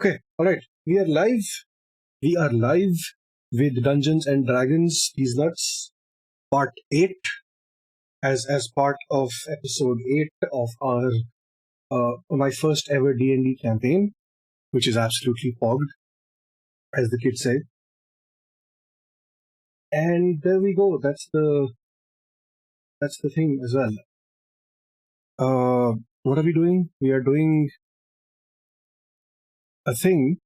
Okay, alright. We are live. We are live with Dungeons and Dragons, These Nuts, Part 8, as part of episode 8 of our my first ever D&D campaign, which is absolutely pogged, as the kids say. And there we go. That's the thing as well. What are we doing? We are doing a thing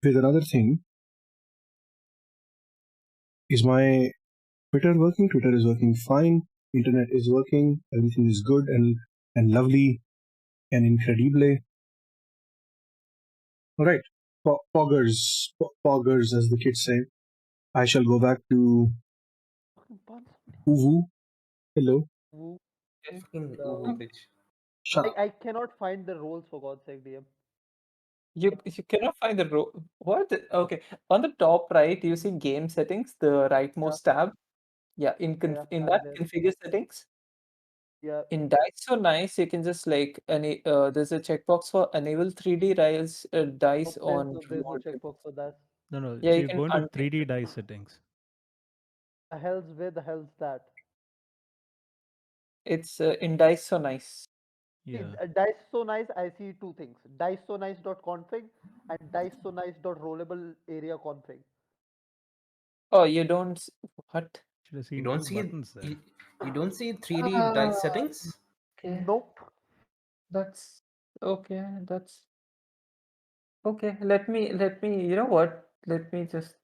with another thing. Is my Twitter working? Twitter is working fine. Internet is working. Everything is good and lovely and incredible. All right, poggers, poggers, as the kids say. I shall go back to Uwu. Hello. Fucking No. Uwu bitch. Shut up. I cannot find the roles for God's sake, DM. You cannot find the what? Okay, on the top right, you see game settings, the rightmost tab. Yeah, in Yeah, in I'm that there. configure settings. Yeah. In Dice So Nice, you can just like there's a checkbox for enable 3D dice dice on There's no roll. checkbox for that. No. Yeah, So you you can go into untick 3D it. dice settings. The hell's where the hell's that? It's in Dice So Nice. See, Yeah. Dice So Nice, I see two things. Dicesonice.config and dicesonice.rollable area config. Oh, you don't what? Should have You seen don't two see buttons there. you don't see 3D dice settings? Okay. Nope. That's okay. That's okay. Let me you know what? Let me just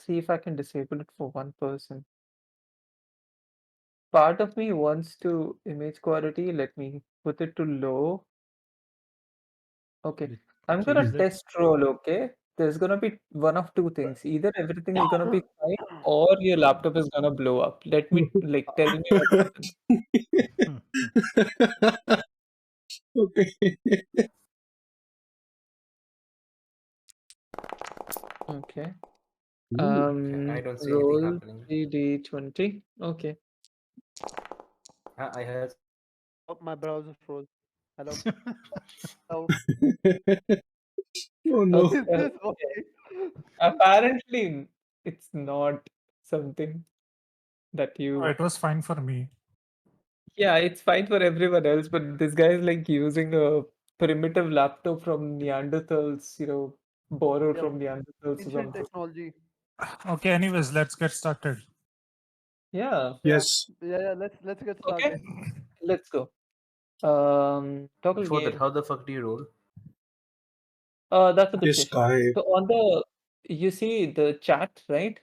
see if I can disable it for one person. Part of me wants to image quality. Let me put it to low. Okay. Did- I'm so gonna is that test roll, okay? There's gonna be one of two things. Either everything is gonna be fine or your laptop is gonna blow up. Let me tell me what happens. Okay. Okay. Ooh. I don't see anything Roll happening. 3D20. Okay. I heard. Oh, my browser froze. Hello. Hello. Oh no. Is this Okay. okay? Apparently, it's not something that Oh, you. it was fine for me. Yeah, it's fine for everyone else, but this guy is like using a primitive laptop from Neanderthals, borrowed Yep. from Neanderthals or Ancient something. technology. Okay, anyways, let's get started. Yeah. Yes. Yeah, let's get Okay. started. Let's go. Toggle Before that, game. how the fuck do you roll? That's a good This question. guy. So you see the chat, right?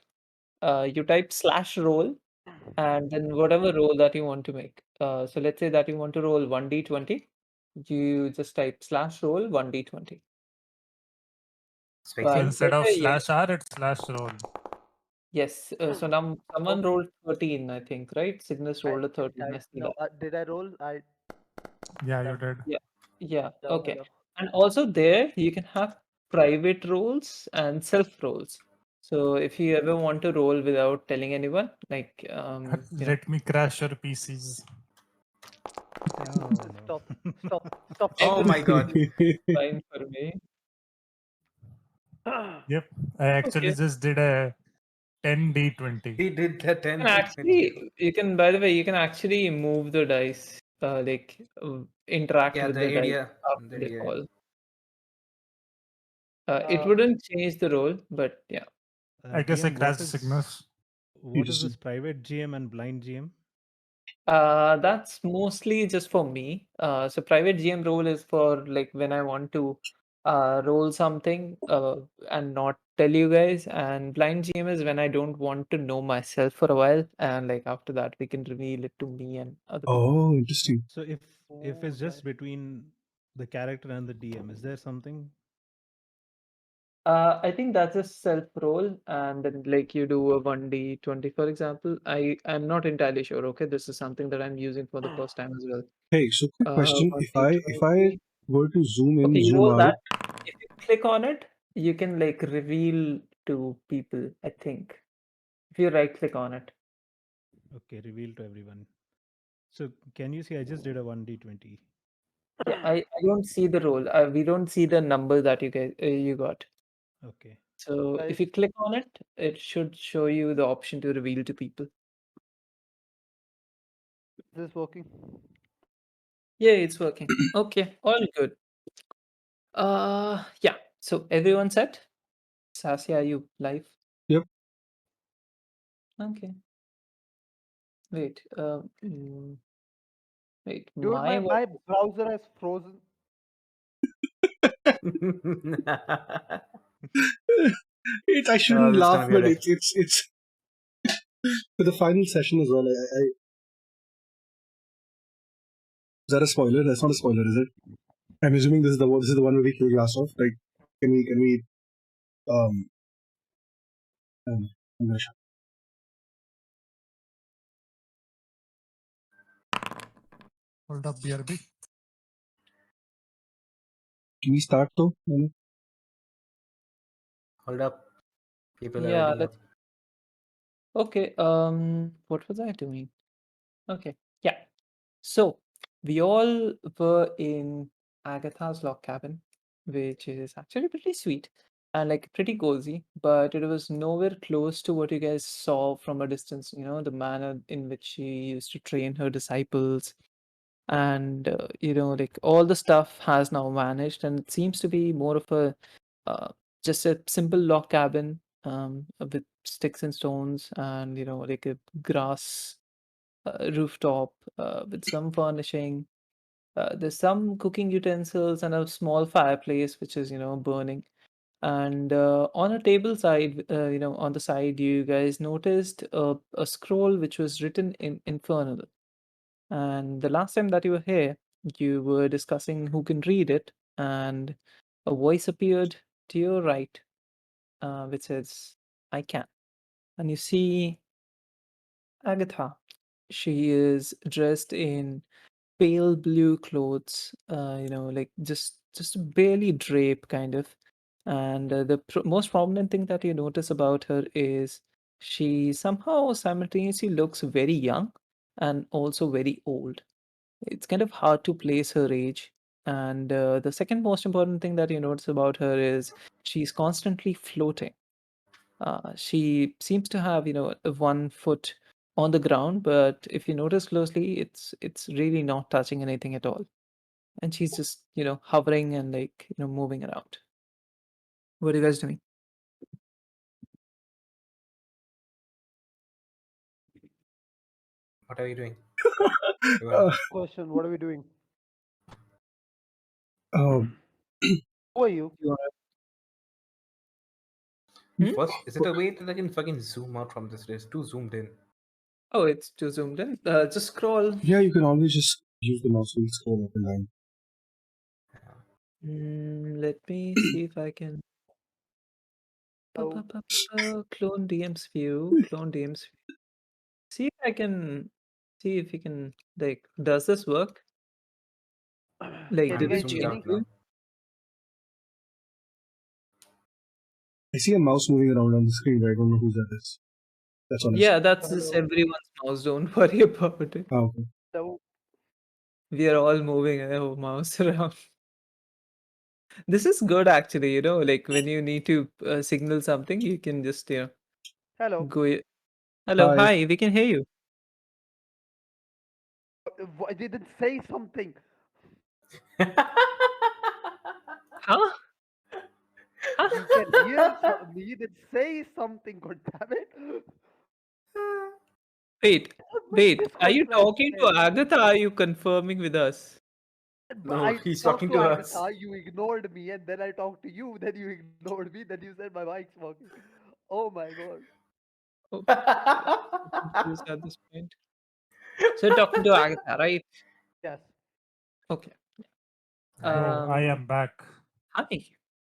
You type /roll and then whatever roll that you want to make. So let's say that you want to roll 1d20. You just type /roll 1d20. So So I'll instead set of a yes. /r, it's /roll. Yes. So now someone rolled 13, I think, right? Cygnus rolled a 13. I see that. Did I roll? Yeah, you did. Yeah. Hello, Okay. hello. And also there you can have private roles and self roles. So if you ever want to roll without telling anyone, like Let me crash your PCs. Oh, no. Stop. Oh my god. fine for me. Yep, I actually Okay. just did a 10d20. He did the 10 You can, by the way, you can actually move the dice, interact Yeah, with the the dice idea. after they Yeah. fall. It wouldn't change the roll, but yeah. I guess I TM, crashed Cygnus. what is this private GM and blind GM? That's mostly just for me. So private GM role is for like when I want to roll something and not tell you guys, and blind GM is when I don't want to know myself for a while, and like after that we can reveal it to me and other people. Oh, interesting. So if it's just between the character and the DM, is there something? I think that's a self roll, and then like you do a 1d20, for example. I'm not entirely sure. Okay, this is something that I'm using for the first time as well. Hey, so quick question. If I 1d20. were to zoom in, Okay, you zoom roll out. that. If you click on it, you can like reveal to people, I think. If you right click on it. Okay, reveal to everyone. So can you see I just did a 1d20? Yeah, I don't see the role. We don't see the number that you guys you got. Okay. So Guys, if you click on it, it should show you the option to reveal to people. is this working? Yeah, it's working. Okay, all good. Yeah. So everyone set? Sassy, are you live? Yep. Okay. Wait. Wait. Dude, My my browser has frozen. I shouldn't this is laugh, gonna be a but wreck. it's for the final session as well. Is that a spoiler? That's not a spoiler, is it? I'm assuming this is the one where we kill Glassov. Like, can we I'm not sure. Hold up, BRB. Can we start though? Hold up. People are Yeah, ready. let's. Okay. What was I doing? Okay. Yeah. So we all were in Agatha's log cabin, which is actually pretty sweet and like pretty cozy, but it was nowhere close to what you guys saw from a distance, the manner in which she used to train her disciples. And, like all the stuff has now vanished, and it seems to be more of a uh, just a simple log cabin with sticks and stones and, like a grass rooftop with some furnishing. There's some cooking utensils and a small fireplace which is, burning. And on a table side, on the side, you guys noticed a scroll which was written in Infernal. And the last time that you were here, you were discussing who can read it, and a voice appeared to your right, which says, "I can." And you see Agatha. She is dressed in pale blue clothes, like just barely drape kind of. And the most prominent thing that you notice about her is she somehow simultaneously looks very young and also very old. It's kind of hard to place her age. And the second most important thing that you notice about her is she's constantly floating. She seems to have, one foot on the ground, but if you notice closely, it's really not touching anything at all. And she's just, hovering and like, moving around. What are you guys doing? What are you doing? Question, what are we doing? Um, Who are you? You wanna- Hmm? First, is it a way that I can fucking zoom out from this? It's too zoomed in. Oh, it's too zoomed in. Just scroll. yeah, you can always just use the mouse wheel, scroll up and down. Let me see if I can. Oh. Clone DM's view. Clone DM's view. See if I can. See if you can. Like, does this work? Like, Can did you it guys zoomed hear change me? out now. you? I see a mouse moving around on the screen, but I don't know who that is. That's all I see. Yeah, that's just everyone's mouse. Don't worry about it. Oh, okay. So, We are all moving our mouse around. This is good, actually. Like when you need to signal something, you can just, hello. go. Hello, Hi. hi, we can hear you. I didn't say something. Huh? You can hear me. You didn't say something. God damn it. Wait, wait. This Are you contract talking to said. Agatha? Are you confirming with us? No, I he's talked talking to to Agatha, us. you ignored me, and then I talked to you, then you ignored me, then you said my mic's working. Oh my god. Oh, I'm confused at this point. So you're talking to Agatha, right? Yes. Okay. Oh, I am back. Hi.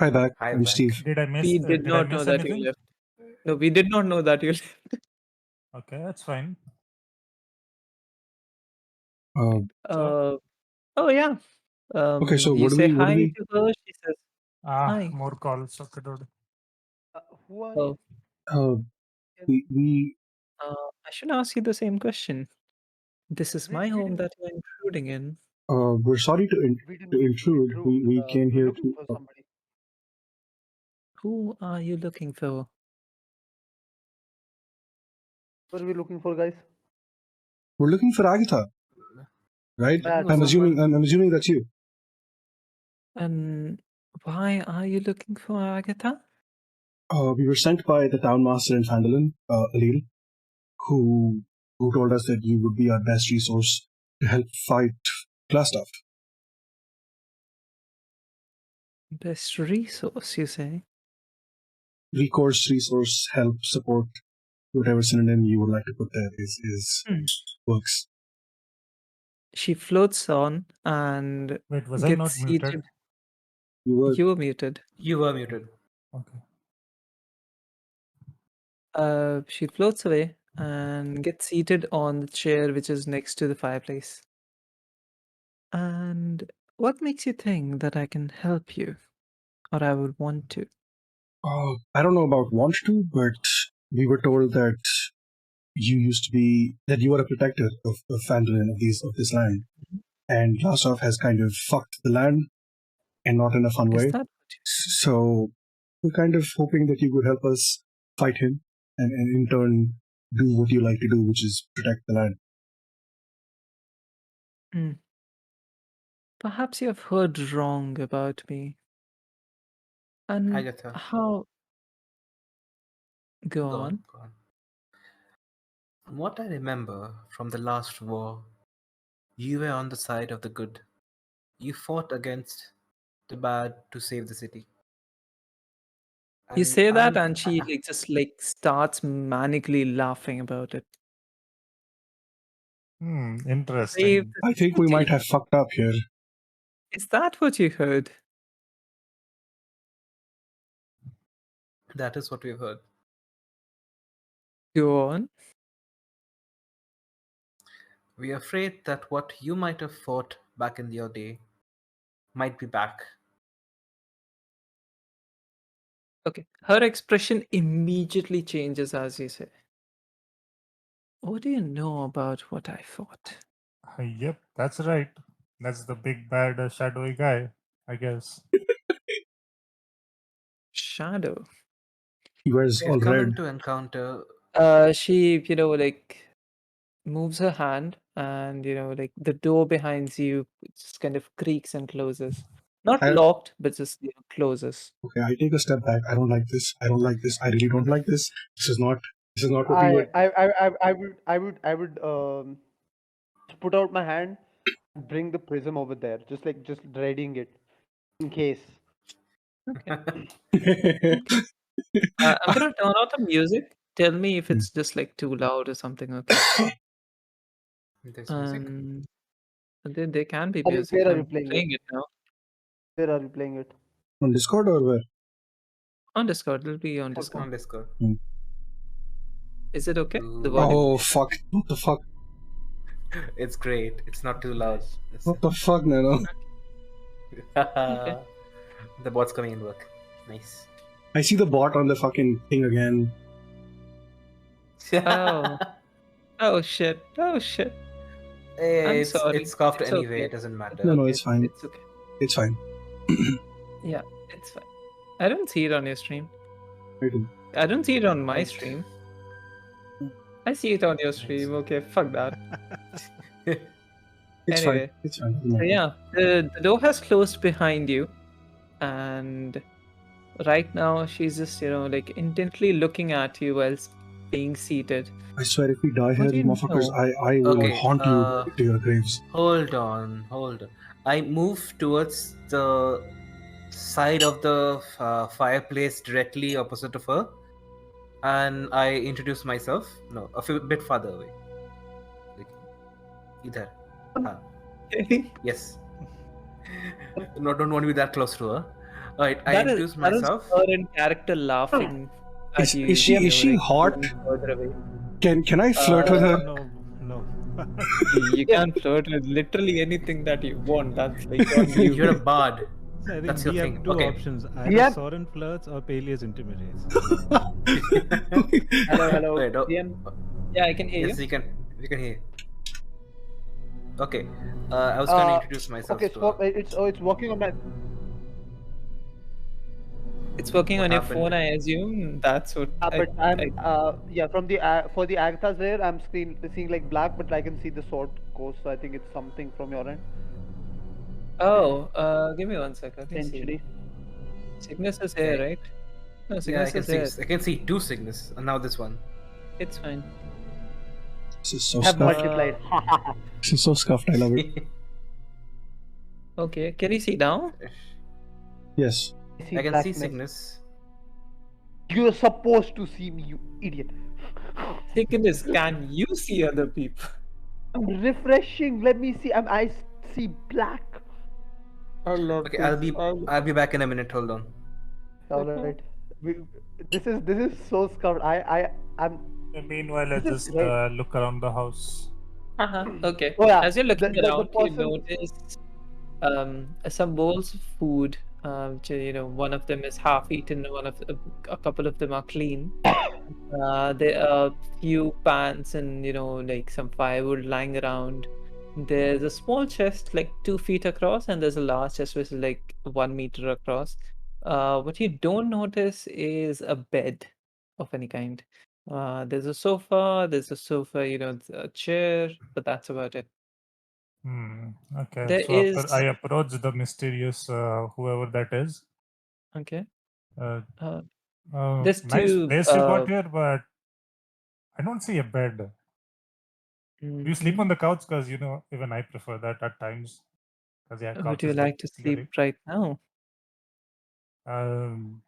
Hi back. Hi, I'm back. Steve. Did I miss? We did Did I not know miss that you anything? left. No, we did not know that you left. Okay, that's fine. Oh yeah. Okay, so You what do say we hi to her. She says hi. More calls. Okay, dude. Who are Oh, you? we I should ask you the same question. This is Is it my home you? that you're intruding in. We're sorry to We didn't to mean to intrude. We came we're here looking to. for somebody. Who are you looking for? What are we looking for, guys? We're looking for Agatha, right? Yeah, I'm assuming. someone- I'm assuming that's you. And why are you looking for Agatha? We were sent by the town master in Fandolin, Alil, who told us that you would be our best resource to help fight Clastaff. Best resource, you say? Recourse, resource, help, support, whatever synonym you would like to put there is Hmm. works. She floats on and Wait, was I not gets muted? seated. You were. You were muted. You were muted. Okay. She floats away and gets seated on the chair which is next to the fireplace. And what makes you think that I can help you? Or I would want to? I don't know about want to, but we were told that you are a protector of Fandolin, of this land, and Clastaff has kind of fucked the land, and not in a fun Is way. that what you So we're kind of hoping that you could help us fight him, and in turn do what you like to do, which is protect the land. Perhaps you have heard wrong about me. And Agatha. how... Go on. Go on. What I remember from the last war, you were on the side of the good. You fought against the bad to save the city. You And say that I'm- and she just starts manically laughing about it. Save Interesting. the I think we might city. have fucked up here. Is that what you heard? That is what we've heard. Go on. We are afraid that what you might have fought back in your day might be back. Okay. Her expression immediately changes as you say. What do you know about what I fought? Yep, that's right. That's the big bad shadowy guy, I guess. Shadow. He wears We've all come red. into encounter. She, moves her hand and, the door behind you just kind of creaks and closes. Not I- locked, but just closes. Okay, I take a step back. I don't like this. I don't like this. I really don't like this. This is not what we I were. I would put out my hand and bring the prism over there, just readying it in case. Okay. I'm gonna turn out the music. Tell me if it's just too loud or something. Okay. There's music. There can be Where music. are you I'm playing playing it now Where are you playing it? On Discord or where? on Discord. It'll be on Discord. On Discord. Is it okay? The Ooh. volume? Oh fuck! What the fuck? It's great. It's not too loud. What the fuck, Nano? The bot's coming in work. Nice. I see the bot on the fucking thing again. Oh. Oh shit! Oh shit! I'm sorry. It's scuffed It's anyway. okay. It doesn't matter. No, it's fine. It's okay. It's fine. Yeah, it's fine. I don't see it on your stream. I do. I don't see it on my stream. I see it on your stream. Okay, fuck that. It's Anyway. fine. It's fine. So yeah, the door has closed behind you, and right now she's just intently looking at you while being seated. I swear, if we die here, What do you motherfuckers, know? I will Okay, haunt you to your graves. Hold on. I move towards the side of the fireplace directly opposite of her, and I introduce myself. No, a bit farther away. Like, either. Yes. No, don't want to be that close to her. Alright, I introduce myself. That is her in character laughing at you. Is she hot? going further away. Can I flirt with her? No. You can flirt with literally anything that you want. That's on you. You're a bard. I think That's we your have thing. two Okay. options. Either Yeah. Soren flirts or Peleus intimidates. Hello. Wait, oh, DM? Yeah, I can hear yes, you. we can hear. Okay. I was going to introduce myself Okay, to her. it's working on my. It's working What on your happened? phone, I assume. That's what But I'm I yeah, from the for the Agatha's layer, I'm seeing like black, but I can see the sword course. So I think it's something from your end. Oh, give me 1 sec. Let me see. Essentially, Cygnus is here, Okay. right? No, Yeah, Cygnus is here. I can see two Cygnus, and now this one. It's fine. This is so have scuffed. multiplied. This is so scuffed. I love it. Okay, can you see now? Yes. I can see blackness. Cygnus. You're supposed to see me, you idiot. Cygnus, can you see other people? I'm refreshing. Let me see. I see black. I love Okay, this. I'll be back in a minute. Hold on. All right. This is so scout. I'm. Meanwhile, I This is just great. look around the house. Okay. Oh yeah. As you're looking the around, you person. notice some bowls of food. Which, one of them is half eaten, a couple of them are clean. There are few pans and like some firewood lying around. There's a small chest like 2 feet across, and there's a large chest which is like 1 meter across. What you don't notice is a bed of any kind. There's a sofa, a chair, but that's about it. Okay, There so is I approach the mysterious whoever that is. okay. Uh, There's nice two. place you got here, but I don't see a bed. You sleep Mhm. on the couch because even I prefer that at times. Because yeah, Would couch you is like to basically sleep right now? um,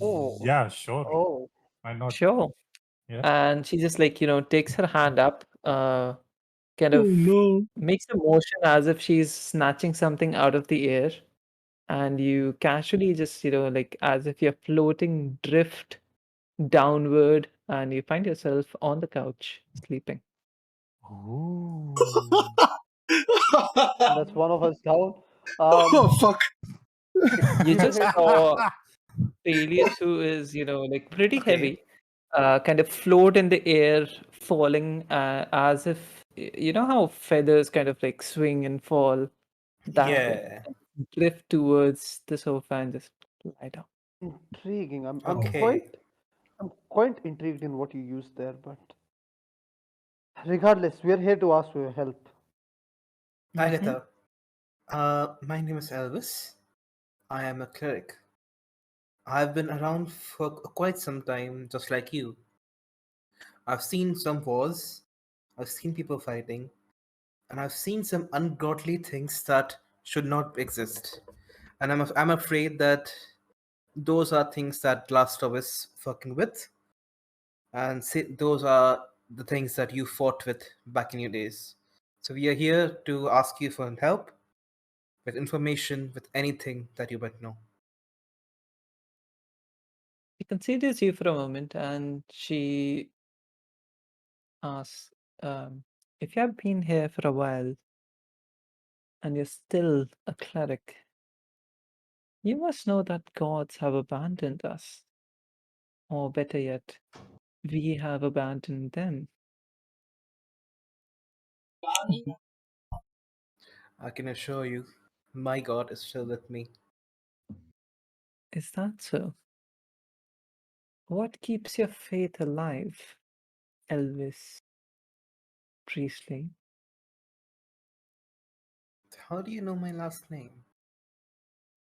Oh. yeah, sure. Oh. Why not? Sure. Yeah. And she just like, takes her hand up, kind Oh of no. makes a motion as if she's snatching something out of the air. And you casually just, like as if you're floating, drift downward, and you find yourself on the couch sleeping. Ooh. That's one of us down. Oh fuck. You just saw Alias, who is, like pretty Okay. heavy, kind of float in the air, falling as if, you know how feathers kind of like swing and fall that way, Yeah. drift towards the sofa and just lie down. Intriguing. Okay. I'm quite intrigued in what you used there, but regardless, we're here to ask for your help. Agatha. My name is Elvis. I am a cleric. I've been around for quite some time, just like you. I've seen some wars, I've seen people fighting, and I've seen some ungodly things that should not exist. And I'm afraid that those are things that Glassstove is fucking with, and those are the things that you fought with back in your days. So we are here to ask you for help with information, with anything that you might know. She considers you for a moment and she asks, if you have been here for a while and you're still a cleric, you must know that gods have abandoned us. Or better yet, we have abandoned them. I can assure you, my God is still with me. Is that so? What keeps your faith alive, Elvis Priestley? How do you know my last name?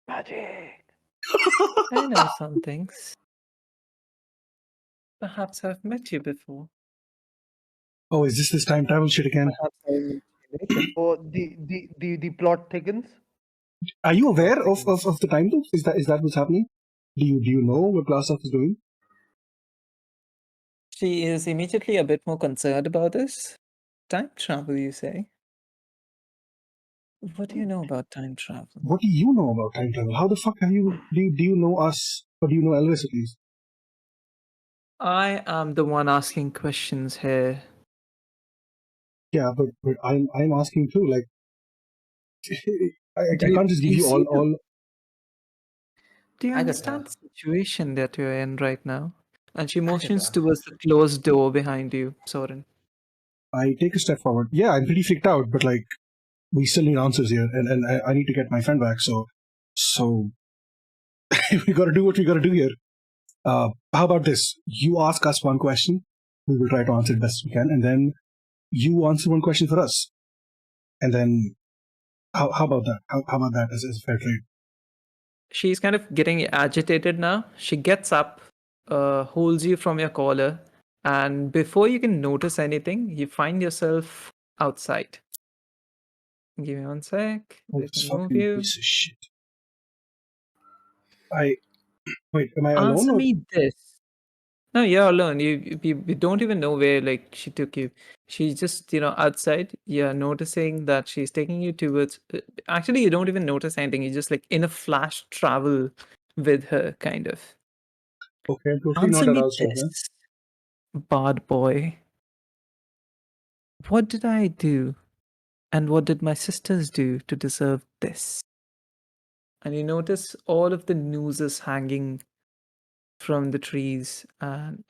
Magic. I know some things. Perhaps I've met you before. Oh, is this time travel shit again? Perhaps I'll meet you later. Oh, the plot thickens. Are you aware of Seconds. the time loop? Is that what's happening? Do you know what Glasshoff is doing? She is immediately a bit more concerned about this. Time travel, you say? What do you know about time travel? What do you know about time travel? How the fuck are you? Do you know us? Or do you know Elvis at least? I am the one asking questions here. Yeah, but I'm asking too. Like, I can't just give you see all. Do you Agatha. understand the situation that you're in right now? And she motions Agatha. towards the closed door behind you, Soren. I take a step forward. Yeah, I'm pretty freaked out, but like, we still need answers here, and I need to get my friend back. So we got to do what we got to do here. How about this? You ask us one question, we will try to answer it best we can, and then you answer one question for us, and then how about that? How about that as a fair trade? She's kind of getting agitated now. She gets up, holds you from your collar, and before you can notice anything, you find yourself outside. Give me one sec. Oh, Let this me move fucking you. piece of shit. Wait, am I Answer alone? Or? me this. No, you're alone. You don't even know where like she took you. She's just outside. You're noticing that she's taking you towards. Actually, you don't even notice anything. You're just like in a flash travel with her, kind of. Okay, I'm totally Answer not me aroused right now. this, bad boy. What did I do, and what did my sisters do to deserve this? And you notice all of the nooses hanging from the trees, and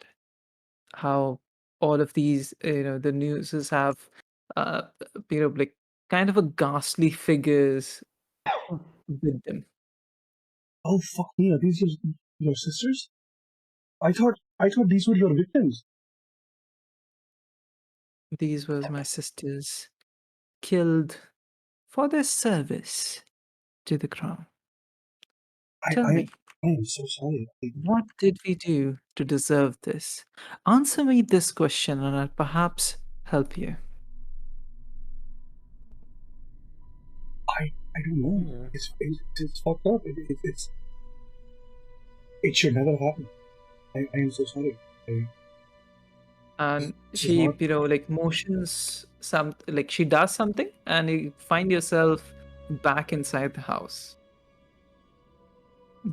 how all of these, the nooses have, like kind of a ghastly figures with them. Oh fuck me! Are these your sisters? I thought these were your victims. These was my sisters, killed for their service to the crown. Tell me, I am so sorry. what did we do to deserve this? Answer me this question, and I'll perhaps help you. I don't know. It's fucked up. It should never happen. I am so sorry. And It's she, not- like motions like she does something, and you find yourself back inside the house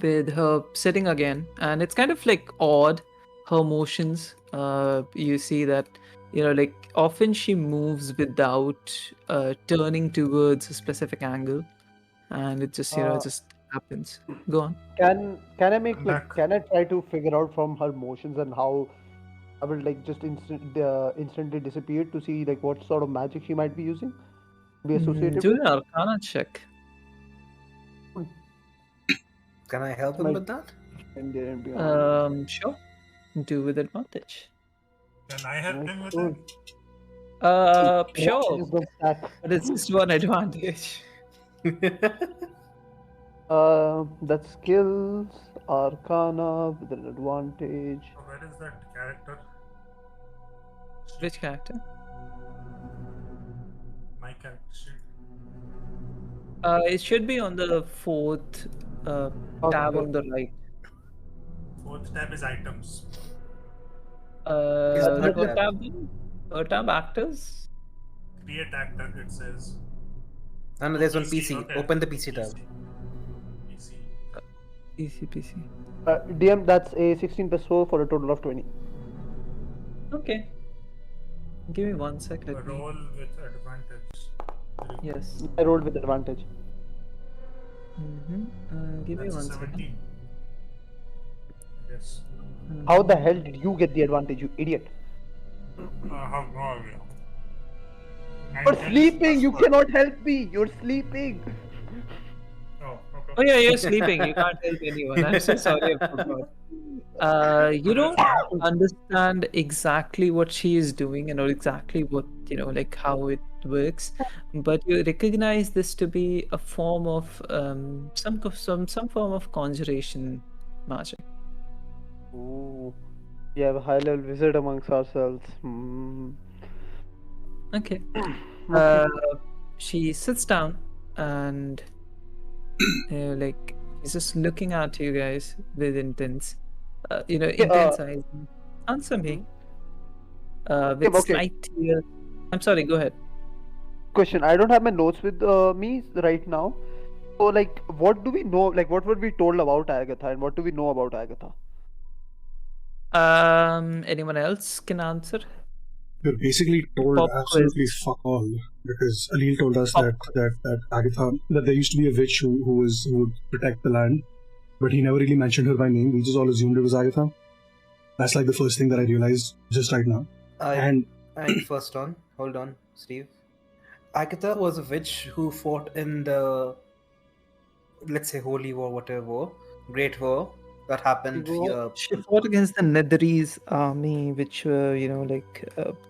with her sitting again, and it's kind of like odd, her motions. You see that like often she moves without turning towards a specific angle, and it just just happens. Go on. Can I make I'm like back. can I try to figure out from her motions and how I will like just instantly disappear to see like what sort of magic she might be using? Be associated Do with? an Arcana check. Can I help him My- with that? And there and beyond. Sure. Do with advantage. Can I help him with Cool. it? Sure. Just don't stack. But it's just one advantage. That's skills, Arcana with an advantage. So where is that character? Which character? My character sheet. It should be on the fourth tab on the right. Fourth tab is items. third What tab. tab then? Third tab, actors? Create actor, it says. No, there's one PC. okay. Open the PC tab. PC. PC. DM, that's a 16 plus 4 for a total of 20. Okay. Give me 1 sec. Let me... Roll with advantage. Yes. I rolled with advantage. Give me That's 1 a second. 17. Yes. How the hell did you get the advantage, you idiot? I have no idea. You're 19 sleeping! You plus one. cannot help me! You're sleeping! Oh, okay. Oh yeah, you're sleeping. You can't help anyone. I'm so sorry. I forgot. You don't understand exactly what she is doing and or exactly what like how it works, but you recognize this to be a form of some form of conjuration magic. Ooh. We have a high level wizard amongst ourselves. Okay. She sits down and like she's just looking at you guys with intense intense eyes. Answer me. With okay. slight tears. I'm sorry, go ahead. Question, I don't have my notes with me right now. So like what do we know, like what were we told about Agatha and what do we know about Agatha? Anyone else can answer? We're basically told Pop absolutely quiz. fuck all, because Alil told us Pop that Agatha, that there used to be a witch who would protect the land, but he never really mentioned her by name. We just all assumed it was Agatha. That's like the first thing that I realized just right now. I'm first on. hold on, Steve. Agatha was a witch who fought in the, let's say, Holy War, whatever war, Great War that happened here. She fought against the Netherese army, which were,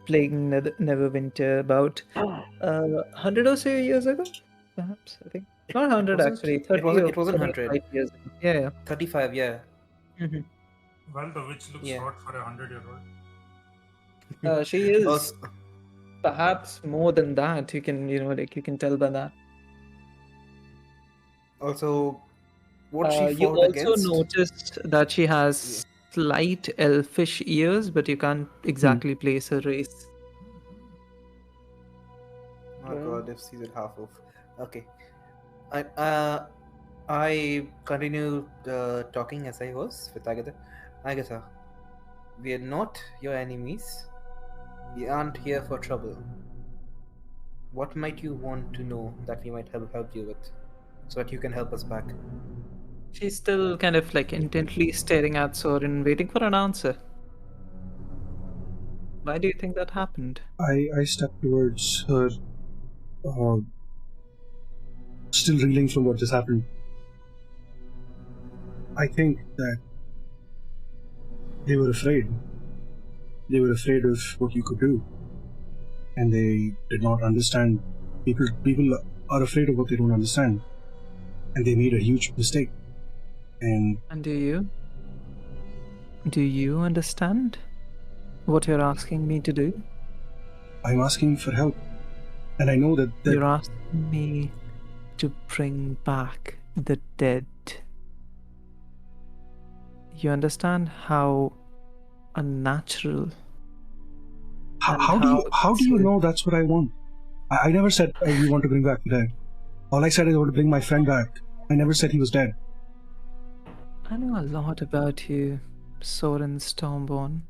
plaguing Neverwinter about 100 or so years ago, perhaps. I think not 100 wasn't- actually. 30 it wasn't 100. 35 years ago. Yeah. 35, yeah. Mhm. Well, the witch looks Yeah. hot for a 100-year-old. She is Also, perhaps more than that. You can, you can tell by that. also, what she You fought also against. noticed that she has slight elfish ears, but you can't exactly place her race. Oh god, if she's at half of. Okay. I continue talking as I was with Agatha. Agatha, we are not your enemies. We aren't here for trouble. What might you want to know that we might help you with, so that you can help us back? She's still kind of like intently staring at Soren, waiting for an answer. Why do you think that happened? I step towards her, still reeling from what just happened. I think that they were afraid. They were afraid of what you could do. And they did not understand. People are afraid of what they don't understand. And they made a huge mistake. And do you? Do you understand what you're asking me to do? I'm asking for help. And I know that You're asking me to bring back the dead. You understand how unnatural. How do you know that's what I want? I never said we want to bring back the dead. All I said is I want to bring my friend back. I never said he was dead. I know a lot about you, Soren Stormborn.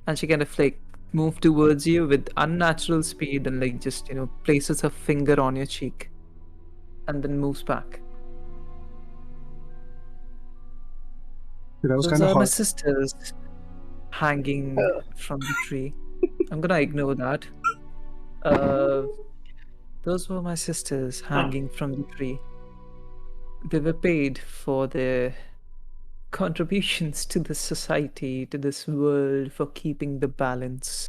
And she kind of like moved towards you with unnatural speed and like just, places her finger on your cheek. And then moves back. That was Those kind of are my hard. sisters hanging from the tree. I'm gonna ignore that. Those were my sisters hanging from the tree. They were paid for their contributions to this society, to this world, for keeping the balance,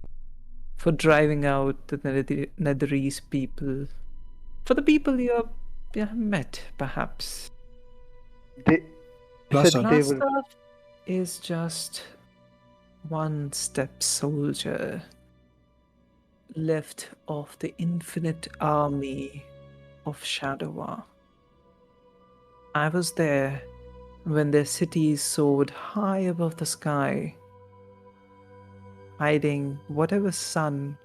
for driving out the Netherese people, for the people you have met, perhaps. They Last said time. they Last were. up is just one step soldier left of the infinite army of Shadowar. I was there when their cities soared high above the sky, hiding whatever sun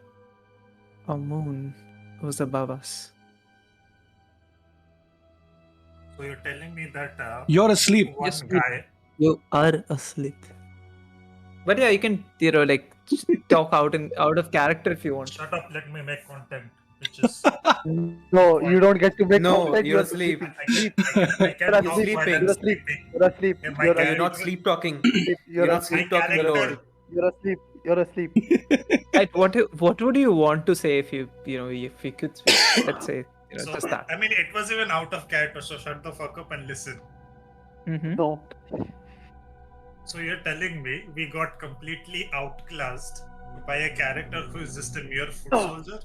or moon was above us. So you're telling me that You're asleep. one Yes, guy. You are asleep. But yeah, you can, talk out of character if you want. Shut up, let me make content. Bitches. No, you don't get to make No, content. you're You're asleep. sleeping. I can You're talk asleep. while You're I'm asleep. sleeping. You're asleep. Yeah, my You're character- You're not asleep. sleep talking. You're You're not asleep. sleep talking, character- lord. You're asleep. You're asleep. Right, what would you want to say if you could speak? Let's say, So, just that. I mean, it was even out of character, so shut the fuck up and listen. Mm-hmm. No. So you're telling me we got completely outclassed by a character who is just a mere foot soldier?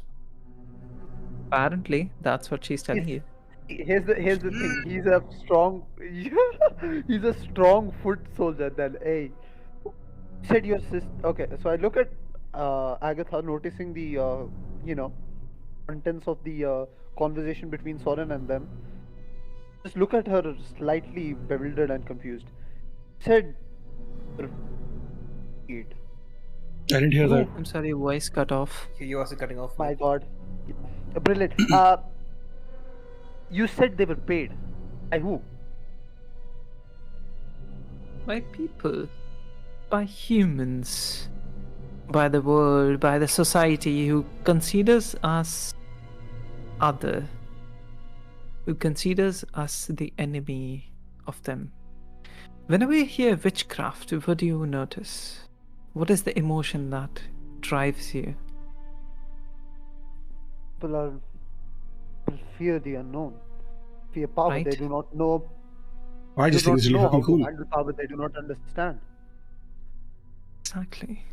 Apparently, that's what she's telling you. Here's the thing. He's a strong. He's a strong foot soldier. Then, hey, said your sister. Okay, so I look at Agatha, noticing the contents of the conversation between Soren and them. Just look at her, slightly bewildered and confused. Said, "Eat." I didn't hear that. I'm sorry, voice cut off. You also cutting off. My God, brilliant. You said they were paid. By who? By people, by humans, by the world, by the society who considers us other, who considers us the enemy of them. Whenever you hear witchcraft, what do you notice? What is the emotion that drives you? people fear the unknown, fear power. They Right. do not know. I Do just think not it's really know how fucking to cool. handle power. They do not understand. Exactly.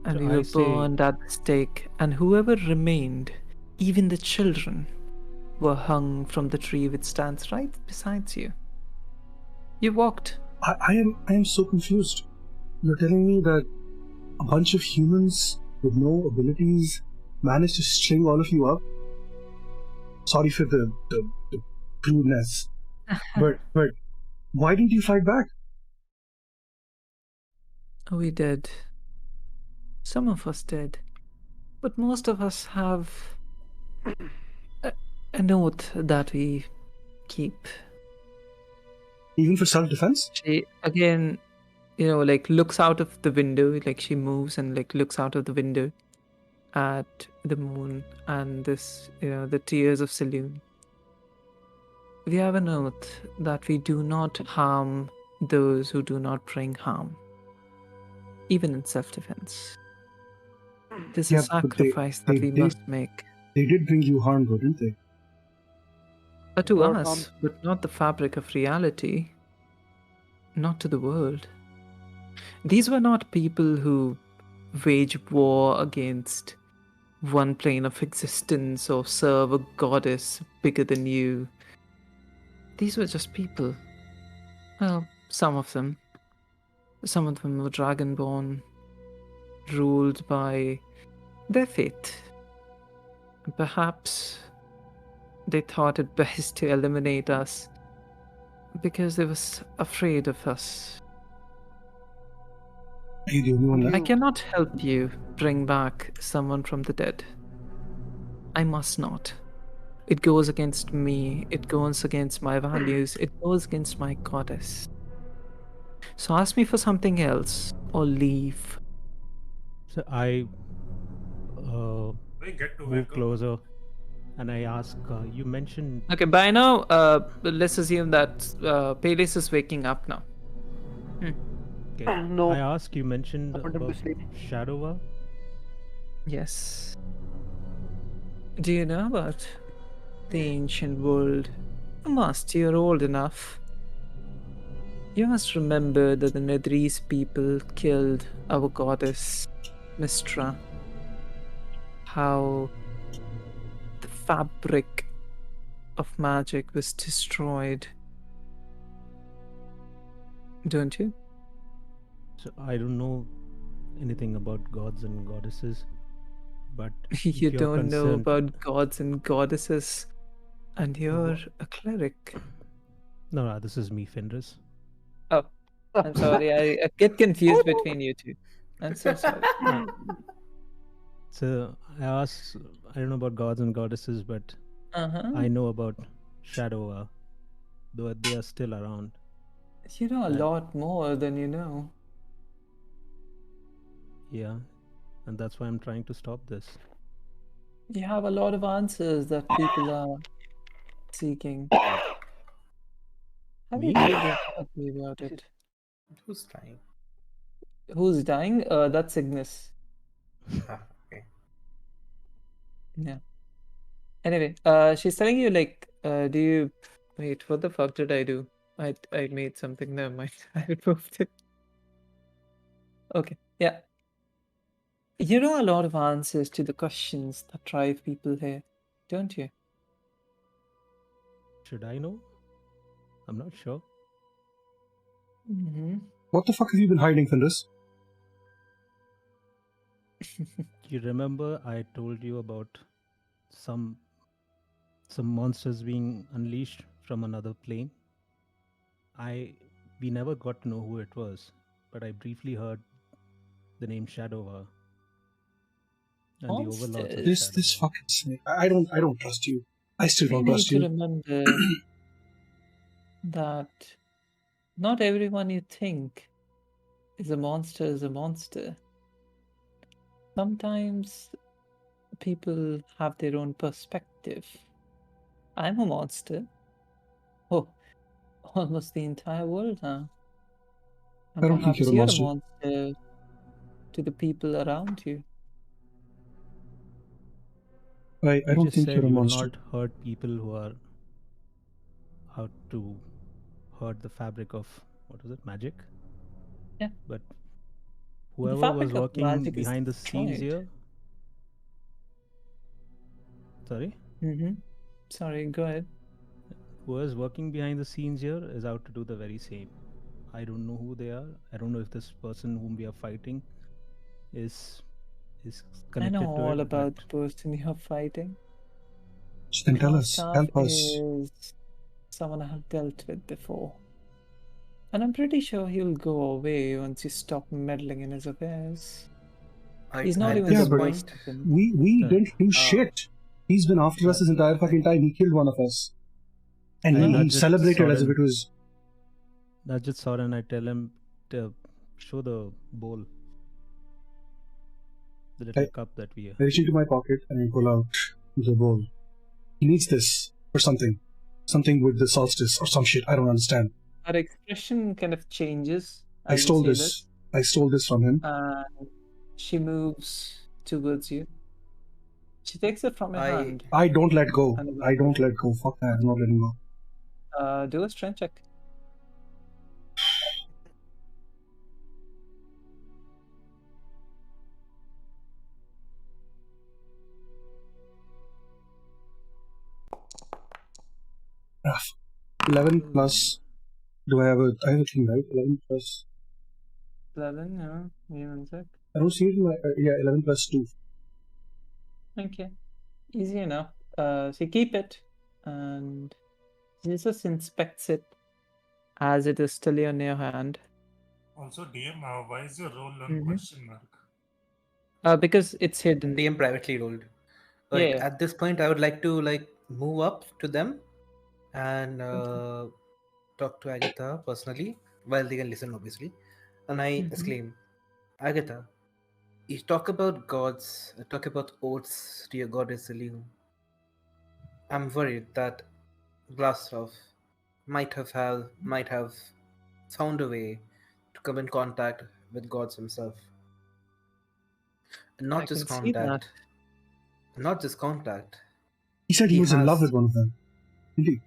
And So we I were say- burned at the stake, and whoever remained, even the children, were hung from the tree which stands right beside you. You walked. I am so confused. You're telling me that a bunch of humans with no abilities managed to string all of you up? Sorry for the crudeness. But why didn't you fight back? We did. Some of us did. But most of us have an oath that we keep. Even for self-defense? She, again, like looks out of the window, like she moves and like looks out of the window at the moon and this, the tears of Saloon. We have an oath that we do not harm those who do not bring harm, even in self-defense. This Yeah, is a but they- sacrifice that we they- must make. They did bring you harm, though, didn't they? To Brought us, but not the fabric of reality. Not to the world. These were not people who wage war against one plane of existence or serve a goddess bigger than you. These were just people. Well, some of them. Some of them were dragonborn, ruled by their fate. Perhaps they thought it best to eliminate us because they were afraid of us. Are you the only one left? I cannot help you bring back someone from the dead. I must not. It goes against me, it goes against my values, it goes against my goddess. So ask me for something else or leave. So I We get to move echo. closer and I ask, you mentioned Okay, by now, let's assume that Pelis is waking up now. okay, No. I ask, you mentioned I want him to about sleep. Shadowa. Yes. Do you know about the ancient world? You must, you're old enough. You must remember that the Nedris people killed our goddess, Mistra. How the fabric of magic was destroyed. Don't you? So I don't know anything about gods and goddesses, but You if you're don't know concerned- about gods and goddesses, and you're a cleric. No, this is me, Fenris. Oh, I'm sorry. I get confused between you two. I'm so sorry. So I ask, I don't know about gods and goddesses, but Uh-huh. I know about Shadowa, though they are still around. You know a lot more than you know. Yeah, and that's why I'm trying to stop this. You have a lot of answers that people are seeking. Have you Me? told me about it? Who's dying? Who's dying? That's Cygnus. Okay. Yeah. Anyway, she's telling you like, do you wait? What the fuck did I do? I made something. Never mind. I removed it. Okay. Yeah. You know a lot of answers to the questions that drive people here, don't you? Should I know? I'm not sure. Mm-hmm. What the fuck have you been hiding, Fenris? You remember I told you about some monsters being unleashed from another plane? We never got to know who it was, but I briefly heard the name Shadowa and the overlords of Monsters? This Shadowa. fucking snake. I don't trust you. I still We don't need trust to you. remember that not everyone you think is a monster. Sometimes people have their own perspective. I'm a monster. Oh, almost the entire world now. And I don't think perhaps you're a you're a monster. monster to the people around you. I You don't just think said you're a you will monster. not hurt people who are out to hurt the fabric of, what was it, magic? Yeah. But The whoever was fabric of working magic is behind the scenes destroyed. here. Sorry? Mm-hmm. Sorry, go ahead. Whoever's working behind the scenes here is out to do the very same. I don't know who they are. I don't know if this person whom we are fighting is I connected know to all it, about but the person you're fighting. Then tell Our us. staff Help us. is someone I have dealt with before. And I'm pretty sure he'll go away once you stop meddling in his affairs. He's not At even Yeah, this the but worst point, of them. we didn't do shit. He's been after us this entire fucking time. He killed one of us. And I he nudge it, celebrated as if Soren. it was. Nudge it, Soren. I tell him to show the bowl, the little cup that we I reach into my pocket and I pull out the bowl. He needs this for something. Something with the solstice or some shit. I don't understand. Her expression kind of changes I as you stole say this. I stole this from him. And she moves towards you. She takes it from your hand. I don't let go. And I don't let go. Fuck that. I'm not letting go. Do a strength check. Ah, 11 plus. Do I have a thing, right? 11 plus. 11, yeah. Give me one sec. I don't see it in my. Yeah, 11 plus 2. Okay. Easy enough. So you keep it and she just inspects it as it is still in your hand. Also, DM, why is your roll on question mark? Because it's hidden. DM privately rolled. Yeah, Right. yeah. At this point, I would like to move up to them and talk to Agatha personally, while they can listen, obviously. And I exclaim, Agatha, you talk about gods, talk about oaths to your goddess Elune. I'm worried that Blastov might have found a way to come in contact with gods himself. And I can see that. Not just contact. He said he was in love has- with one of them. Did he?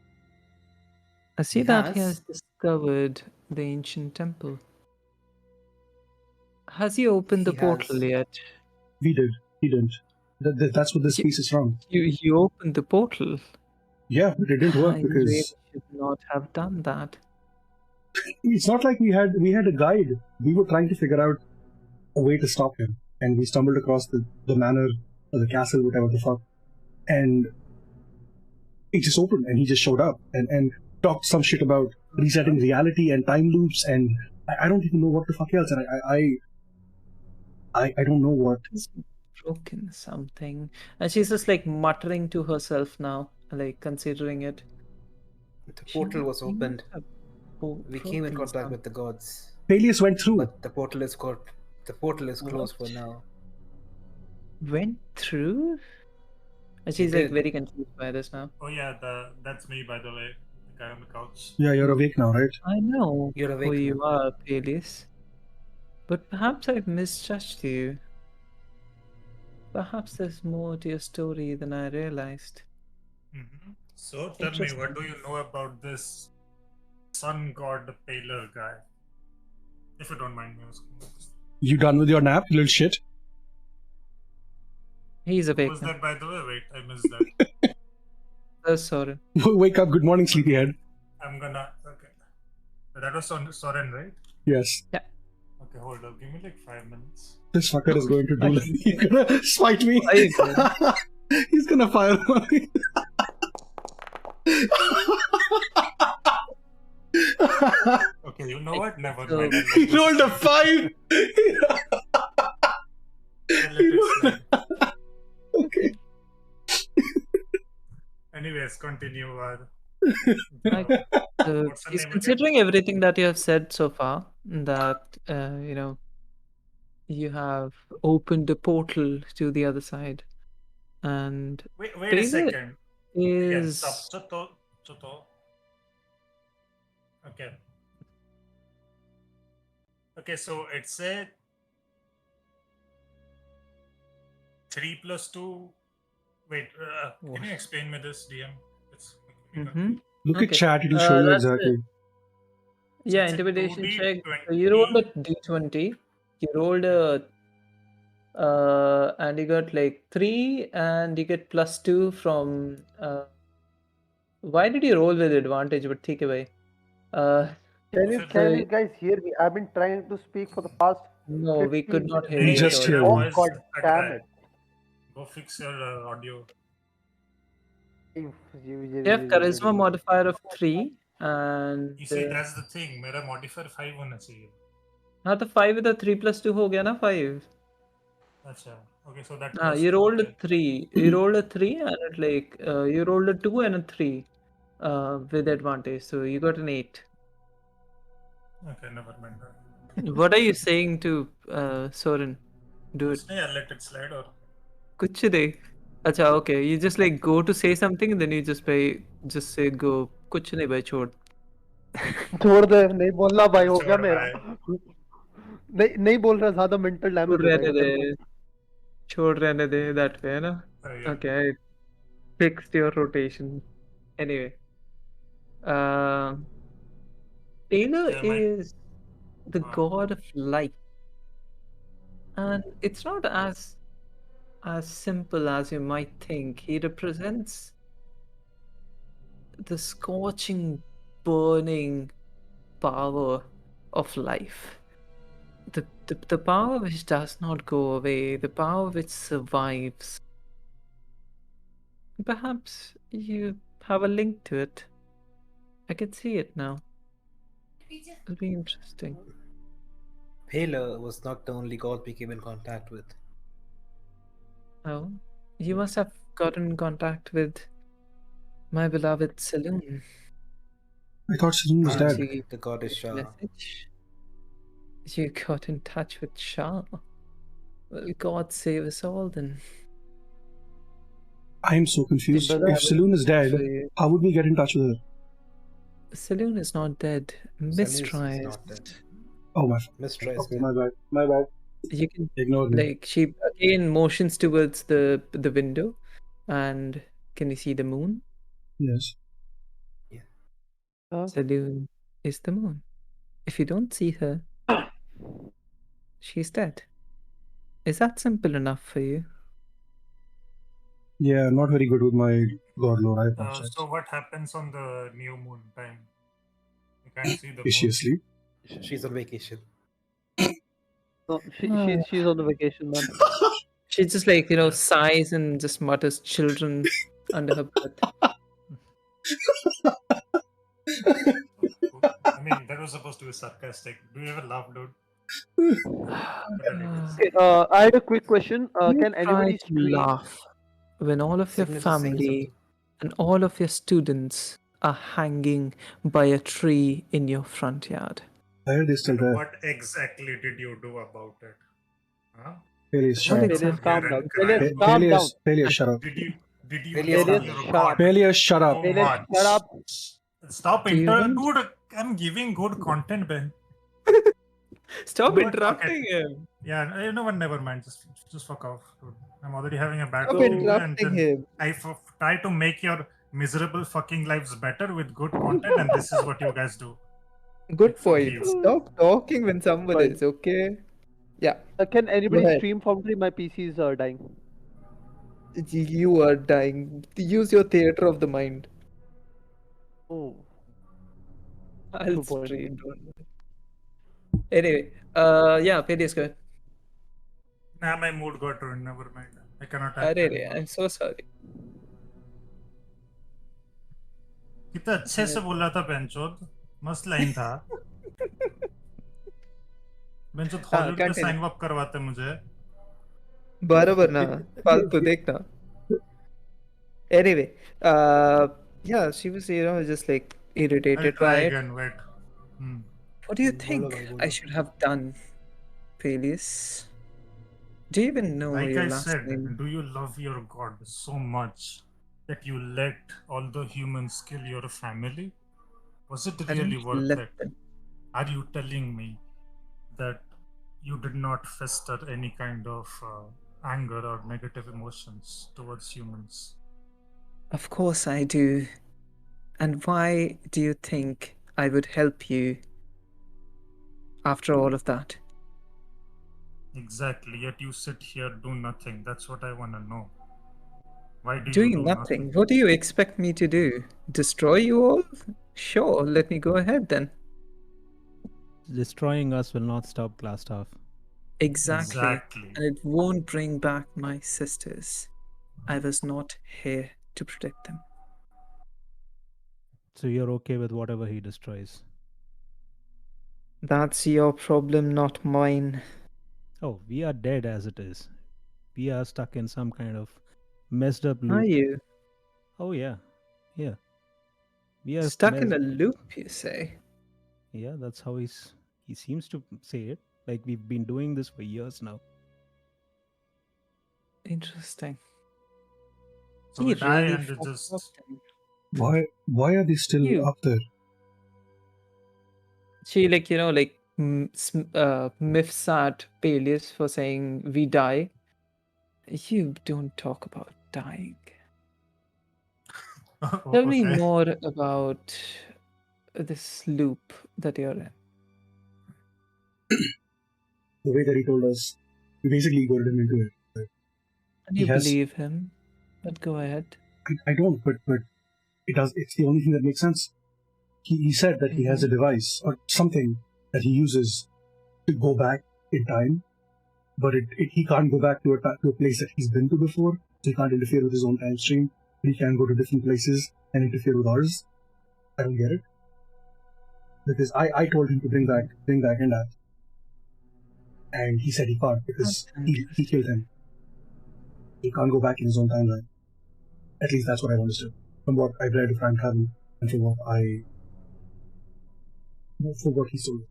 I see He that he has. has discovered the ancient temple. Has he opened the He portal has. yet? We did. He didn't. That's what this piece is from. You opened the portal. Yeah, but it didn't work You because really should not have done that. it's not like we had a guide. We were trying to figure out a way to stop him, and we stumbled across the manor or the castle, whatever the fuck, and it just opened, and he just showed up and talked some shit about resetting reality and time loops, and I don't even know what the fuck else, and I don't know what. He's broken something. And she's just like muttering to herself now, like considering it. The portal was He opened. must have We came in broken contact with the gods. Peleus went through. But the portal is closed for now. Went through? And He she's like did. very confused by this now. Oh yeah, that's me, by the way. The guy on the couch. Yeah, you're awake now, right? I know You're who awake you now. are, Peleus. But perhaps I've misjudged you. Perhaps there's more to your story than I realized. So tell me, what do you know about this sun god Paler guy? If you don't mind me asking. You done with your nap, you little shit? He's Who awake was now. that, by the way? Wait, I missed that. Soren. Wake up, good morning, sleepyhead. I'm gonna. Okay. That was Soren, right? Yes. Yeah. Okay, hold up. Give me like 5 minutes. This fucker is going to do that. He's gonna spite me. Why are you doing He's gonna fire me. Okay, you know what? Never So- mind. He rolled a 5. I'll let it slide. Okay. Anyways, continue. Like, What's the name again? considering everything that you have said so far, that you have opened a portal to the other side, and Wait a Paler second. Yeah, is stop. Choto. Okay. Okay, so it's a 3 plus 2 Wait, can What? you explain me this, DM? It's Mm-hmm. Look at Okay. chat, it'll show you That's it. exactly. Yeah, it's a intimidation 2D check. 20. So you rolled a d20. You rolled a and you got like 3, and you get +2 from. Why did you roll with advantage? But take away. Can you So guys hear me? I've been trying to speak for the past no, we 15 could not hear We you at just all. hear Oh you. god damn it. Go fix your audio. You You have charisma modifier of 3, and You see, that's the thing. मेरा modifier 5 होना चाहिए. हाँ तो 5 with a 3 + 2 हो गया ना 5. अच्छा. Okay, so that हाँ, plus you 2, rolled a okay. 3. You rolled a 3 and it like you rolled a 2 and a 3 with advantage. So you got an 8. Okay, never mind. What are you saying to Soren? Do it. कुछ नहीं, I'll let it slide or. कुछ नहीं. अच्छा, okay. You just like go to say something and then you just say go. कुछ नहीं भाई छोड़. छोड़ दे नहीं बोलना भाई हो गया छोड़ मेरा भाई. नहीं बोल रहा ज्यादा मेंटल डैमेज छोड़ हो रहने जाएगा दे. छोड़ रहने दे that way है ना. Yeah. Okay, I fixed your rotation. Anyway, Taylor Yeah, my- is the god of light, and it's not as simple as you might think. He represents the scorching, burning power of life. The power which does not go away, the power which survives. Perhaps you have a link to it. I can see it now. It'll be interesting. Paler was not the only god we came in contact with. Oh, you must have gotten in contact with my beloved Saloon. I thought Saloon was dead. See The goddess Shah. message. You got in touch with Shah. Well, God save us all then. I am so confused. brother, If Saloon is dead, Actually, how would we get in touch with her? Saloon is not dead. Samus Mistry is is. not dead. Oh my. Mistry is Okay, dead. my bad. My bad. You can Ignore me. like she again motions towards the window, and can you see the moon? Yes. Saloon is the moon. If you don't see her, she's dead. Is that simple enough for you? Yeah, not very good with my god lore. I apologize. So what happens on the new moon time? You can't see the Is she moon. asleep? She's on vacation. No, she's on the vacation, man. She just like sighs and just mutters children under her breath. I mean, that was supposed to be sarcastic. Do you ever laugh, dude? Okay, I had a quick question. You Can anybody try to laugh when all of your Cygnus is saying family and all of your students are hanging by a tree in your front yard? I heard they still there. What exactly did you do about it? Huh? Peleus, shut up. Peleus, calm down. Cry. Peleus, calm down. Peleus, shut up. Did you Peleus, love shut your up. god Peleus, shut up. so Peleus, much? shut up. Stop Do you dude. I'm giving good content, Ben. Stop But- interrupting okay. him. Yeah, no one. Never mind. Just fuck off, dude. I'm already having a bad Stop day, interrupting and him. I try to make your miserable fucking lives better with good content, and this is what you guys do. Good Fuck point. you. Stop talking when someone Fine. is, okay? Yeah. Can anybody ahead. stream Foundry? My PCs are dying. You are dying. Use your theater of the mind. Oh. I'll Good point. stream. Don't worry. Anyway, yeah, Peleus, go ahead. Nah, my mood got ruined. Never mind. I cannot act Arre, anymore. I'm so sorry. कितना अच्छे से बोला था बेंचोद, मस्त line था। बेंचोद Hollywood में continue. Sign up करवाते मुझे। बराबर ना, फालतू देखना. Anyway, yeah, she was, just like I'll irritated try by it. again. Wait. What do you Bolo think bhai, I bolo. should have done, Peleus? Do you even know Like your I last said, name? do you love your god so much that you let all the humans kill your family? Was it I really didn't worth let it? them. Are you telling me that you did not fester any kind of anger or negative emotions towards humans. Of course I do. And why do you think I would help you after all of that? Exactly, yet you sit here, do nothing. That's what I want to know. Why do you Doing do nothing? What do you expect me to do? Destroy you all? Sure, let me go ahead then. Destroying us will not stop Glassstaff. Exactly. Exactly. And it won't bring back my sisters. I was not here to protect them. So you're okay with whatever he destroys? That's your problem, not mine. Oh, we are dead as it is. We are stuck in some kind of messed up Are loop. you? Oh yeah, yeah. We are Stuck in a loop, you say? Yeah, that's how he seems to say it. Like we've been doing this for years now. Interesting. So He we die really and they fucked just. up then. Why are they still You. up there? She miffs at Peleus for saying we die. You don't talk about dying. Tell me Okay. more about this loop that you're in. The way that he told us, we basically goaded him into it. And He you has- believe him, but go ahead. I don't, but it does. It's the only thing that makes sense. He said that he has a device or something that he uses to go back in time, but he can't go back to a place that he's been to before, so he can't interfere with his own time stream. But he can go to different places and interfere with ours. I don't get it. Because I told him to bring back Enda, and he said he can't because he killed him. He can't go back in his own timeline. At least that's what I understood from what I've read of time travel and from what he told.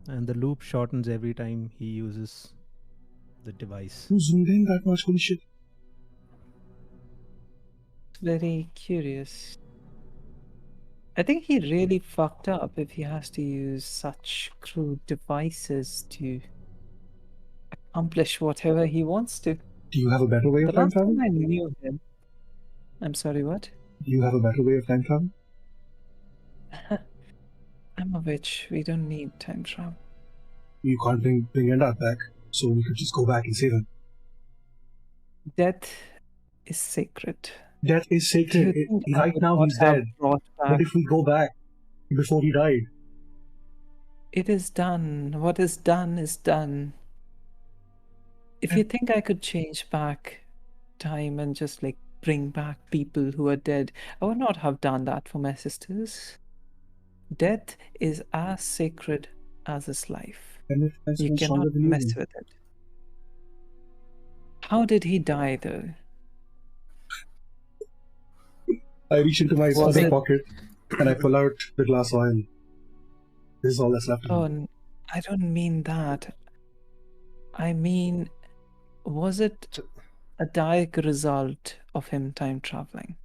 And the loop shortens every time he uses the device. Who zoomed in that much? Holy shit! Very curious. I think he really fucked up if he has to use such crude devices to accomplish whatever he wants to. Do you have a better way The of time last travel? time I knew him. I'm sorry, what? Do you have a better way of time travel? I'm a witch. We don't need time travel. You can't bring Enda back, so we could just go back and save him. Death is sacred. Death is Do you sacred. think I Right would now not he's have dead. brought What back- if we go back before he died? It is done. What is done is done. If you think I could change back time and just like bring back people who are dead, I would not have done that for my sisters. Death is as sacred as is life. And if that's You been cannot stronger than you, mess then with it. How did he die though? I reach into my Was other it- pocket and I pull out the glass vial. This is all that's left of Oh, him. I don't mean that. I mean, was it a direct result of him time traveling?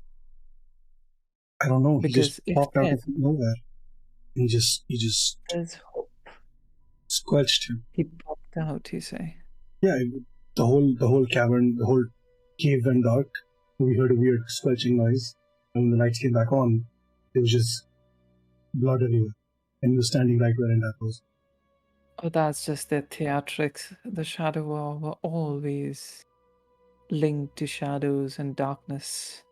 I don't know. He Because just if popped out then, of nowhere. He just there's hope. squelched him. He popped out, you say. Yeah, the whole cavern, the whole cave went dark. We heard a weird squelching noise. And when the lights came back on, there was just blood everywhere. And he was standing right where Enda was. Oh, that's just their theatrics. The Shadow War were always linked to shadows and darkness.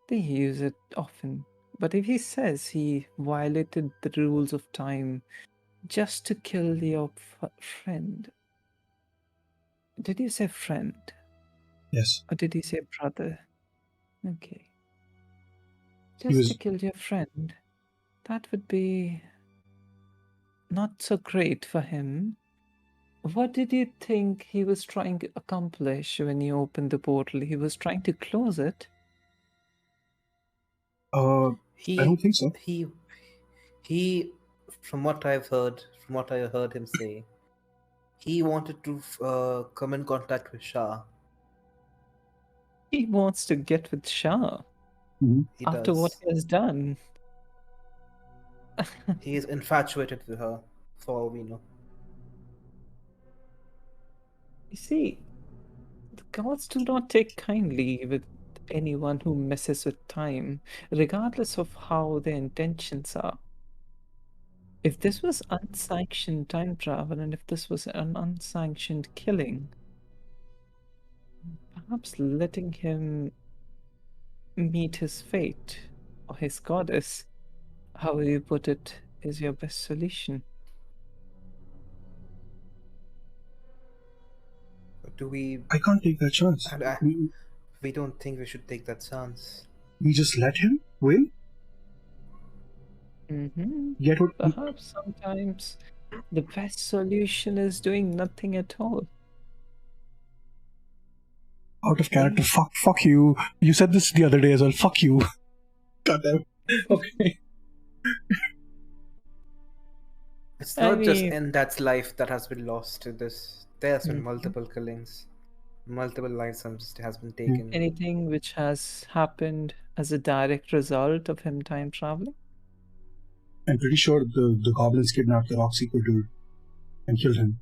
They use it often. But if he says he violated the rules of time just to kill your friend. Did you say friend? Yes. Or did you say brother? Okay. He Just was- to kill your friend. That would be not so great for him. What did you think he was trying to accomplish when you opened the portal? He was trying to close it. I don't think so. He, from what I heard him say, he wanted to come in contact with Shah. He wants to get with Shah He after does. what he has done. He is infatuated with her, for all we know. You see, The gods do not take kindly with anyone who messes with time, regardless of how their intentions are. If this was unsanctioned time travel and if this was an unsanctioned killing, perhaps letting him meet his fate or his goddess, however you put it, is your best solution. Do we? I can't take that chance. We don't think we should take that chance. We just let him win? Get what? Perhaps sometimes the best solution is doing nothing at all. Out of character. Fuck you. You said this the other day as well. Fuck you. Goddamn. Okay. It's not just Endad's life that has been lost to this. There has been multiple killings. Multiple lives has been taken. Anything which has happened as a direct result of him time traveling? I'm pretty sure the goblins kidnapped the rock seeker dude and killed him.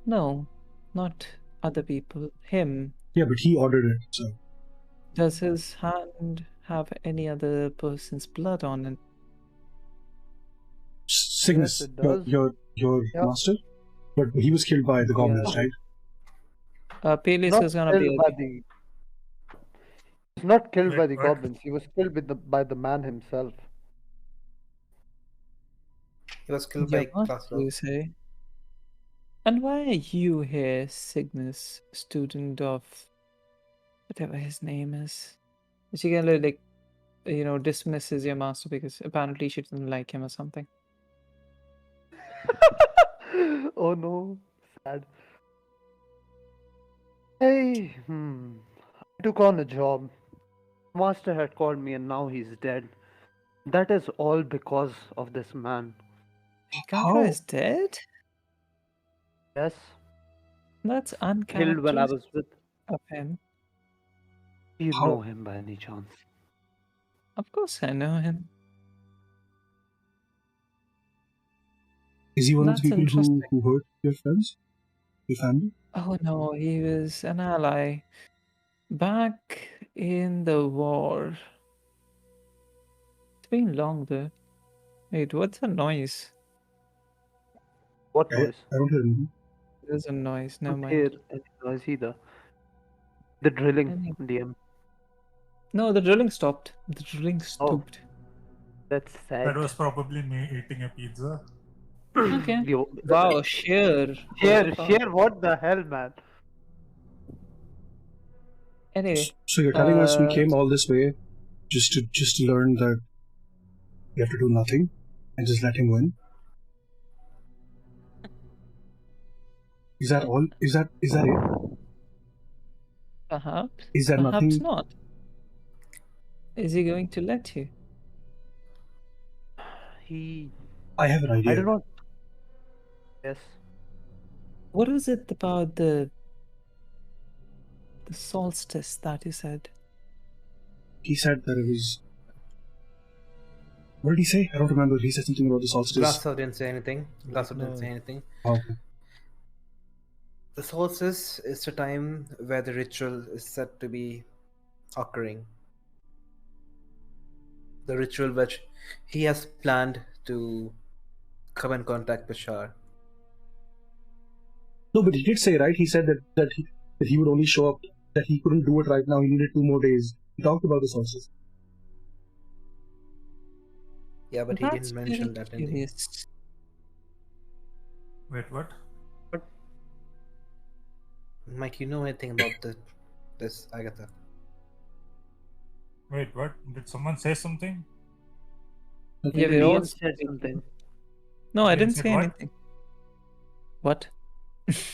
No, not other people. Him. Yeah, but he ordered it, so. Does his hand have any other person's blood on it? Cygnus, Yes, it does. your master? But he was killed by the goblins, right? Peleus Not is gonna be killed by okay. He's not killed by the What? goblins. He was killed by the man himself. He was killed Yeah, by what class do you say? And why are you here, Cygnus, student of whatever his name is? Is she gonna dismisses your master because apparently she doesn't like him or something? Oh no, sad. Hey, I took on a job. Master had called me and now he's dead. That is all because of this man. Gandra is dead? Yes, That's killed when I was uncharacteristic with. of him. Do you How? know him by any chance? Of course I know him. Is he one of That's the people interesting. who hurt your friends? Your family? Oh no, he was an ally. Back in the war. It's been long though. Wait, what's the noise? What I noise? don't hear anything. There's a noise, never Don't hear mind. any noise either. The drilling, Any- DM. No, the drilling stopped. The drilling Oh, stopped. that's sad. That was probably me eating a pizza. Okay. Yo, Wow, sheer. Share, what the hell, man? Anyway, So you're telling us we came all this way just to learn that we have to do nothing and just let him win? Is that all? Is that it? perhaps. Is there Perhaps nothing? not. Is he going to let you? I have an idea. I don't know. Yes. What was it about the solstice that you said? He said that it was. What did he say? I don't remember. He said something about the solstice. Glasso didn't say anything. Glasso didn't say anything. Oh, okay. The solstice is the time where the ritual is said to be occurring. The ritual which he has planned to come and contact Bashar. No, but he did say, right? He said that he would only show up, that he couldn't do it right now. He needed 2 more days. He talked about the solstice. Yeah, but he That's didn't mention very that in the... curious. Wait, what? Mike, you know anything about this Agatha? Wait, what? Did someone say something? Yeah, The we all DM said something. No, I DM didn't said say what? anything. What?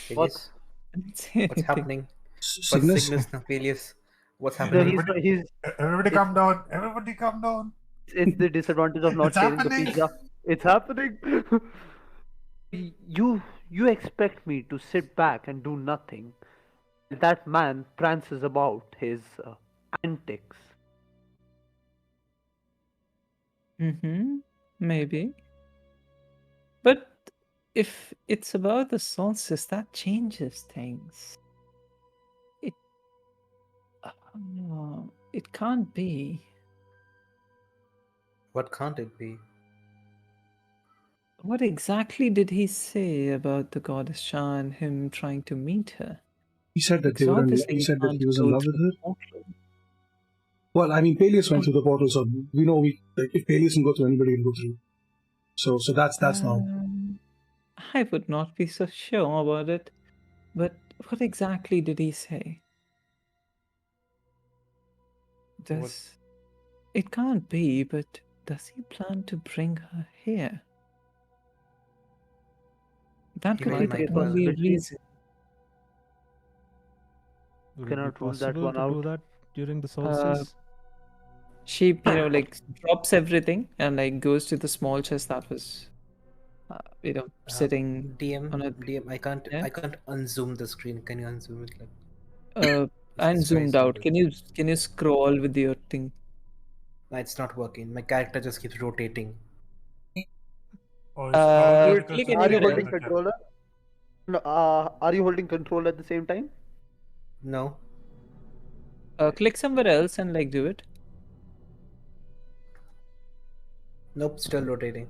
Peleus? I didn't say What's anything. happening? Cygnus? Cygnus, no, Peleus. What's No, happening? Everybody calm down. Everybody calm down. It's the disadvantage of not It's sharing the happening. pizza. It's happening. You expect me to sit back and do nothing? That man prances about his antics. Maybe. But if it's about the solstice, that changes things. It can't be. What can't it be? What exactly did he say about the goddess Shah and him trying to meet her? He said that Because obviously he you said that can't he was in go love with through her. the portal. Well, I mean, Peleus went through the portal, so we know if Peleus can go through, anybody can go through. So that's now. I would not be so sure about it. But what exactly did he say? It can't be, but does he plan to bring her here? That could be might the well. only reason. Would it Cannot be rule that possible one to do out. that during the solstice? She, like drops everything and like goes to the small chest that was, sitting on a. DM, I can't Yeah? unzoom the screen. Can you unzoom it? Like, I'm it's very zoomed out. simple. Can you scroll with your thing? No, it's not working. My character just keeps rotating. Oh, it's probably because click of Are you anywhere the holding else. controller? No. Are you holding control at the same time? No. Click somewhere else and like do it. Nope, still rotating.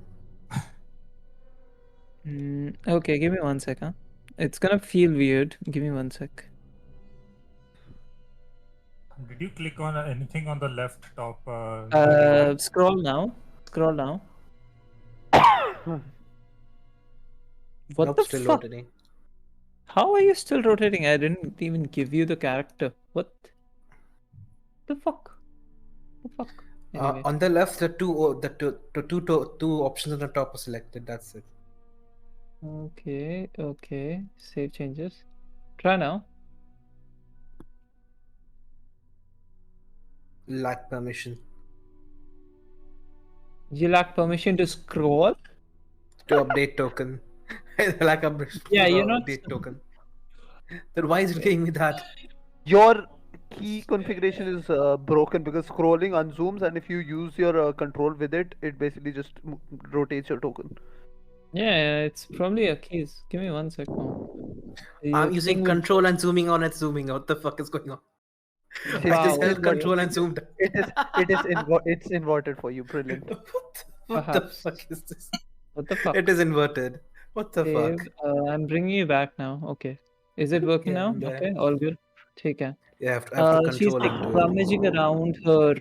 Okay, give me 1 sec, huh? It's gonna feel weird. Give me 1 sec. Did you click on anything on the left top? Scroll now. Scroll now. What Nope, the still fuck? rotating. How are you still rotating? I didn't even give you the character. What the fuck? The fuck? Anyway. On the left, the two options on the top are selected. That's it. Okay. Save changes. Try now. Lack permission You lack permission to scroll? to update token. Lack permission Yeah, to you're not. update token. Then why is it giving me that? Your key configuration is broken because scrolling unzooms, and if you use your control with it, it basically just rotates your token. Yeah, it's probably a case. Give me 1 sec now. I'm Your using thing would- control and zooming on and zooming out. What the fuck is going on? I Wow, just held okay. control and zoomed. It's inverted for you. Brilliant. What the Perhaps. fuck is this? What the fuck? It is inverted. What the Save. fuck? I'm bringing you back now. Okay. Is it working Yeah, now? I'm there. Okay, all good. Take care. Yeah, I have to She's control like into it. rummaging around her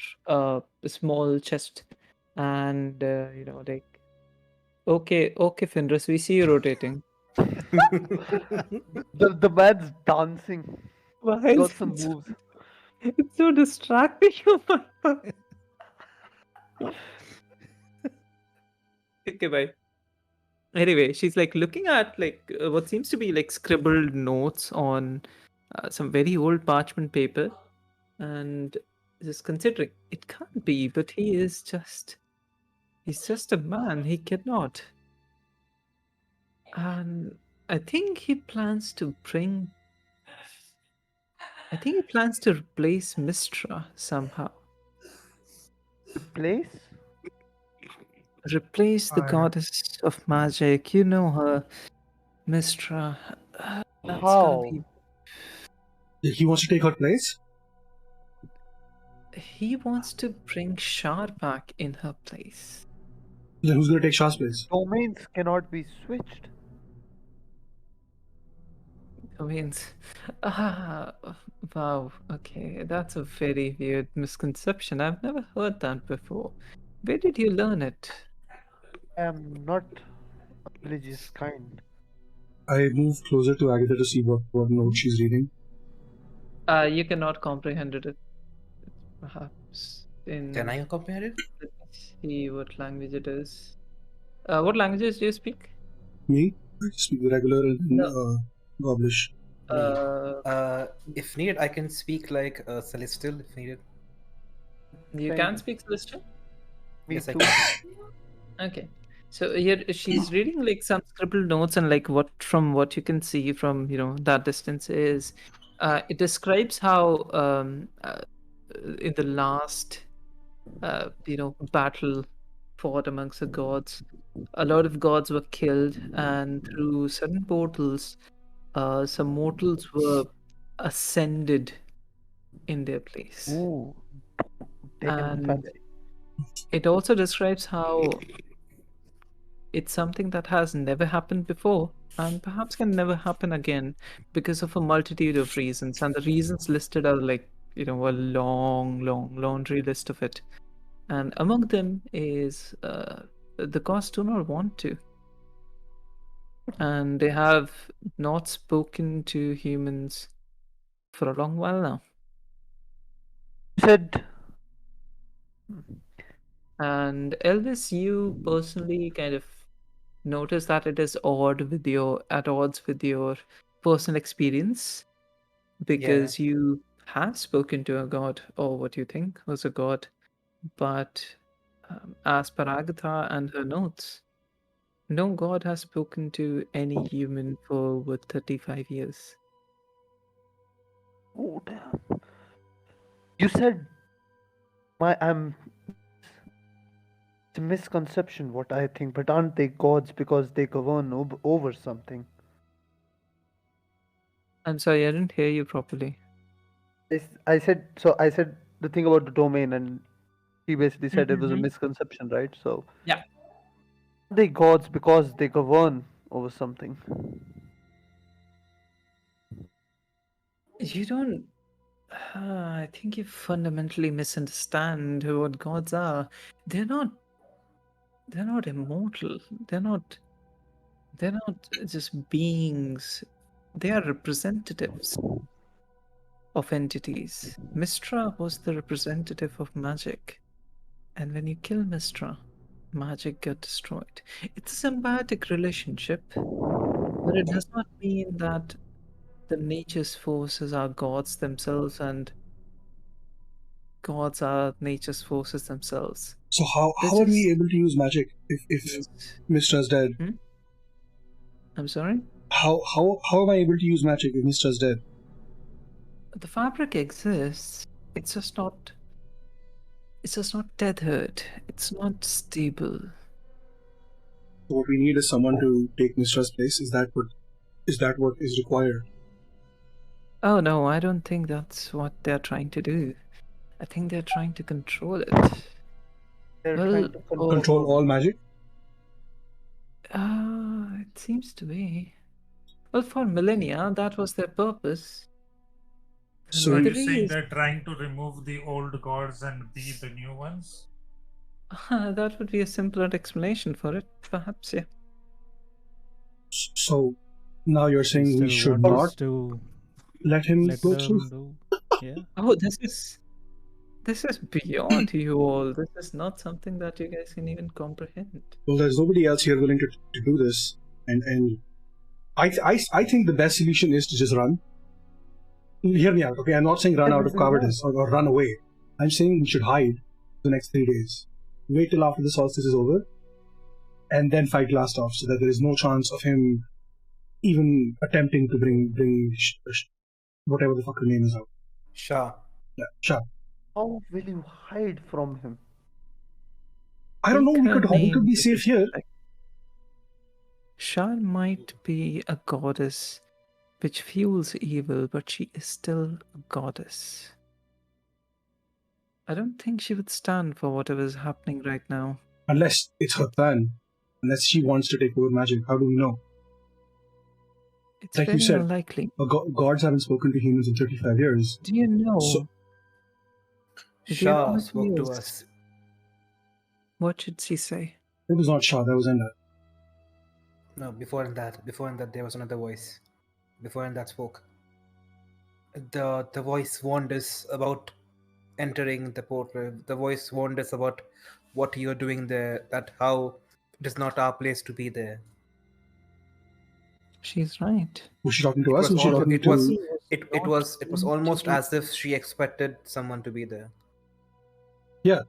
small chest, and like, okay, Fenris, we see you rotating. The man's dancing. Why Got is some it so- moves. It's so distracting. Oh my God. Okay, bye. Anyway, she's like looking at like what seems to be like scribbled notes on some very old parchment paper, and just considering it can't be, but he's just a man. He cannot. And I think he plans to replace Mistra somehow. Place? Replace the I- goddess of magic. You know her, Mistra. That's How? gonna be. He wants to take her place. He wants to bring Shar back in her place. Then who's going to take Shah's place? Domains cannot be switched. Wow. Okay, that's a very weird misconception. I've never heard that before. Where did you learn it? I am not a religious kind. I move closer to Agatha to see what note she's reading. You cannot comprehend it. Perhaps in. Can I comprehend it? Let me see what language it is. What languages do you speak? Me? I speak regular and Goblish. If needed, I can speak like Celestial if needed. You Same. can speak Celestial? Me Yes, I too. can. Okay. So here she's reading like some scribbled notes, and like what you can see from that distance is it describes how in the last battle fought amongst the gods. A lot of gods were killed, and through certain portals, some mortals were ascended in their place. Ooh, damn And fancy. it also describes how it's something that has never happened before and perhaps can never happen again because of a multitude of reasons. And the reasons listed are like, a long, long laundry list of it. And among them is the gods do not want to. And they have not spoken to humans for a long while now. You said And Elvis, you personally kind of notice that it is at odds with your personal experience because you have spoken to a god or what you think was a god, but as per Agatha and her notes, no god has spoken to any human for over 35 years. oh damn. You said I'm it's a misconception what I think, but aren't they gods because they govern over something? I'm sorry, I didn't hear you properly. I said the thing about the domain, and he basically said it was a misconception, right? So Yeah. they gods because they govern over something. You don't. I think you fundamentally misunderstand what gods are. They're not. They're not immortal. They're not just beings. They are representatives of entities. Mistra was the representative of magic. And when you kill Mistra, magic got destroyed. It's a symbiotic relationship, but it does not mean that the nature's forces are gods themselves and gods are nature's forces themselves. So how are we able to use magic if Mistra's dead? I'm sorry? How am I able to use magic if Mistra's dead? The fabric exists. It's just not tethered. It's not stable. So what we need is someone to take Mistra's place. Is that what is required? Oh no, I don't think that's what they're trying to do. I think they're trying to control it. They're Well, trying to Control all magic? It seems to be. Well, for millennia, that was their purpose. So Are The you saying reason- they're trying to remove the old gods and be the new ones? That would be a simpler explanation for it, perhaps, yeah. So now you're saying we still should want not us to let him let go them through? do. Yeah. Oh, this is beyond you all. This is not something that you guys can even comprehend. Well, there's nobody else here willing to do this, and I think the best solution is to just run. Hear me out, okay? I'm not saying run out of cowardice or run away. I'm saying we should hide the next 3 days. Wait till after the solstice is over, and then fight last off, so that there is no chance of him even attempting to bring whatever the fuck her name is out. Shah. Yeah, Shah. How will you hide from him? I don't know. We Take her could name be with safe here. respect. Shar might be a goddess which fuels evil, but she is still a goddess. I don't think she would stand for whatever is happening right now. Unless it's her plan. Unless she wants to take over magic. How do we know? It's Like you very said, unlikely. Gods haven't spoken to humans in 35 years. Do you know? So- Shah spoke to us. What should she say? It was not Shah, that was Enda. No, before that, there was another voice. Before that spoke. The voice warned us about entering the portal. The voice warned us about what you are doing there. That how it is not our place to be there. She's right. Was she talking to It us? was Was she al- talking it to... was not it was going almost to- as if she expected someone to be there. Yeah.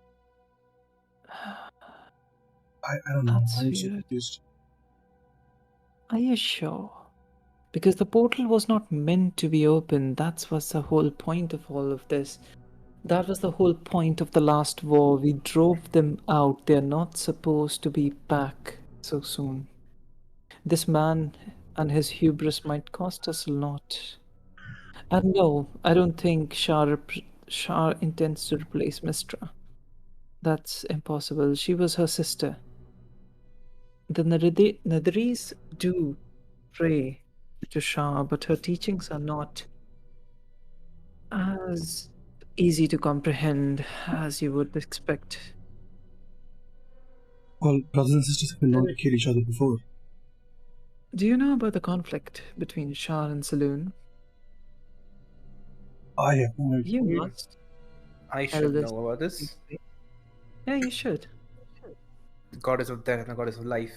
I don't know. That's I'm so weird. confused. Are you sure? Because the portal was not meant to be open. That was the whole point of all of this. That was the whole point of the last war. We drove them out. They're not supposed to be back so soon. This man and his hubris might cost us a lot. And no, I don't think Shah intends to replace Mistra. That's impossible. She was her sister. The Nadaris do pray to Shah, but her teachings are not as easy to comprehend as you would expect. Well, brothers and sisters have been known to kill each other before. Do you know about the conflict between Shah and Saloon? I have no idea. You must. I should Eldest. know about this. Yeah, you should. The goddess of death and the goddess of life.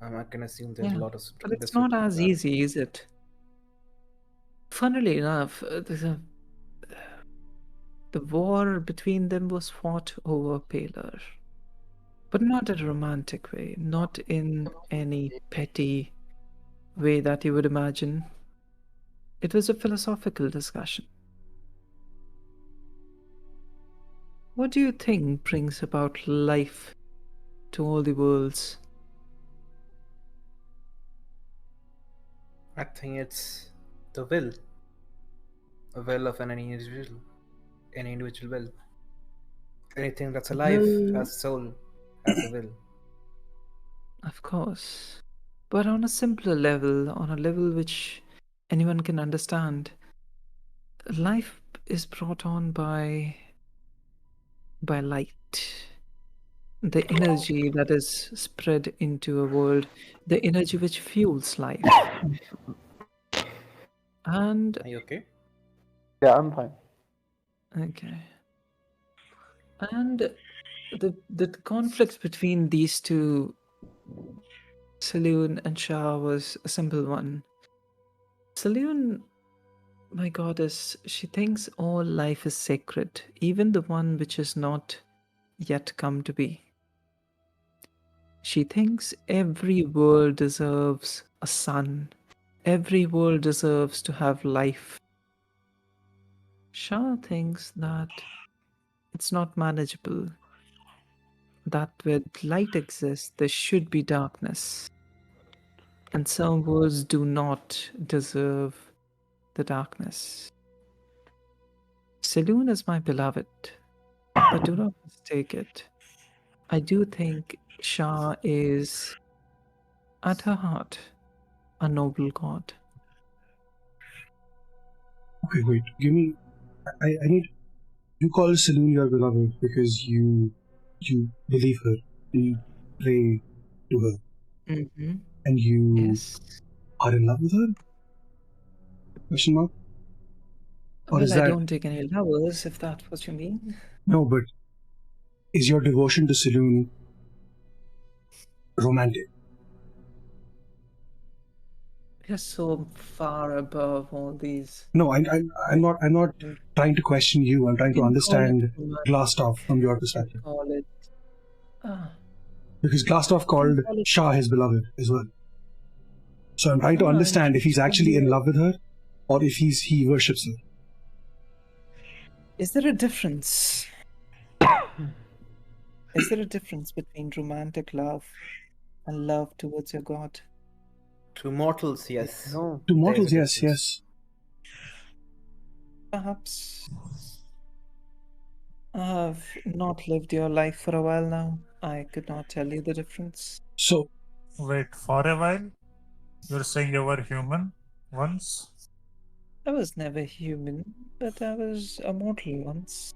I can assume there's Yeah, a lot of. but it's not as easy, is it? Funnily enough, the war between them was fought over Paler. But not in a romantic way, not in any petty way that you would imagine. It was a philosophical discussion. What do you think brings about life to all the worlds? I think it's the will. A will of any individual. Any individual will. Anything that's alive Will- has a soul, has a will. Of course. But on a simpler level, on a level which anyone can understand, life is brought on by light. The energy that is spread into a world, the energy which fuels life. And Are you okay? Yeah, I'm fine. okay. And the conflict between these two, Saloon and Shah, was a simple one. Saloon, my goddess, she thinks all life is sacred, even the one which has not yet come to be. She thinks every world deserves a sun. Every world deserves to have life. Shah thinks that it's not manageable. That where light exists, there should be darkness. And some worlds do not deserve the darkness. Saloon is my beloved, but do not mistake it. I do think Shah is, at her heart, a noble god. Okay, wait. Give me. I need. You call Saloon your beloved because you believe her. You pray to her, Mm-hmm. and you Yes. are in love with her? Question mark. Or Well, is I that don't take any lovers, if that's what you mean. no? But is your devotion to Saloon romantic? You're so far above all these. No, I'm not trying to question you. I'm trying to You can call it understand romantic, Glassstaff from your you perspective. can call it. Because Glassstaff called call it- Shah his beloved as well. So I'm trying to understand if he's actually in love with her, or if he worships her. Is there a difference? Is there a difference between romantic love and love towards your god? To mortals, yes. No. To There's mortals, a yes, difference. yes. Perhaps I have not lived your life for a while now. I could not tell you the difference. So Wait, for a while? You're saying you were human once? I was never human, but I was a mortal once.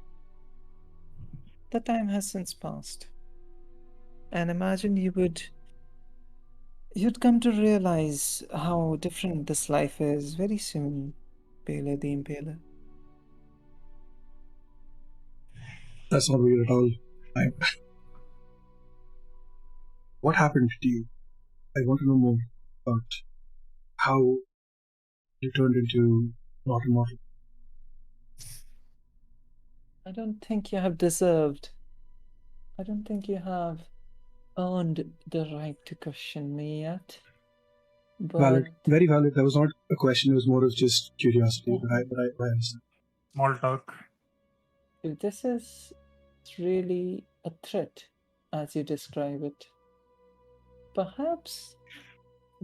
The time has since passed. And imagine you'd come to realize how different this life is very soon, Paler the Impaler. that's not weird at all. What happened to you? I want to know more about how you turned into not a mortal. I don't think you have deserved. I don't think you have earned the right to question me yet. But Valid, very valid. That was not a question. It was more of just curiosity. But I understand. Small talk. if this is really a threat, as you describe it, perhaps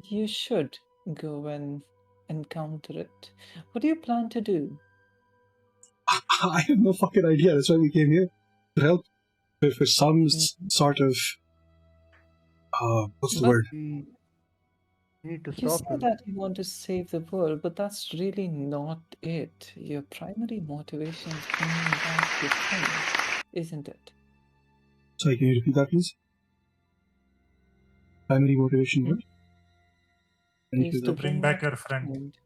you should go and encounter it. What do you plan to do? I have no fucking idea. That's why we came here to help. For some sort of what's the But word? We need to you stop say him. that you want to save the world, but that's really not it. Your primary motivation is bringing back your friends, isn't it? Sorry, can you repeat that, please? Primary motivation, what? Can you Is hear to that? bring back your friend.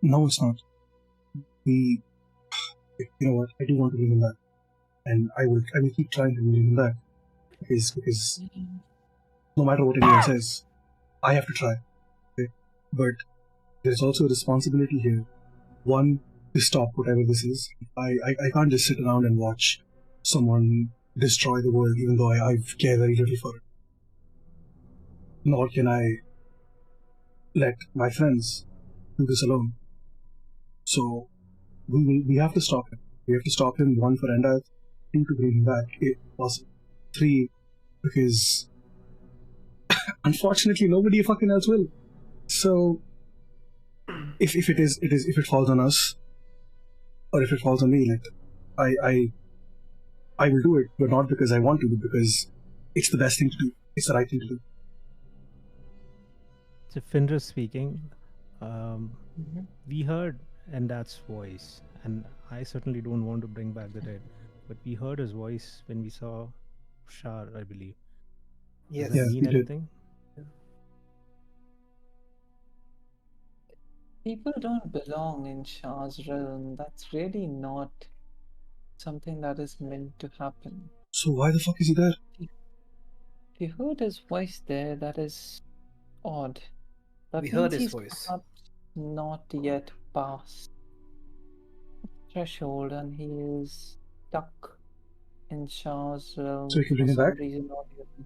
No, it's not. You know what? I do want to bring him back, and I will keep trying to bring him back because no matter what anyone says, I have to try. Okay? But there's also a responsibility here. One, to stop whatever this is. I can't just sit around and watch someone destroy the world, even though I care very little for it. Nor can I let my friends do this alone. So we have to stop him. We have to stop him, one, for Enda, two, to bring him back, if possible. Three, because unfortunately nobody fucking else will. So if it falls on us, or if it falls on me, like I will do it, but not because I want to, but because it's the best thing to do. It's the right thing to do. So Finra speaking. We heard Endat's voice, and I certainly don't want to bring back the dead, but we heard his voice when we saw Shar, I believe. Yes. Does that Yeah, mean we did. anything? People don't belong in Shah's realm. That's really not something that is meant to happen. So why the fuck is he there? If you heard his voice there, that is odd. That We means heard his he's voice. perhaps not yet past the threshold and he is stuck in Shah's realm So you can for bring him some back? reason or the other.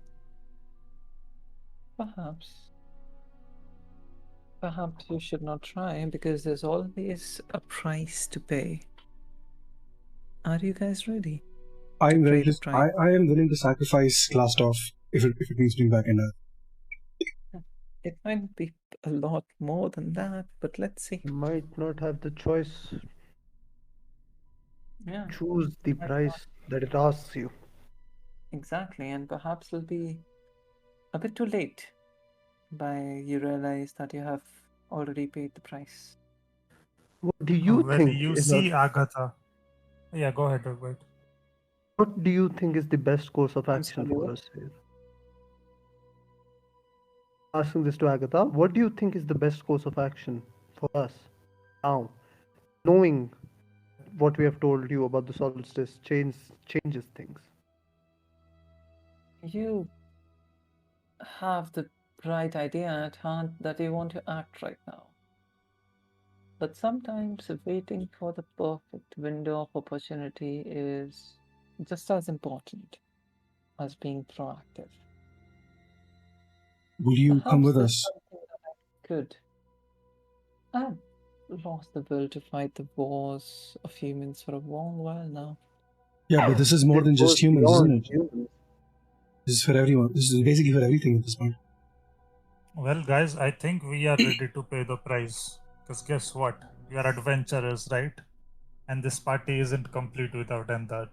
Perhaps. Perhaps you should not try because there's always a price to pay. Are you guys ready? I'm pay ready the to. price. I am willing to sacrifice Glassdorf if it means bring back Enda. It might be a lot more than that, but let's see. You might not have the choice. Yeah, Choose the Might price that it asks you. exactly. And perhaps it'll be a bit too late by you realize that you have already paid the price. What do you Well, think you is see, the, Agatha. Yeah, go ahead, Robert. what do you think is the best course of I'm action sorry, for what? us here? Asking this to Agatha, what do you think is the best course of action for us now, knowing what we have told you about the solstice changes things? You have the right idea at heart that you want to act right now. But sometimes waiting for the perfect window of opportunity is just as important as being proactive. Will you come Perhaps with there's us? something that I could. I've lost the will to fight the wars of humans for a long while now. Yeah, but this is more than just goes humans, isn't beyond it? humans. This is for everyone. This is basically for everything at this point. Well, guys, I think we are ready to pay the price. Because guess what? We are adventurers, right? And this party isn't complete without Endat.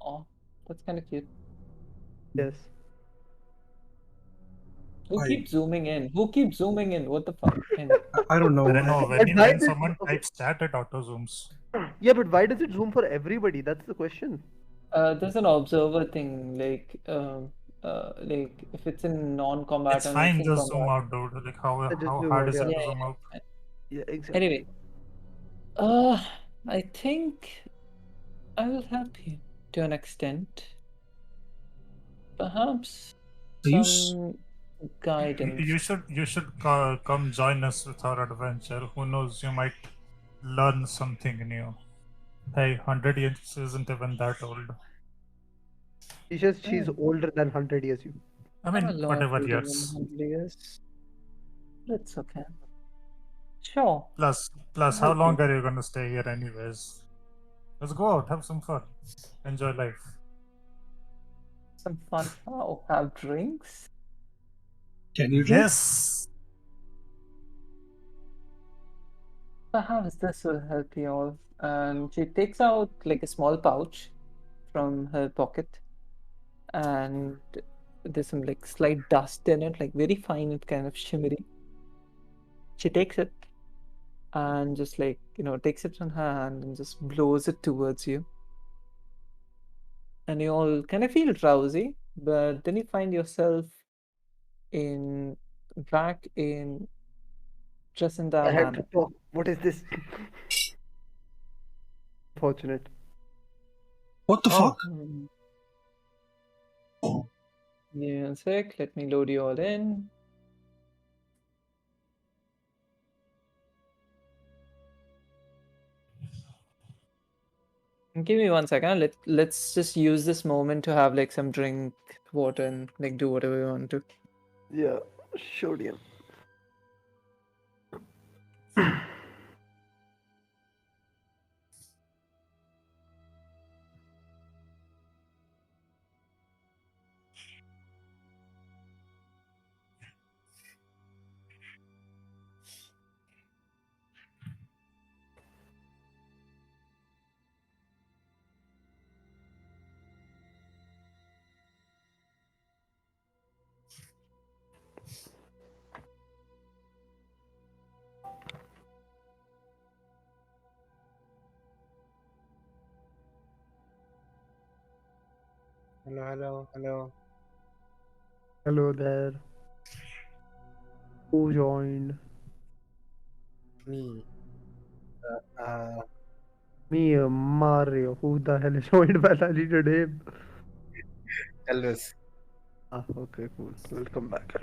Oh, that's kind of cute. Yes. Who I- keeps zooming in? Who keeps zooming in? What the fuck? Anyway. I don't know. I don't know, But why when did- someone okay. types chat, it auto zooms. Yeah, but why does it zoom for everybody? That's the question. There's an observer thing, like if it's in non-combat It's and fine, it's in just zoom combat. out, dude. Like, how Just how zoom hard out, is it yeah. to zoom out? Yeah, exactly. Anyway, I think I will help you to an extent. Perhaps Please? some guidance. You should come join us with our adventure. Who knows? You might learn something new. Hey, 100 years isn't even that old. She says she's older than 100 years. You. I I'm mean, a lot whatever older than years. 100 years. That's okay. Sure. Plus, how long are you going to stay here anyways? Let's go out, have some fun, enjoy life. Some fun. Oh, have drinks. Can you drink? Yes. Perhaps this will help you all. And she takes out like a small pouch from her pocket, and there's some like slight dust in it, like very fine and kind of shimmery. She takes it and just like, takes it in her hand and just blows it towards you. And you all kind of feel drowsy, but then you find yourself back in Tresenda I had to Manor. talk. What is this? Fortunate. What the fuck? Give me a sec, let me load you all in. Give me 1 second. Let's just use this moment to have like some drink, water, and like do whatever we want to. Yeah, sure, dear. Hello. Hello there. Who joined? Me. Me, Mario. Who the hell joined when I needed him? Elvis. Okay, cool. Welcome back,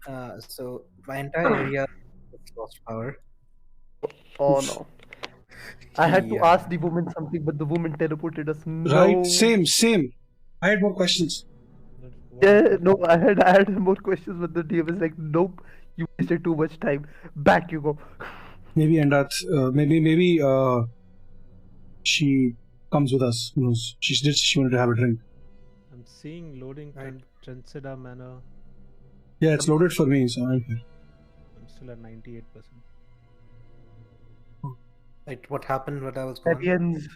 Alice. So my entire area has lost power. Oh no. I had to Yeah. ask the woman something, but the woman teleported us. No. Right, same. I had more questions. Yeah, no, I had more questions, but the DM is like, nope, you wasted too much time. Back you go. Maybe maybe she comes with us. Who knows? She wanted to have a drink. I'm seeing loading Right. Transida Manor. Yeah, it's loaded for me, so I'm here. I'm still at 98%. Like what happened? What I was going. Aliens.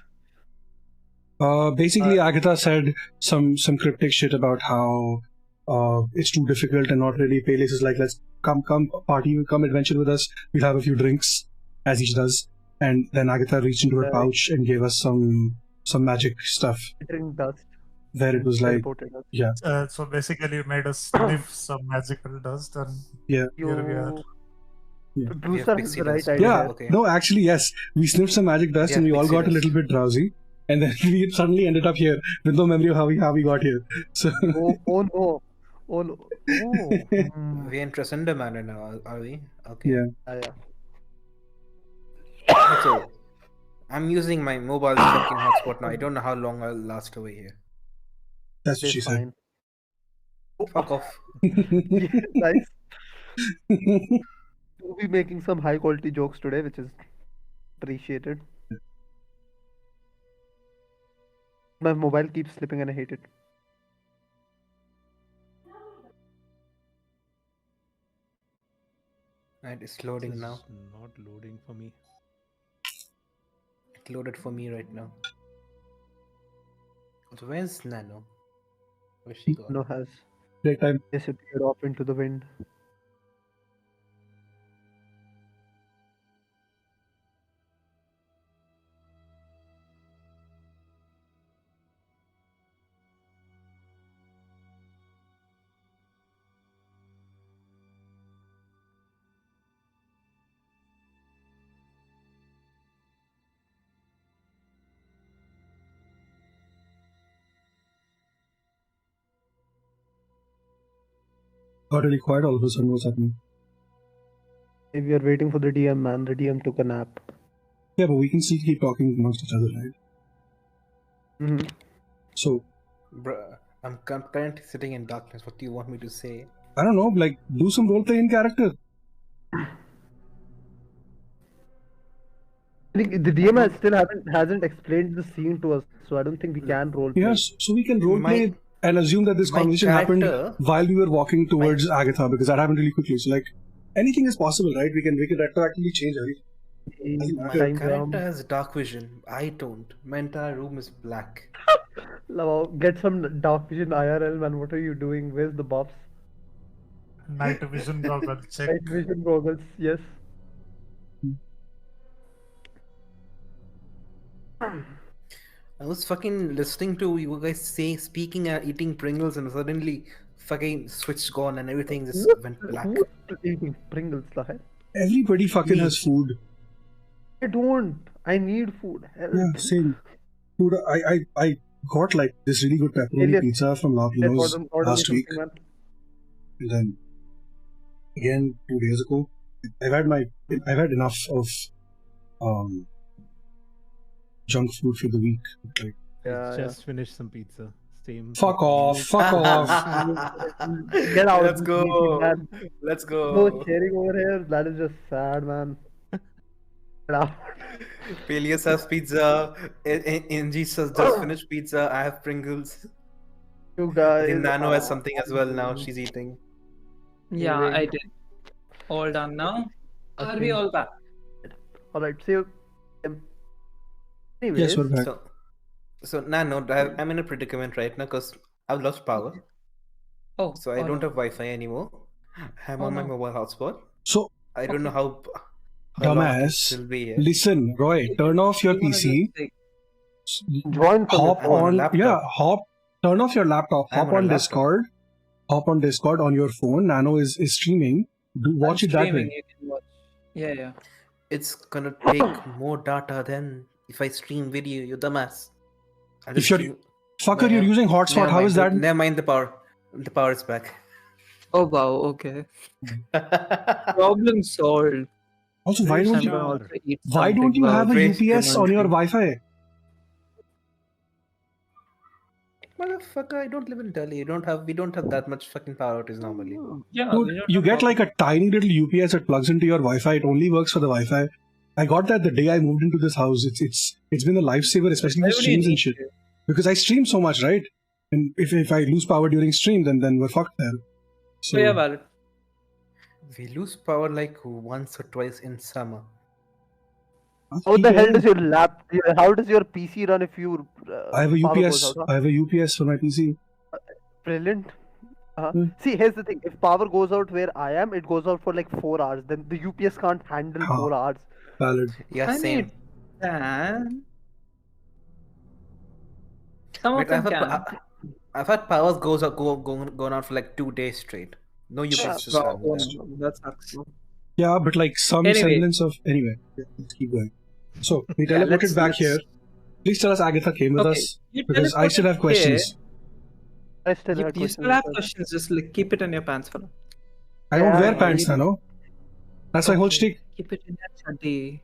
Basically, Agatha said some cryptic shit about how it's too difficult and not really. Peleus is like, let's come party, come adventure with us. We'll have a few drinks, as each does. And then Agatha reached into her pouch and gave us some magic stuff. Drink dust. Where it was like, Teleported us. yeah. So basically, you made us sniff some magical dust, and Yeah. here we are. Brewster has the right dust. idea. Yeah, Okay. no, actually, yes. We sniffed some magic dust Yeah, and we all pixie got a dust. little bit drowsy. And then we suddenly ended up here with no memory of how we got here. So Oh no. Oh no. Oh. We in Tresenda Manor now, are we? Okay. yeah. Yeah. So I'm using my mobile check-in hotspot now. I don't know how long I'll last over here. That's what she It's said. fine. Fuck off. Yeah, nice. We'll be making some high quality jokes today, which is appreciated. My mobile keeps slipping and I hate it. Right, it's loading This now. is not loading for me. It loaded for me right now. So where's Nano? Where's she gone? No has Great time. disappeared off into the wind. Got really quiet all of a sudden. What's happening? If we are waiting for the DM, man, the DM took a nap. Yeah, but we can still keep talking amongst each other, right? Mm-hmm. So, Bruh, I'm currently sitting in darkness. What do you want me to say? I don't know, like, do some roleplay in character. I think the DM has still hasn't explained the scene to us, so I don't think we can roleplay. Yes, so we can roleplay My- and assume that this my conversation happened character- while we were walking towards Agatha, because that happened really quickly. So like anything is possible, right? We can retroactively change everything. My Time character jump. has dark vision. I don't. My entire room is black. Lavo, get some dark vision IRL, man. What are you doing? Where's the buffs? Night vision goggles, check. Night vision goggles, yes. I was fucking listening to you guys speaking and eating Pringles, and suddenly fucking switch gone and everything just went black. Who is eating Pringles, la hai? Everybody fucking Me. has food. I don't. I need food. Help. Yeah, same. Dude, I got like this really good pepperoni Elias, pizza from La Let's Pino's order last me week, something, man. and then again 2 days ago. I've had enough of junk food for the week. Like, Yeah, Just finished some pizza. Same. fuck off, fuck off. Get out. Let's go. Man. Let's No go. sharing over here. That is just sad, man. Get out. Peleus has pizza. NG just finished pizza. I have Pringles. You I guys. think Nano has something as well now. She's eating. Yeah, Moving. I did. All done now. Are we Okay. all back? Alright, see you. Anyways, Yes, we're back. So Nano, I'm in a predicament right now because I've lost power. Oh, So I don't have Wi-Fi anymore. I'm Oh, on my no. mobile hotspot. So, I don't know how long I can dumbass, still be here. listen, Roy, turn off your You wanna PC, just, like, join from hop the phone. on a on, laptop. turn off your laptop, I'm hop on a on laptop. Discord, on your phone. Nano is streaming. Watch I'm it that streaming, way. you can watch. Yeah. It's gonna take more data than if I stream video, you dumbass. I'll If just you're stream- fucker, you're Never- using hotspot. never How mind, is that? Never mind the power. The power is back. Oh wow, okay. Problem solved. Also, why Where's don't I'm you? gonna also eat Why don't something you while have a Great UPS on your commentary. Wi-Fi? Motherfucker, I don't live in Delhi. We don't have that much fucking power outages normally. Yeah, Dude, we don't you have get problem. like a tiny little UPS that plugs into your Wi-Fi. It only works for the Wi-Fi. I got that the day I moved into this house. It's been a lifesaver, especially Why for would you streams and need shit. to? Because I stream so much, right? And if I lose power during stream, then we're fucked there. So yeah, valid. We lose power like once or twice in summer. How the hell does your how does your PC run if you I have a power goes UPS. out, huh? I have a UPS for my PC. Brilliant. Hmm. See, here's the thing. If power goes out where I am, it goes out for like 4 hours. Then the UPS can't handle Huh. 4 hours. Valid. Yeah, I same. need fan. Some of Wait, them can. I've had powers going out for like 2 days straight. No UPS. Wow, oh no, that sucks. Yeah, but like some Anyway. semblance of anyway. Let's keep going. So we Yeah, teleported back let's- here. Please tell us Agatha came with Okay, us you because I still have teleported questions. I still You, had you still questions. have questions, just like keep it in your pants for now. I don't Yeah, wear I pants, need- Nano. That's my whole Okay, shtick. Keep it in your chaddi.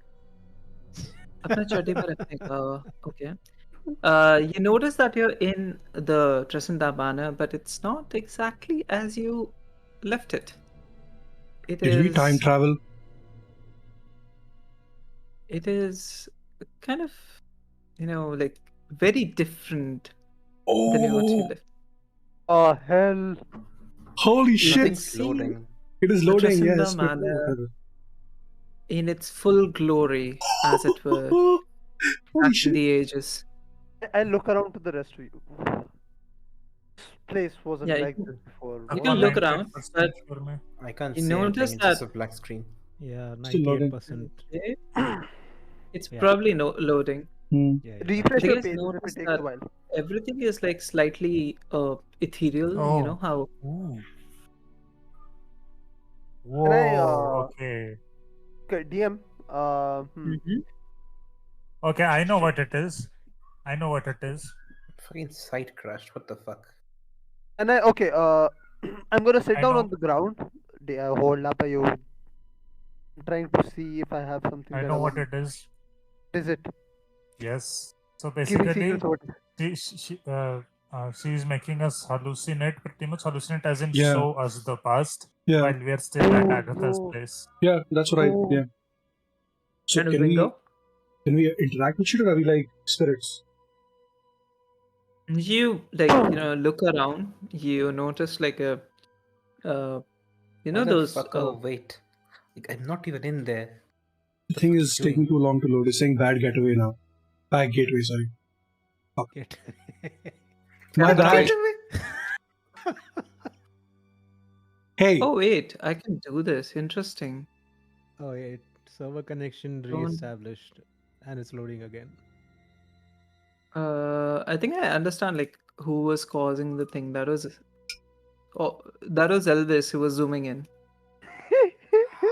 अपना चड्डी में रखने का. Okay. You notice that you're in the Tresenda Manor, but it's not exactly as you left it. It Did we time travel? It is kind of, like very different than what you Oh, left. Oh hell! holy You shit! can It's see loading. It is the loading. Tresenda Yes. Manor in its full glory, as it were, Holy back in shit! the ages. I look around to the rest of you. This place wasn't Yeah, you like can- this before. you What? can look around, 98% but for me. I can't You see anything. notice It's just that- a black screen. Yeah, Still loading. 98%. it's Yeah. probably loading. Hmm. Yeah, Refresh The your thing is, page if notice it takes that- a while. Everything is like slightly ethereal. You Oh. know how Ooh. Can I, Whoa. Okay. Okay, DM. Okay, I know what it is. I know what it is. Fucking site crashed. What the fuck? And okay. I'm gonna sit I down know. on the ground. Hold up, you. I'm trying to see if I have something. I that know what want. it is. Is it? Yes. So Give me basically, secrets. What? she's making us hallucinate, pretty much hallucinate, as in Yeah. show us the past Yeah. while we are still at Oh, Agatha's no. place. Yeah, that's right. Oh. Yeah. So kind of can we? window. Can we interact with shit, or are we like spirits? You look around. You notice like a, those. Motherfucker, wait. Like, I'm not even in there. The thing is doing? taking too long to load. It's saying bad getaway now. Bad gateway, sorry. Get My bad. Hey. Oh wait, I can do this. Interesting. Oh, yeah, server connection Don't- re-established, and it's loading again. I think I understand like who was causing the thing. That was Elvis who was zooming in.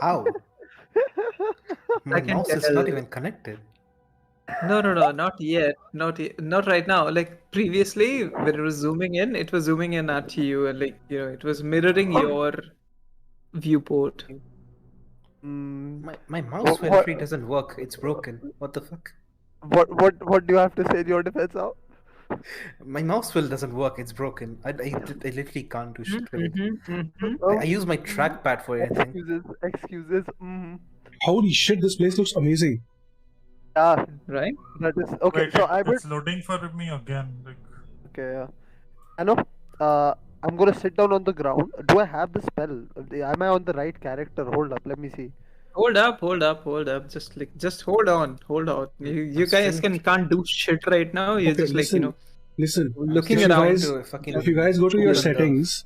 How? My can mouse is tell. not even connected. No, not yet. Not right now. Like previously, when it was zooming in, it was zooming in at you, and it was mirroring your viewport. My mouse when free doesn't work. It's broken. What the fuck? What do you have to say in your defense now? My mouse wheel doesn't work. It's broken. I literally can't do shit with it. Mm-hmm. I use my trackpad for it, I think. Excuses. Holy shit, this place looks amazing. Yeah, Right? that is okay. Wait, So I will. it's loading for me again. Like, Okay, yeah. I know. I'm gonna sit down on the ground. Do I have the spell? Am I on the right character? Hold up, let me see. Hold up. Just hold on. You guys can't do shit right now. You're Okay, just listen. Listen. looking If you around. guys- If you guys go to your settings,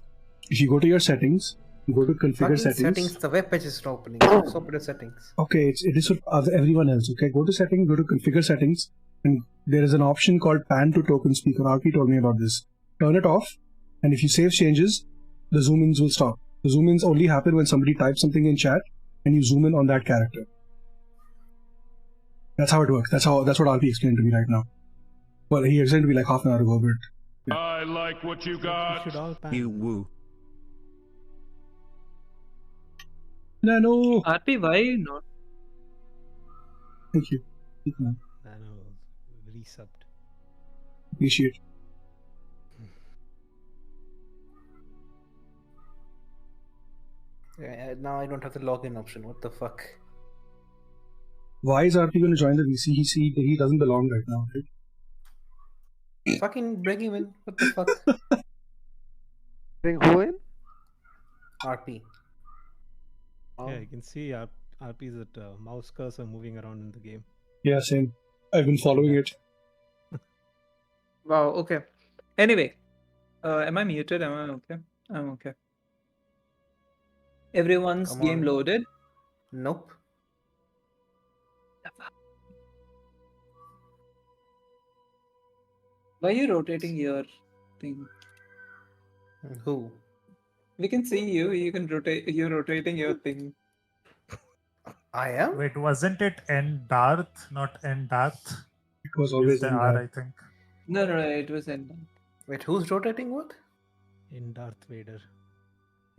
go to configure settings. The web page is not opening. Just open the settings. Okay, it is for everyone else. Okay, go to settings, go to configure settings, and there is an option called pan to token speaker. RP told me about this. Turn it off, and if you save changes, the zoom ins will stop. The zoom ins only happen when somebody types something in chat and you zoom in on that character. That's how it works. That's what RP explained to me right now. Well, he explained to me like half an hour ago, but I like what you We got. should all pan. You woo. no. RP, why not? Thank you. Thank you, man. Nano resubbed. Appreciate. Now I don't have the login option. What the fuck? Why is RP going to join the VC? He doesn't belong right now, right? Fucking bring him in. What the fuck? Bring who in? RP. Yeah, you can see RP's at mouse cursor moving around in the game. Yeah, same. I've been following it. Wow. Okay. Anyway, am I muted? Am I okay? I'm okay. Everyone's Come game on. loaded. Nope. Why are you rotating your thing? Who? We can see you. You can rotate. You're rotating your thing. I am? wait, wasn't it Darth, not Darth? It was always The in R, that. I think. No, it was in. Wait, who's rotating what? In Darth Vader.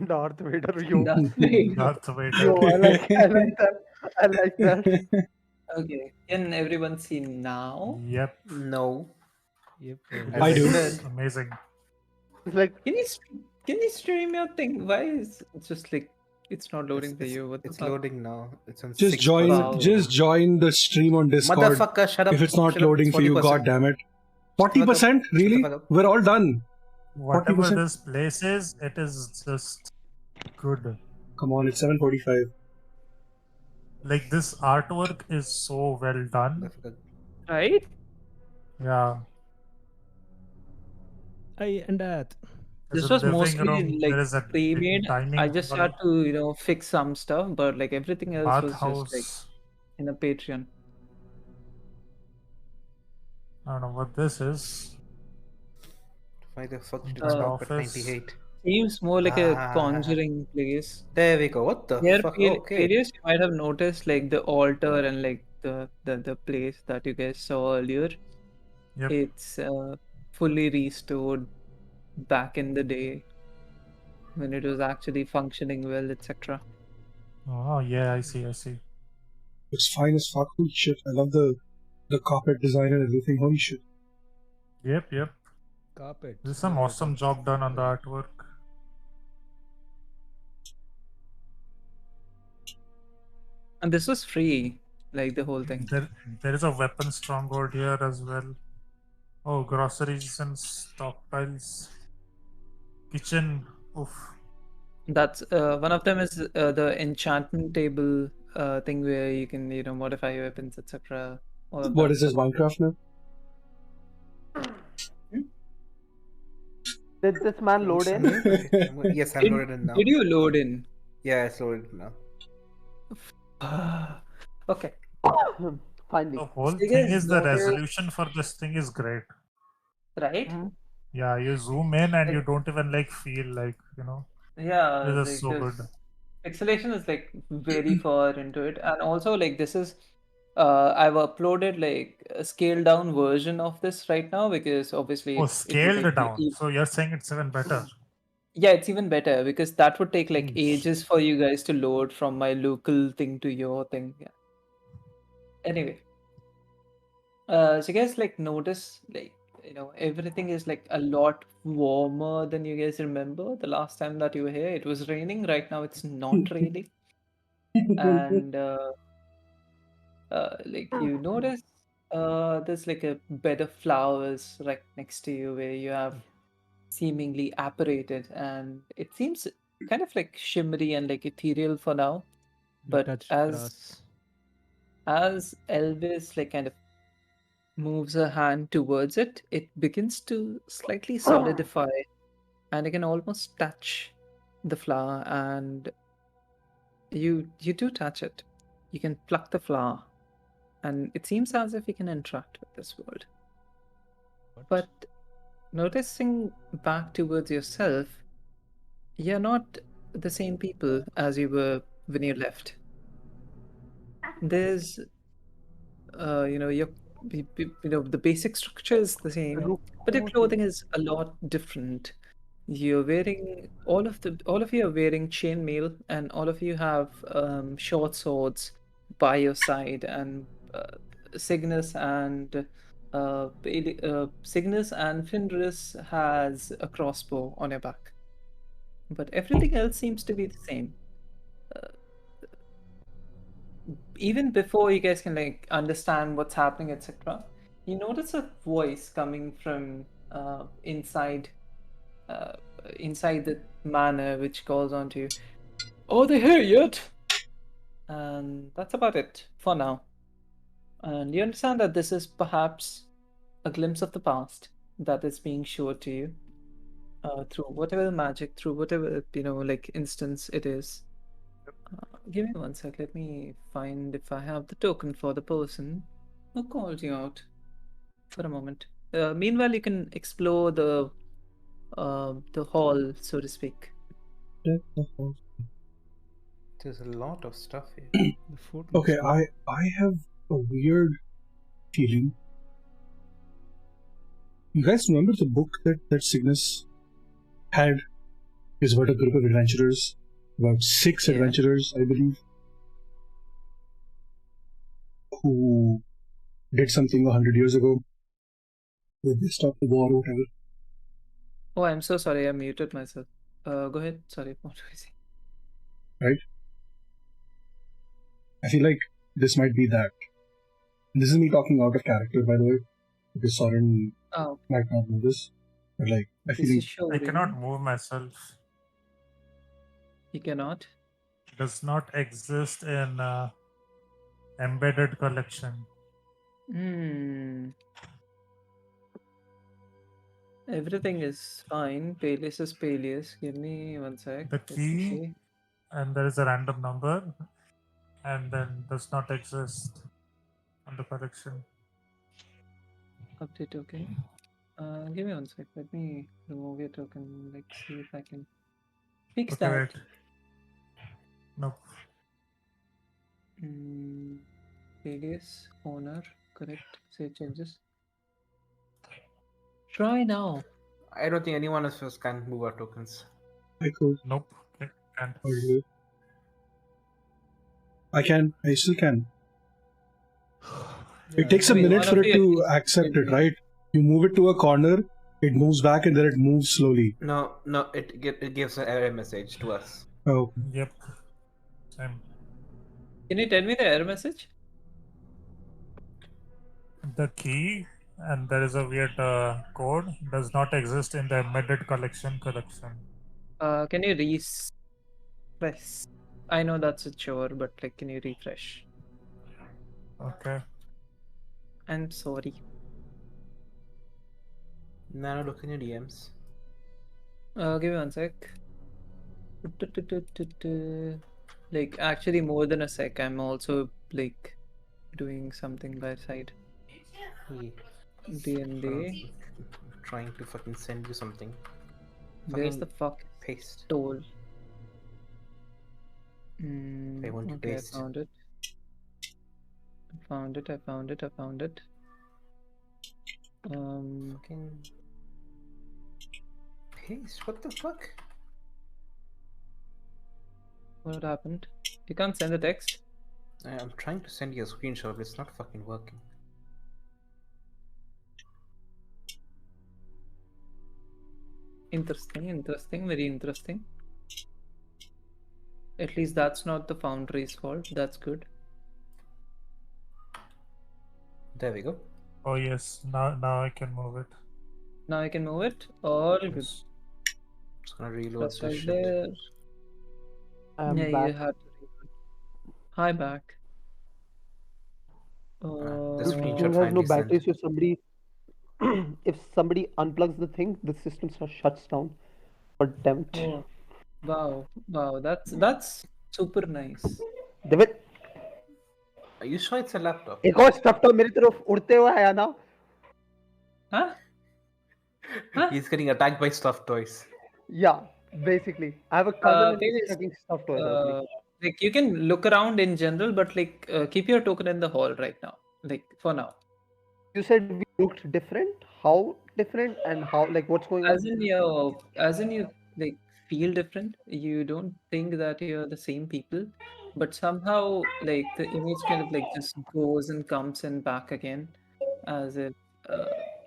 Darth Vader. Yo, Darth Vader. Darth Vader. yo, I like that. I like that. Okay. Can everyone see now? Yep. No. Yep. I do. Amazing. It's like Can you stream your thing? Why is it just like it's not loading for you? What the It's fuck? loading now. It's on Just 6%. join. Wow. Just join the stream on Discord. Motherfucker, shut up. If it's not Shut up, loading it's for you, 40%. god damn it. 40%? Shut the Really? fuck up. We're all done. Whatever 40%? this place is, it is just good. Come on, it's 7:45. Like, this artwork is so well done. Motherfucker. Right? Yeah. And that. There's This a was living mostly room, there is a like pre-made. dining I just table, had to fix some stuff, but like everything else was bathhouse. just like in a Patreon. I don't know what this is. Why the fuck did it Uh, stop at office. 98? Seems more like a Ah. conjuring place. There we go. What the Here, fuck? Okay. Pelios, you might have noticed like the altar and like the place that you guys saw earlier. Yep. It's fully restored back in the day when it was actually functioning well, etc. Oh, yeah, I see. It's fine as fuck. Holy shit. I love the carpet design and everything. Holy shit. Yep. Carpet. This is some awesome job done on the artwork. And this was free. like the whole thing. There is a weapon stronghold here as well. Oh, groceries and stockpiles. Kitchen. Oof. That's one of them is the enchantment table thing where you can modify your weapons, etc. All of What that is this, stuff. Minecraft now? Did this man load in? Yes, I'm loaded in now. Did you load in? Yeah, it's loaded now. Okay. Finally. The whole So thing guys is the notice- resolution for this thing is great. Right? Mhm. Yeah, you zoom in and you Like- don't even like feel like, Yeah, this is like so this good. pixelation is like very far into it, and also like this is I've uploaded like a scaled down version of this right now because obviously Oh, it would scaled like down. So you're saying it's even better. yeah, it's even better because that would take like Jeez. ages for you guys to load from my local thing to your thing. Yeah. Anyway, so you guys like notice like everything is like a lot warmer than you guys remember the last time that you were here. It was raining. Right now, it's not raining, and like you notice there's like a bed of flowers right next to you where you have seemingly apparated, and it seems kind of like shimmery and like ethereal for now. You But touched as Elvis like kind of moves her hand towards it, it begins to slightly solidify, and you can almost touch the flower, and you do touch it. You can pluck the flower, and it seems as if you can interact with this world. What? But noticing back towards yourself, you're not the same people as you were when you left. There's, the basic structure is the same, but your clothing is a lot different. You're wearing all of you are wearing chainmail, and all of you have short swords by your side, and Cygnus and Cygnus and Fenris has a crossbow on your back, but everything else seems to be the same. Even before you guys can like understand what's happening, etc., you notice a voice coming from inside the manor, which calls on to you. Are they here yet? And that's about it for now. And you understand that this is perhaps a glimpse of the past that is being showed to you through whatever magic, through whatever like instance it is. Give me 1 sec. Let me find if I have the token for the person who called you out. For a moment. Meanwhile, you can explore the hall, so to speak. There's a lot of stuff here. The food looks Okay, good. I have a weird feeling. You guys remember the book that Cygnus had? It was about a group of adventurers, about 6 Yeah. adventurers, I believe, who did something 100 years ago. They stopped the war or whatever. Oh, I'm so sorry. I muted myself. Go ahead. Sorry. What was I saying? Right? I feel like this might be that. This is me talking out of character, by the way, because Soren Oh, might not know this. But like, I this feel is like showing. I cannot move myself. You cannot. Does not exist in embedded collection. Everything is fine. Peleus is Peleus. Give me 1 sec. The Let me key, see. and there is a random number, and then does not exist on the collection. Update token. Give me 1 sec. Let me remove your token. Like, see if I can fix Okay, that. wait. Nope. Peleus, owner, correct. Save changes. Try now. I don't think anyone of us can move our tokens. I could. Nope. Okay, can't. Or do it. I can. I still can. It takes a I mean, minute one for of it you to at least accept can it, right? You move it to a corner, it moves back, and then it moves slowly. No, it gives an error message to us. Oh, Yep. Same. Can you tell me the error message? The key, and there is a weird code, does not exist in the embedded collection. Can you refresh? I know that's a chore, but like, can you refresh? Okay. I'm sorry. Nano, look in your DMs. Give me one sec. Like, actually, more than a sec. I'm also like doing something by side. Hey, D&D. trying to fucking send you something. Where's Fucking the fuck paste. toll? I want to Okay, paste. I found it. I found it. I found it. I found it. Fucking paste. What the fuck? What happened? You can't send the text. I'm trying to send you a screenshot, but it's not fucking working. Interesting, interesting, very interesting. At least that's not the Foundry's fault. That's good. There we go. Oh yes, now I can move it. Now I can move it. All good. Yes. Just gonna reload That's this right shit. there. I'm Yeah, back. you had to. Hi, back. The This screenshot thing has no finally battery, sent. so somebody, if somebody unplugs the thing, the system shuts down. God damn it. Oh, wow, wow. That's super nice. David, Are you sure it's a laptop? एक और stuffed toy मेरी तरफ उड़ते हुए आया ना. Huh? Huh? He's getting attacked by stuffed toys. Yeah, basically. I have a cousin and he's Please, chucking stuffed toys at me. like you can look around in general, but like keep your token in the hall right now. Like for now. You said we looked different. How different and how, like, what's going on? As in you like feel different. You don't think that you're the same people, but somehow like the image kind of like just goes and comes and back again, as if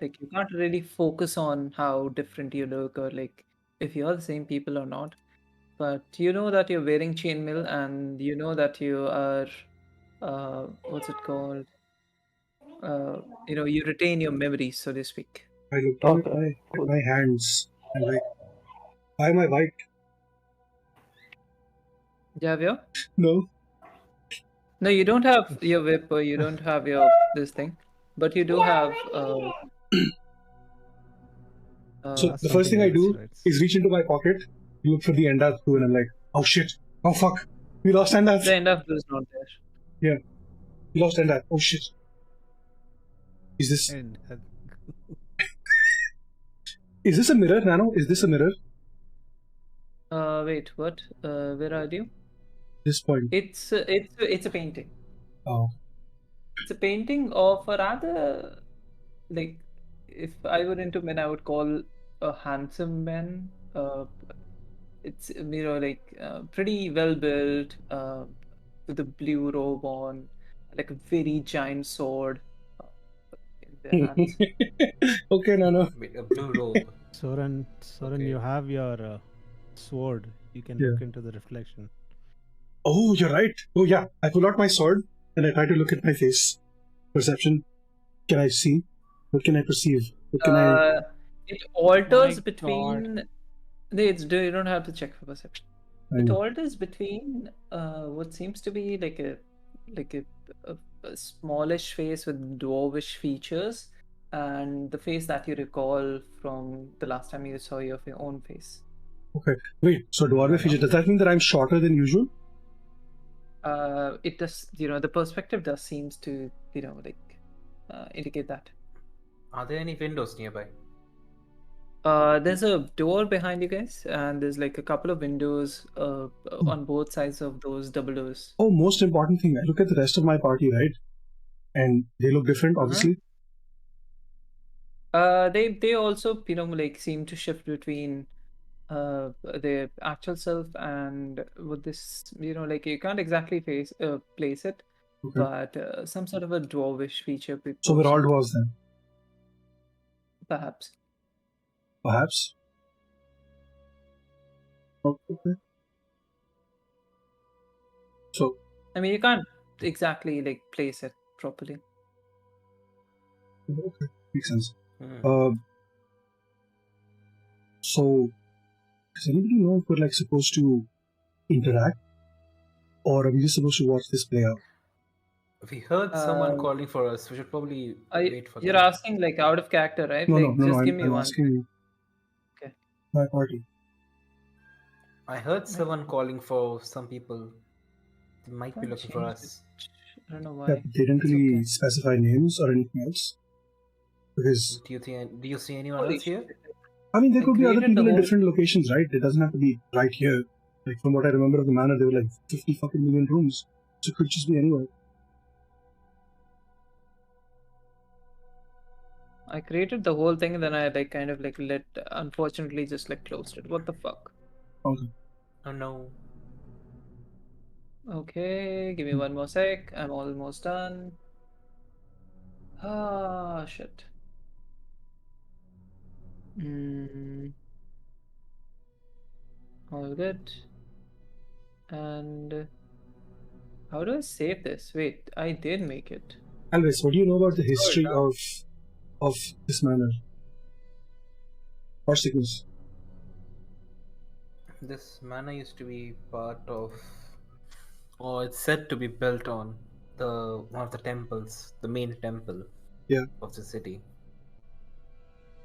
like you can't really focus on how different you look or like if you're the same people or not. But you know that you're wearing chainmail and you know that you are what's it called? You retain your memories, so to speak. I looked down Okay, at cool. my hands and like, why am I white? Javio? No. No, you don't have your whip or you don't have your this thing, but you do have So That's the first thing something I else, do right? is reach into my pocket, look for the Endath tool, and I'm like, oh shit, oh fuck, we lost Endath. the end of this is not there. Yeah, we lost Endath. Oh shit. Is this And a mirror, Nano? Is this a mirror? Wait, what? Where are you? This point. It's a painting. Oh. It's a painting of a rather like if I were into men, I would call a handsome man. It's like pretty well built, with a blue robe on, like a very giant sword in their hands. Okay, Nano. Wait, a blue robe. Soren, Okay. you have your sword. You can Yeah. look into the reflection. Oh, you're right. Oh yeah, I pull out my sword and I try to look at my face. Perception. Can I see? What can I perceive? What can I? It alters My between. You don't have to check for perception. It alters between what seems to be like a smallish face with dwarvish features and the face that you recall from the last time you saw your own face. Okay. Wait. So dwarven feature. Does that mean that I'm shorter than usual? It does. The perspective does seems to indicate that. Are there any windows nearby? There's a door behind you guys, and there's like a couple of windows on both sides of those double doors. Oh, most important thing. I look at the rest of my party, right? And they look different, obviously. They also seem to shift between their actual self and what this you can't exactly place it, Okay. but some sort of a dwarvish feature. So we're all dwarves then. Perhaps. Perhaps. Okay. So I mean, you can't exactly place it properly. Okay, makes sense. Hmm. So, does anybody know if we're like supposed to interact, or are we just supposed to watch this play out? We heard someone Uh, calling for us. We should probably wait for You're them. asking like out of character, right? No, Like, just give me I'm one. asking Okay. my party. I heard someone calling for some people. They might be Can't looking for change us. I don't know Yeah, why. but they didn't It's really okay. specify names or anything else. Because Do you see anyone Holy else here? shit. I mean, there I could be other created the people in whole- different locations, right? It doesn't have to be right here. Like from what I remember of the manor, there were like 50 fucking million rooms, so it could just be anywhere. I created the whole thing and then I like kind of like unfortunately just like closed it. What the fuck? Okay. Oh no. Okay, give me one more sec. I'm almost done. Ah, shit. All good. And how do I save this? Wait, I did make it. Alves, what do you know about the It's all history done. of this manor? Or sickness? This manor used to be part of, or it's said to be built on one of the temples, the main temple Yeah. of the city.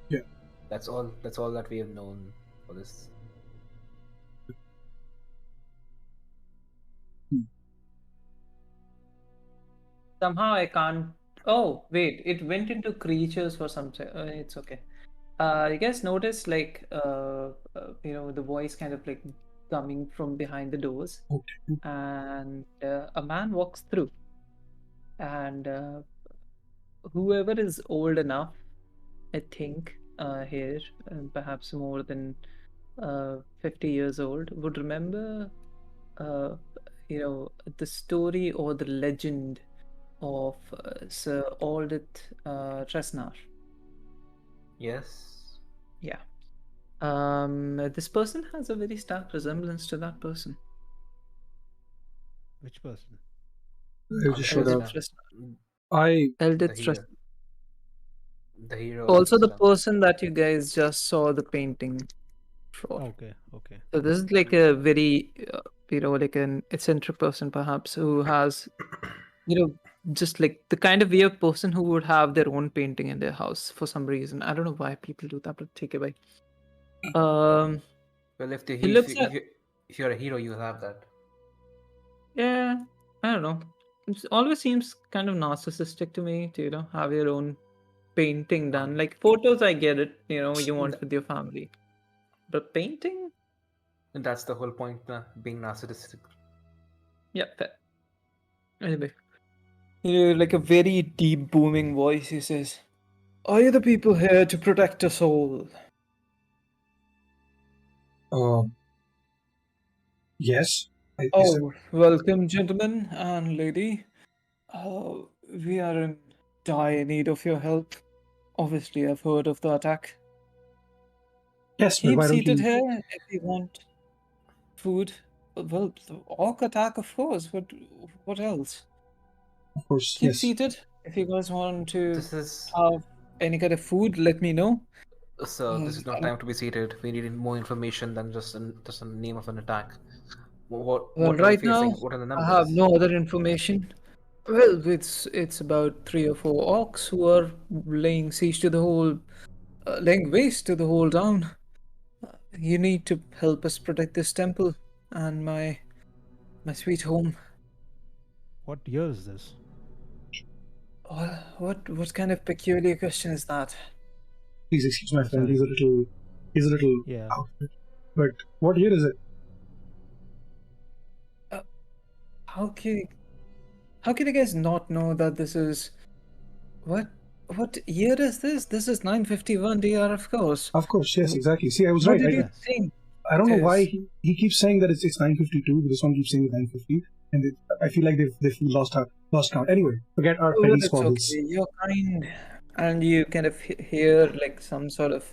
Yeah. That's all that we have known for this. Somehow I can't. Oh, wait, it went into creatures for some. It's okay. You guys notice like the voice kind of like coming from behind the doors, Okay. and a man walks through, and whoever is old enough, I think, here, perhaps more than 50 years old, would remember, uh, the story or the legend of Sir Aldith Tresnar. Yes. Yeah. This person has a very stark resemblance to that person. Which person? I just showed Aldith up. Tresnar. I Aldith hero. Tresnar. The hero. Also, the Tristan. person that you guys just saw the painting for. Okay, okay. So this is like a very, like an eccentric person, perhaps, who has, just like the kind of weird person who would have their own painting in their house for some reason. I don't know why people do that, but take it away. Well, He looks at, if you're a hero, you have that. yeah, I don't know. It always seems kind of narcissistic to me to, have your own painting done. Like photos, I get it, you want with your family. But painting? And that's the whole point, being narcissistic. Yeah, fair. Anyway, like a very deep booming voice, he says, "Are you the people here to protect us all?" Yes. Oh, welcome, gentlemen and lady. We are in dire need of your help. Obviously, I've heard of the attack. Yes, but Keep why don't seated you? here if you want food. Well, the orc attack, of course. What else? Of course, Keep yes. seated. If you guys want to This is have any kind of food, let me know. so. This is not time to be seated. We need more information than just a name of an attack. What Well, are we right facing? now, What are the I numbers? have no other information. Well, it's about 3 or 4 orcs who are laying siege to the whole, laying waste to the whole town. You need to help us protect this temple and my sweet home. What year is this? What kind of peculiar question is that? Please excuse my Oh, friend. sorry. He's a little Yeah. out. But what year is it? How can you guys not know that this is what year is this? This is 951 DR, of course. Of course, yes, exactly. See, I was What right. did you Yes. think? I don't know it why is? he keeps saying that it's 952, but this one keeps saying 950, and I feel like they've lost count. Anyway, forget our Oh, petty it's squabbles. okay. You're kind, and you kind of hear like some sort of,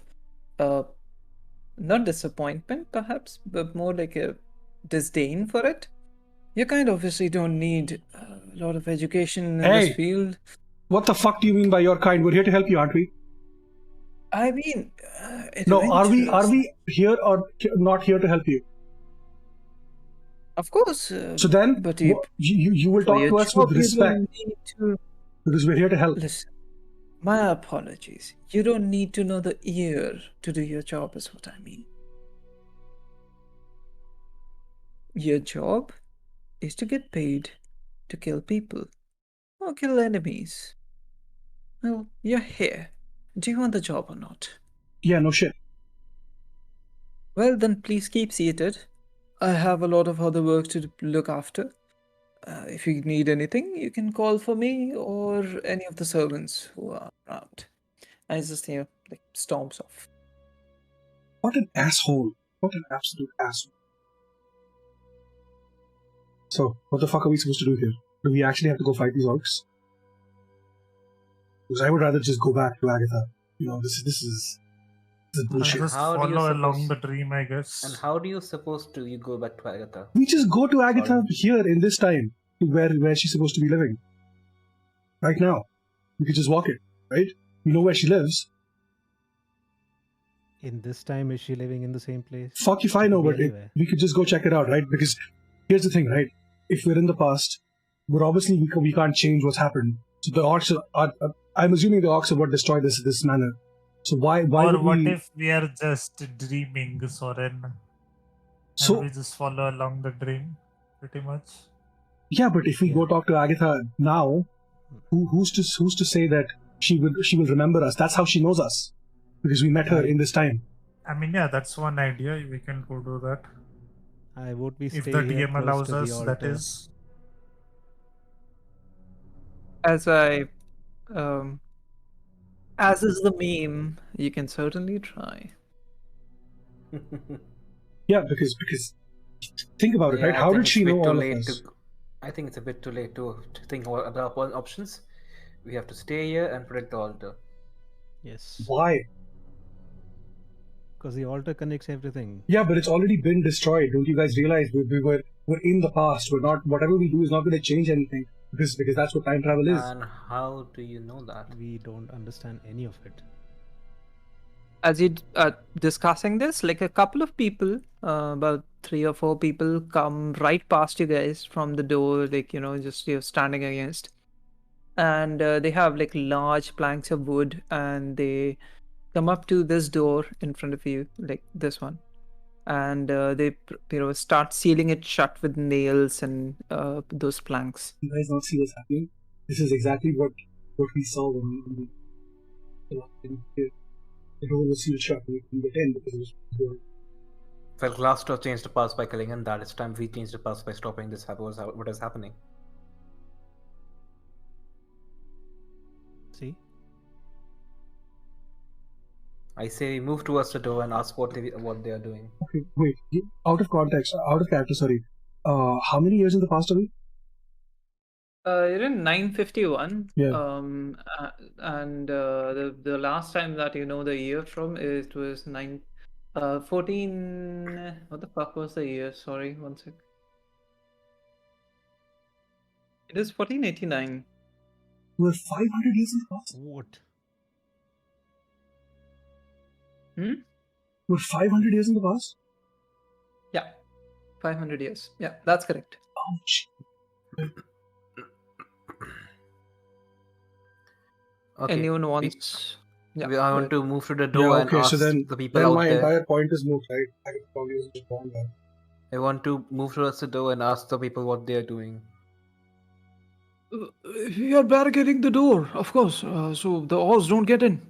not disappointment perhaps, but more like a disdain for it. You kind of obviously don't need a lot of education in this Hey! field. What the fuck do you mean by your kind? We're here to help you, aren't we? I mean, No, are adventurers. we here or not here to help you? Of course. So then, but you will for talk your to us with job, you respect don't need to because we're here to help. listen. My apologies. You don't need to know the ear to do your job, is what I mean. Your job is to get paid to kill people or kill enemies. Well, you're here. Do you want the job or not? Yeah, no shit. Well, then please keep seated. I have a lot of other work to look after. If you need anything, you can call for me or any of the servants who are around. And it's just, like storms off. What an asshole. What an absolute asshole. So, what the fuck are we supposed to do here? Do we actually have to go fight these orcs? Because I would rather just go back to Agatha. This is bullshit. Just How do you follow along suppose- the dream, I guess. And how do you supposed to you go back to Agatha? We just go to Agatha Sorry. here in this time, to where she's supposed to be living. Right now. We could just walk it, right? We know where she lives. In this time, is she living in the same place? Fuck if I know, Could but be anywhere. we could just go check it out, right? Because here's the thing, right? If we're in the past, we're obviously we can't change what's happened. So the orcs are I'm assuming the orcs are what destroyed this manor. So why Or would what we? if we are just dreaming, Soren? And So we just follow along the dream, pretty much. yeah, but if we Yeah. go talk to Agatha now, who's to say that she will remember us? That's how she knows us, because we met her in this time. I mean, yeah, that's one idea. We can go do that. I vote we If stay the here DM close allows to the us, that altar. is. As is the meme, you can certainly try. Yeah, because think about it, Yeah, right? I How think did she it's a bit know too all of late us? I think it's a bit too late to think about options. We have to stay here and protect the altar. Yes. Why? Because the altar connects everything. Yeah, but it's already been destroyed. Don't you guys realize we're in the past? We're not. Whatever we do is not going to change anything because that's what time travel is. And how do you know that? We don't understand any of it. As you discussing this, like a couple of people, about 3 or 4 people, come right past you guys from the door, like just you're standing against, and they have like large planks of wood, and they come up to this door in front of you, like this one, and they start sealing it shut with nails and those planks. You guys not see what's happening? This is exactly what we saw when the door was sealed shut and we couldn't get in because it was door. Well, Glass Door changed the past by killing him. That is time we changed the past by stopping this. What is happening? See? I say move towards the door and ask what they are doing. Okay, wait. Out of context, out of character. Sorry. How many years in the past are we? You're in 951. Yeah. And the last time that you know the year from, it was 14. What the fuck was the year? Sorry, one sec. It is 1489. We're 500 years in the past. What? We're 500 years in the past. Yeah, 500 years. Yeah, that's correct. Ouch. Okay. Anyone wants? Yeah. I want to move to the door Yeah, and okay, ask so then the people out my there. entire point is moved, right? I could probably just go on that. I want to move towards the door and ask the people what they are doing. We are barricading the door, of course, so the orcs don't get in.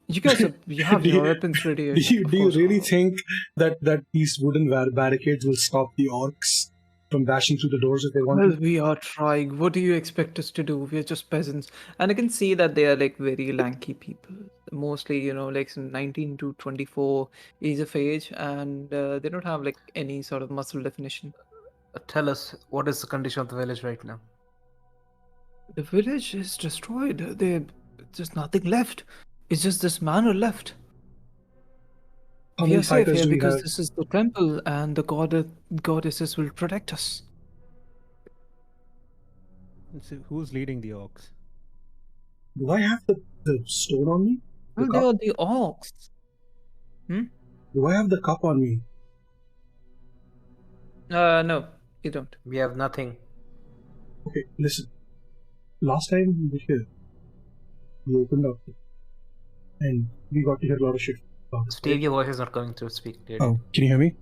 You guys, you have Do your you- weapons ready. Do you of course. really think that these wooden barricades will stop the orcs from bashing through the doors if they want Well, to? we are trying. What do you expect us to do? We are just peasants. And I can see that they are like very lanky people. Mostly, like some 19 to 24 age of age. And they don't have like any sort of muscle definition. Tell us, what is the condition of the village right now? The village is destroyed. There's just nothing left. It's just this manor left. How We many are safe fighters here do we because have? this is the temple and the goddesses will protect us. So who's leading the orcs? Do I have the stone on me? The Oh, they cup? are the orcs. Do I have the cup on me? No, you don't. We have nothing. Okay, listen. Last time we were here, we opened up and we got to hear a lot of shit about it. Steve, your voice is not coming through. Speak clearly. Oh, can you hear me?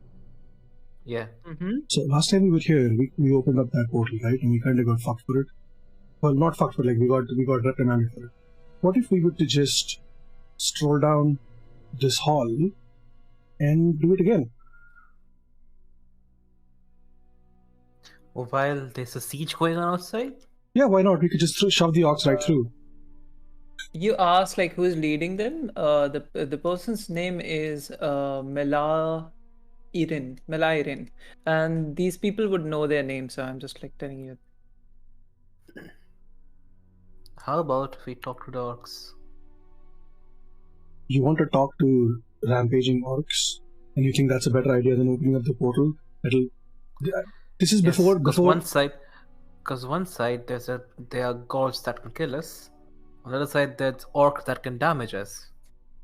Yeah. So last time we were here, we opened up that portal, right? And we kind of got fucked for it. Well, not fucked, but like we got reprimanded for it. What if we were to just stroll down this hall and do it again? While there's a siege going on outside? Yeah, why not? We could just shove the ox right through. You asked like who's leading them. The person's name is Mela Irin, and these people would know their name, so I'm just like telling you. How about we talk to the orcs? You want to talk to rampaging orcs, and you think that's a better idea than opening up the portal? This is before. Because one side there are gods that can kill us. On the other side, there's orcs that can damage us.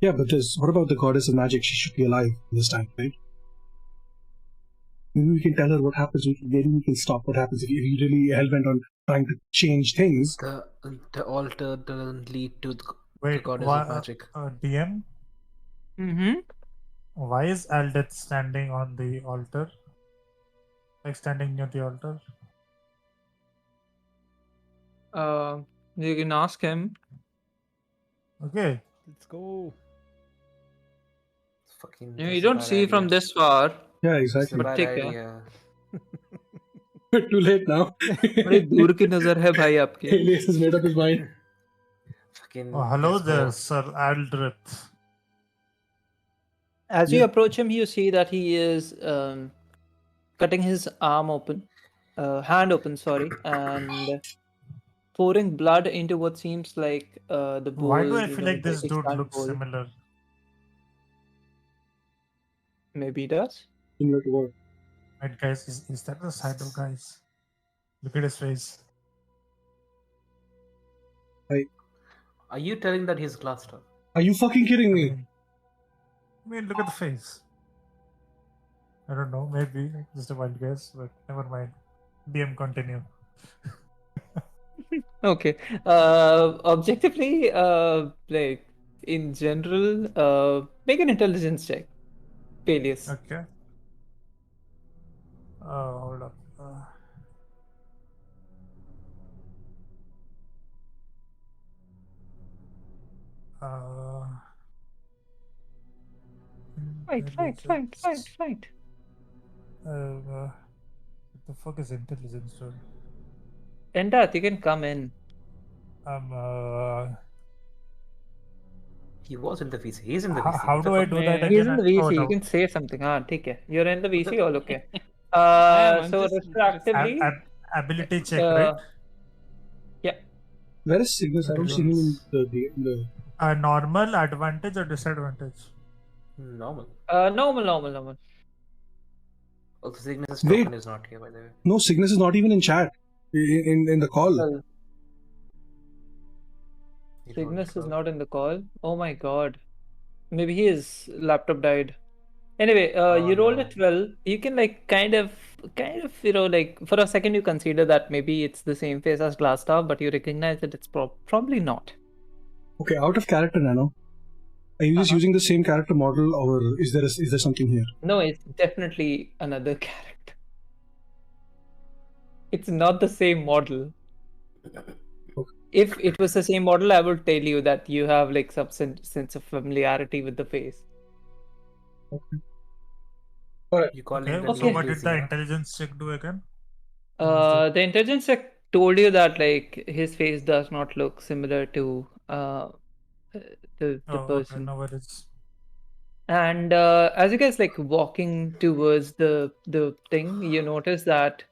Yeah, but what about the goddess of magic? She should be alive this time, right? Maybe we can tell her what happens. Maybe we can stop what happens if you really hell-bent on trying to change things. The altar doesn't lead to the Wait, goddess of magic. DM? Why is Aldeth standing on the altar? Like standing near the altar? You can ask him. Okay. Let's go. Fucking. You that's a don't bad see from idea. this far. Yeah, It's a exactly. bad ठीक है। idea. Too late now. बड़ी दूर की नजर है भाई आपकी। Elias has made up his mind. Fucking. Oh, hello let's there, go. Sir Aldrith. As you Yeah. approach him, you see that he is cutting his arm open, hand open, sorry, and pouring blood into what seems like the bowl. Why do I you feel know, like the this dude extant looks bowl. similar? Maybe he does. Similar to what? Right, guys, is that the shadow, guys? Look at his face. Are you telling that he's glassed up? Are you fucking kidding me? I mean, look at the face. I don't know, maybe just a wild guess, but never mind. DM, continue. Okay. Objectively, like in general, make an intelligence check. Failures. Okay. Hold up. Fight. What the fuck is intelligence, dude? Endath, you can come in. He was in the VC. He's in the How- VC. how What the do I fuck? do that He's again? in the Oh, VC. no. You can say something. ठीक है. You're in the VC. All okay. I'm So just- retroactively, Ability check, uh, right? yeah. Where is Cygnus? I don't see him in the. Normal, advantage, or disadvantage? Normal. Normal. Also, Cygnus' Wait. token is not here, by the way. No, Cygnus is not even in chat. In the call. Well, He Cygnus don't is show. not in the call. Oh my god. Maybe his laptop died. Anyway, you rolled a no. 12. You can like kind of, you know, like for a second you consider that maybe it's the same face as Glassstaff, but you recognize that it's probably not. Okay, out of character, Nano. Are you just using the same character model, or is there something here? No, it's definitely another character. It's not the same model. Okay. If it was the same model, I would tell you that you have like some sense of familiarity with the face. You call Okay, him so Okay. what did the huh? intelligence check do again? The intelligence check told you that like his face does not look similar to the Okay, person. no worries. And as you guys like walking towards the thing, you notice that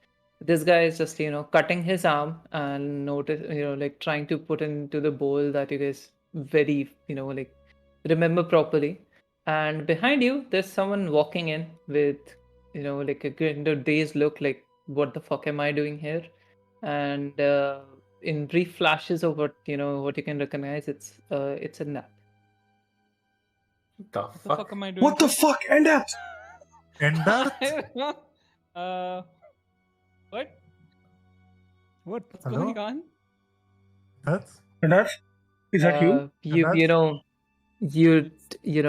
this guy is just cutting his arm and notice like trying to put into the bowl that you guys very like remember properly. And behind you, there's someone walking in with like a kind of dazed look, like what the fuck am I doing here? And in brief flashes of what you can recognize, it's a nap. The What the fuck fuck? am I doing? What the fuck? End that! Ender? What? What? What's Hello? going on? That's End that? Is that you? You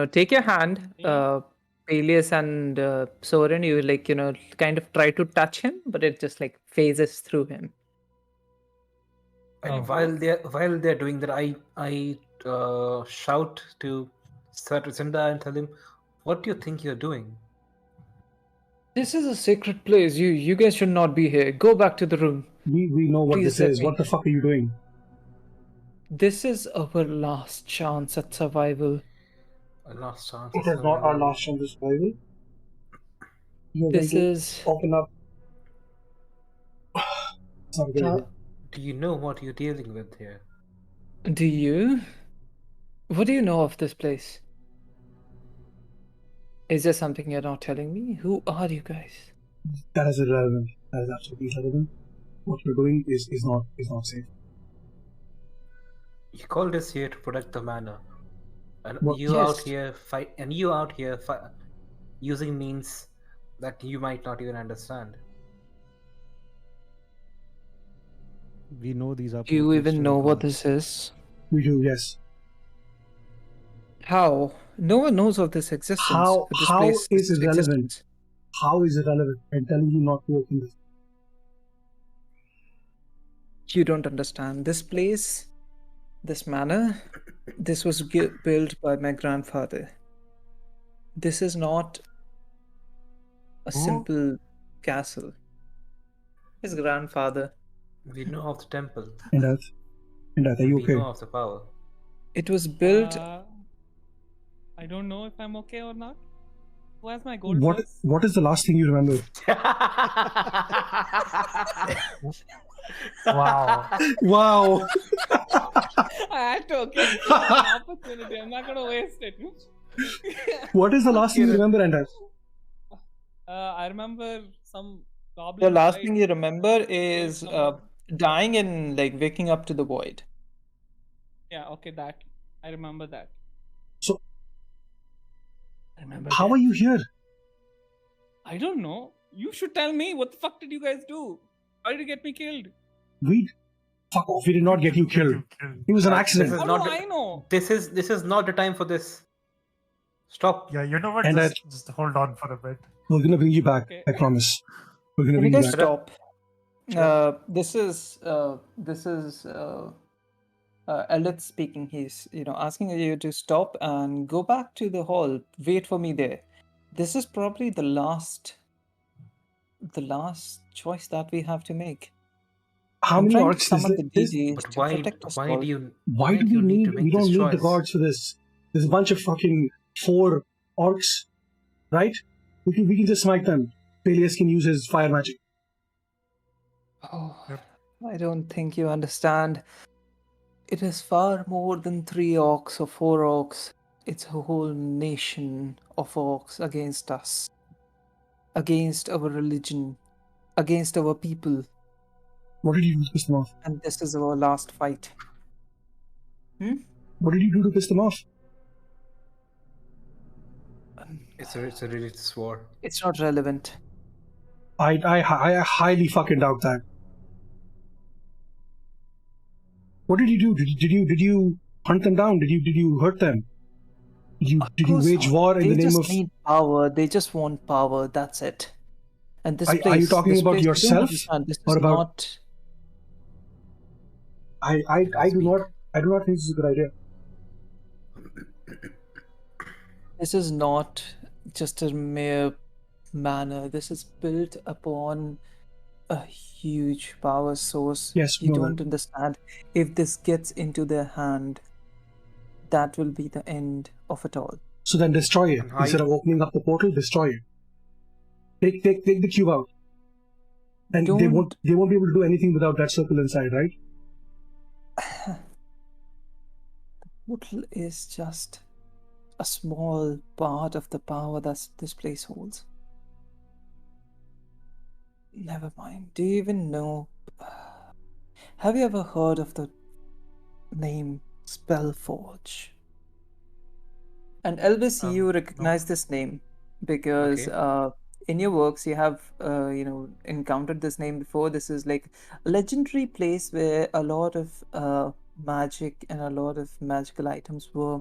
take your hand, Yeah. Peleus and Soren. You kind of try to touch him, but it just like phases through him. And Oh. while they're doing that, I shout to Cinda and tell him, "What do you think you're doing?" This is a sacred place. You guys should not be here. Go back to the room. We know what Please this let is. me. What the fuck are you doing? This is our last chance at survival. A last chance. It is not our last chance of survival. You are going This to is. open up. Sorry, go ahead. Do you know what you're dealing with here? Do you? What do you know of this place? Is there something you're not telling me? Who are you guys? That is irrelevant. That is absolutely irrelevant. What we're doing is not safe. You called us here to protect the manor, and Well, you out yes. here fight, and you out here using means that you might not even understand. We know these are. Do you portals to even the know what gods. this is? We do, yes. How? No one knows of this existence. How this place is this it relevant? existence. How is it relevant? I'm telling you not to open this. You don't understand. This place, this manor, this was built by my grandfather. This is not a Who? simple castle. His grandfather. We know of the temple. And that, are you We okay? know of the power. It was built. I don't know if I'm okay or not. Who has my gold What first? is the last thing you remember? wow. Wow. I had to, okay. It's an opportunity. I'm not gonna waste it. What is the last thing you remember, Ender? I remember some goblin. The last fight. thing you remember is someone. dying and like waking up to the void. Yeah, okay, that. I remember that. So, I remember how that. are you here? I don't know. You should tell me. What the fuck did you guys do? How did you get me killed? Fuck off. We did not get you killed. It was an accident. This is How not do the- I know? This is not the time for this. Stop. Yeah, you know what? And Just hold on for a bit. We're gonna bring you back. Okay. I promise. We're gonna Can you bring you guys back. stop? This is Elith speaking. He's asking you to stop and go back to the hall. Wait for me there. This is probably the last choice that we have to make. How I'm many trying to orcs is summon the this? DJs But to why? protect us Why all. do you? Why do we need to need? make We don't this need the choice? guards for this. There's a bunch of fucking 4 orcs, right? We can just smite them. Peleus can use his fire magic. Oh, Yep. I don't think you understand. It is far more than 3 orcs or 4 orcs. It's a whole nation of orcs against us. Against our religion. Against our people. What did you do to piss them off? And this is our last fight. What did you do to piss them off? It's a religious war. It's not relevant. I highly fucking doubt that. What did you do? Did you hunt them down? Did you hurt them? Did you course wage not. war in the They name just of? need power. They just want power. That's it. And this place. Are you talking this about place, you don't yourself understand. This or is about- not. I do not think this is a good idea. This is not just a mere manor. This is built upon a huge power source. Yes, You no, don't understand. If this gets into their hand, that will be the end of it all. So then destroy it And instead of opening up the portal. Destroy it. Take the cube out. And they won't be able to do anything without that circle inside, right? Portal is just a small part of the power that this place holds. Never mind. Do you even know? have you ever heard of the name Spellforge? And Elvis, you No. recognize this name because in your works you have encountered this name before. This is like a legendary place where a lot of magic and a lot of magical items were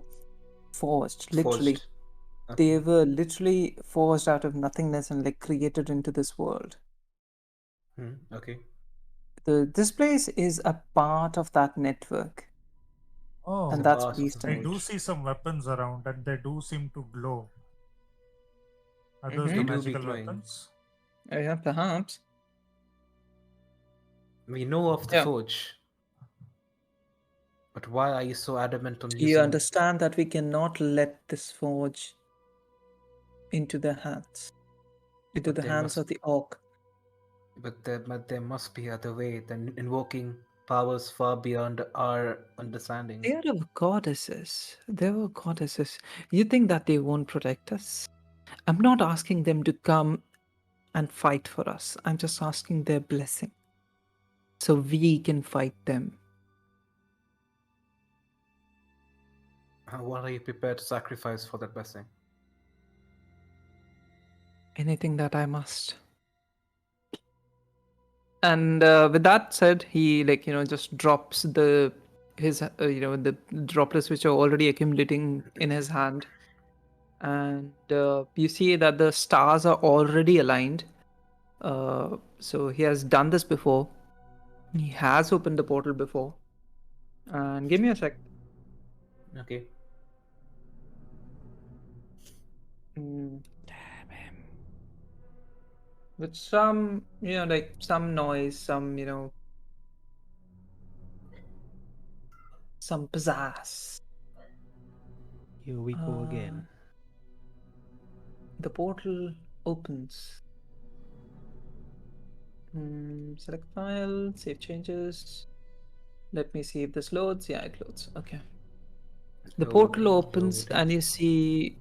forged. Literally, Forged. they were literally forged out of nothingness and like created into this world. Okay. This place is a part of that network, Oh, and that's part of the Beast I Age. do see some weapons around, and they do seem to glow. Are those Mhm. the They do be magical glowing. weapons? Yeah, perhaps. We know of the Yeah. forge. But why are you so adamant on Do you using understand that we cannot let this forge into their hands, into But the there hands must of the orc? but there must be other way than invoking powers far beyond our understanding. They are goddesses. They were goddesses. You think that they won't protect us? I'm not asking them to come and fight for us. I'm just asking their blessing so we can fight them. What are you prepared to sacrifice for that blessing? Anything that I must. And with that said, he just drops his the droplets which are already accumulating in his hand, and you see that the stars are already aligned. So he has done this before. He has opened the portal before. And give me a sec. Okay. Damn him. With some, some noise, some pizzazz. Here we go again. The portal opens. Select file, save changes. Let me see if this loads. Yeah, it loads. Okay. The portal opens and you see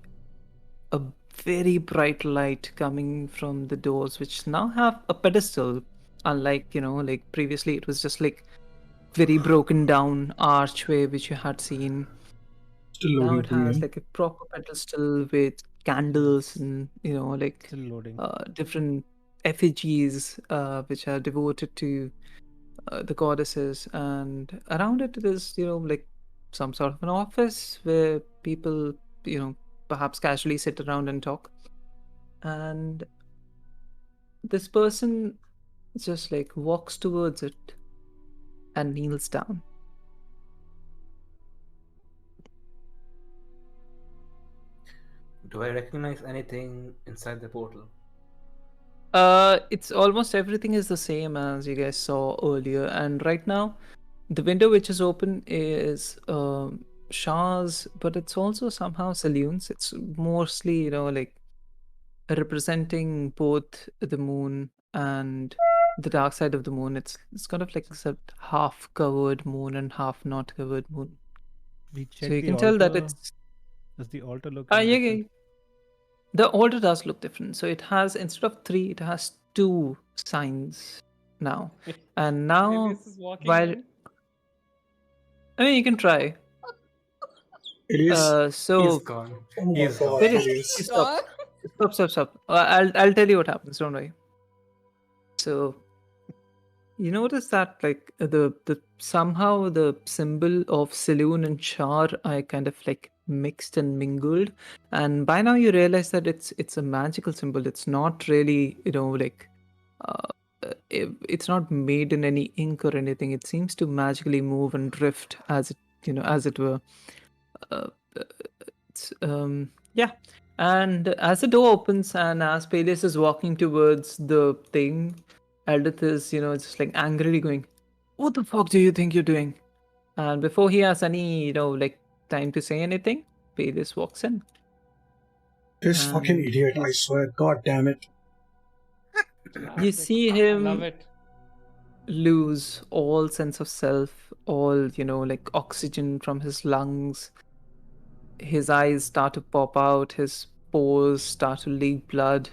a very bright light coming from the doors, which now have a pedestal. Unlike, like previously, it was just like very broken down archway which you had seen. Still Now loading it has PM. like a proper pedestal with candles and like Still loading. different effigies which are devoted to the goddesses, and around it is like some sort of an office where people perhaps casually sit around and talk. And this person just like walks towards it and kneels down. Do I recognize anything inside the portal? It's almost everything is the same as you guys saw earlier, and right now the window which is open is Shah's, but it's also somehow Saloon's. It's mostly like representing both the moon and the dark side of the moon. It's kind of like a half covered moon and half not covered moon. We So check you the can altar. tell that it's Does the altar look yeah, different? the altar does look different. So it has, instead of 3, it has 2 signs now. And now This is walking while in. I mean you can try. It is. So He's gone. Oh my He's god, gone. it is. stop. Stop. I'll tell you what happens. Don't worry. So you notice that like the somehow the symbol of Saloon and Char are kind of like mixed and mingled, and by now you realize that it's a magical symbol. It's not really like it's not made in any ink or anything. It seems to magically move and drift as it were. Uh, yeah. And as the door opens and as Peleus is walking towards the thing, Eldith is just like angrily going, "What the fuck do you think you're doing?" And before he has any like time to say anything, Peleus walks in. This fucking And idiot, I swear. God damn it. you see Love him it. lose all sense of self, all like oxygen from his lungs. His eyes start to pop out, his pores start to leak blood,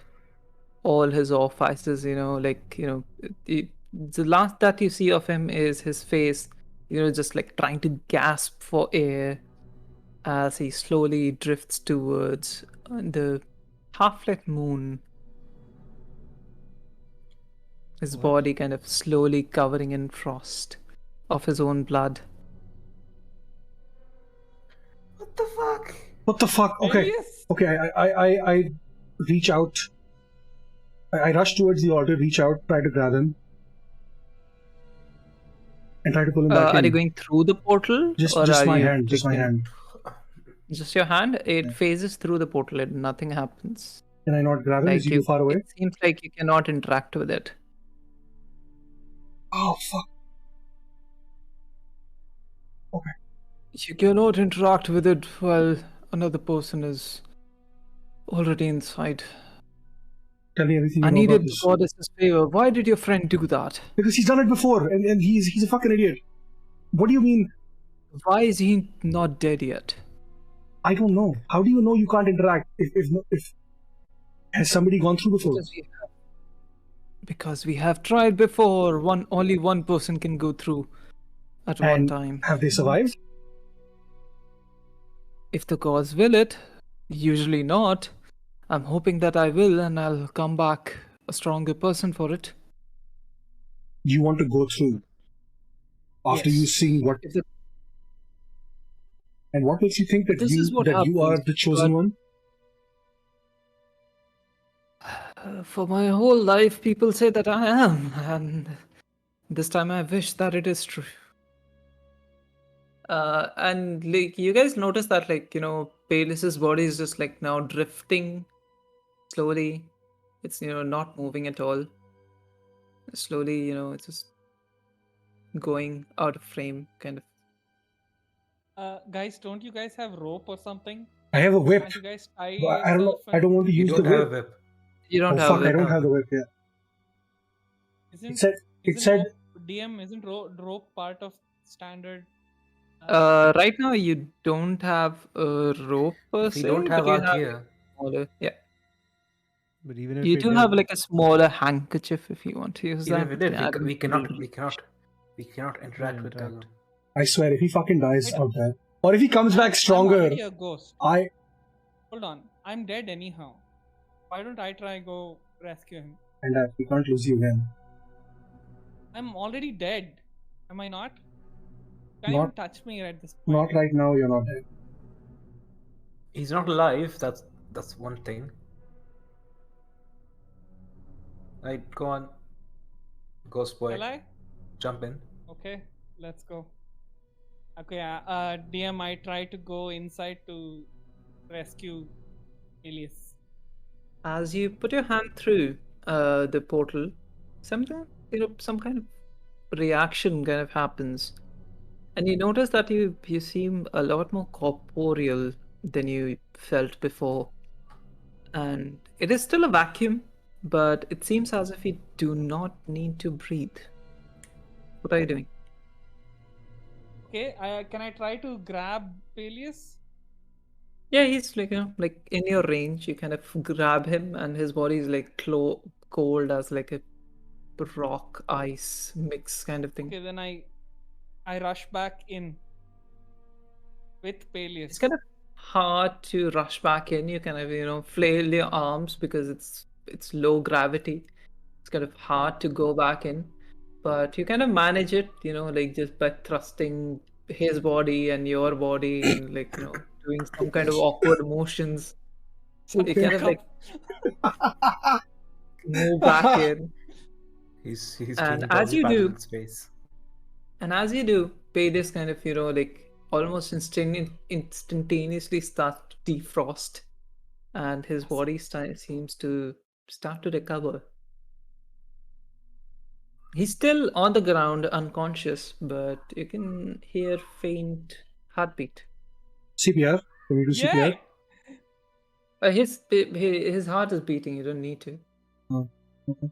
all his orifices the last that you see of him is his face, just like trying to gasp for air as he slowly drifts towards the half-lit moon. His What? body kind of slowly covering in frost of his own blood. What the fuck? What the fuck? Okay. Alias? Okay, I reach out. I rush towards the altar, reach out, try to grab him. And try to pull him back Are in. you going through the portal? Just or my are you hand, just my like, hand. Just your hand? It Yeah. phases through the portal, nothing happens. Can I not grab him? Is Like he too far away? It seems like you cannot interact with it. Oh, fuck. Okay. You cannot interact with it while another person is already inside. Tell me everything you I know about needed the this. goddess's favor. Why did your friend do that? Because he's done it before, and he's a fucking idiot. What do you mean? Why is he not dead yet? I don't know. How do you know you can't interact if has somebody gone through before? Because we have tried before. Only one person can go through at one And time. have they survived? If the gods will it, usually not. I'm hoping that I will, and I'll come back a stronger person for it. You want to go through after you Yes. see what, If the- and what makes you think that This is what you are happens, the chosen but- one? For my whole life, people say that I am, and this time I wish that it is true. And like you guys notice that, like, Palis's body is just like now drifting slowly. It's not moving at all. Slowly, it's just going out of frame, kind of. Guys, don't you guys have rope or something? I have a whip. Can't you guys tie But I don't know. yourself I don't want to You use the don't have a whip. whip. You don't Oh have fuck! I it. don't have the whip yet. Isn't, It said DM isn't rope part of standard? Right now you don't have a rope per If we se, don't but have you our have gear, smaller. Yeah, But even if you we do did, have like a smaller handkerchief if you want to use even that. if we did, Yeah, we cannot interact couldn't with interact. Gaga. I swear, if he fucking dies Wait. out there, or if he comes back I'm stronger, already a ghost. I Hold on. I'm dead anyhow. Why don't I try go rescue him? we can't lose you again. I'm already dead. Am I not? Can't even Not- touch me at this point. Not right now. You're not dead. He's not alive. That's one thing. Right, go on. Ghost boy, Shall I? jump in. Okay, let's go. Okay, DM, I try to go inside to rescue Elias. As you put your hand through the portal, some kind of reaction kind of happens, and you notice that you seem a lot more corporeal than you felt before, and it is still a vacuum, but it seems as if you do not need to breathe. What are you doing? Okay, can I try to grab Elias? Yeah, he's like like in your range. You kind of grab him, and his body is like cold as like a rock ice mix kind of thing. Okay, then I rush back in with Peleus. It's kind of hard to rush back in. You kind of flail your arms because it's low gravity. It's kind of hard to go back in, but you kind of manage it. Like just by thrusting his body and your body and like doing some kind of awkward motions. So you kind of like move back in. He's And doing as doggy you paddle do- in space. And as you do, Peleus kind of, like almost instantaneously starts to defrost, and his body seems to start to recover. He's still on the ground, unconscious, but you can hear faint heartbeat. CPR. Can we do CPR? Yay! His heart is beating. You don't need to. Oh, okay.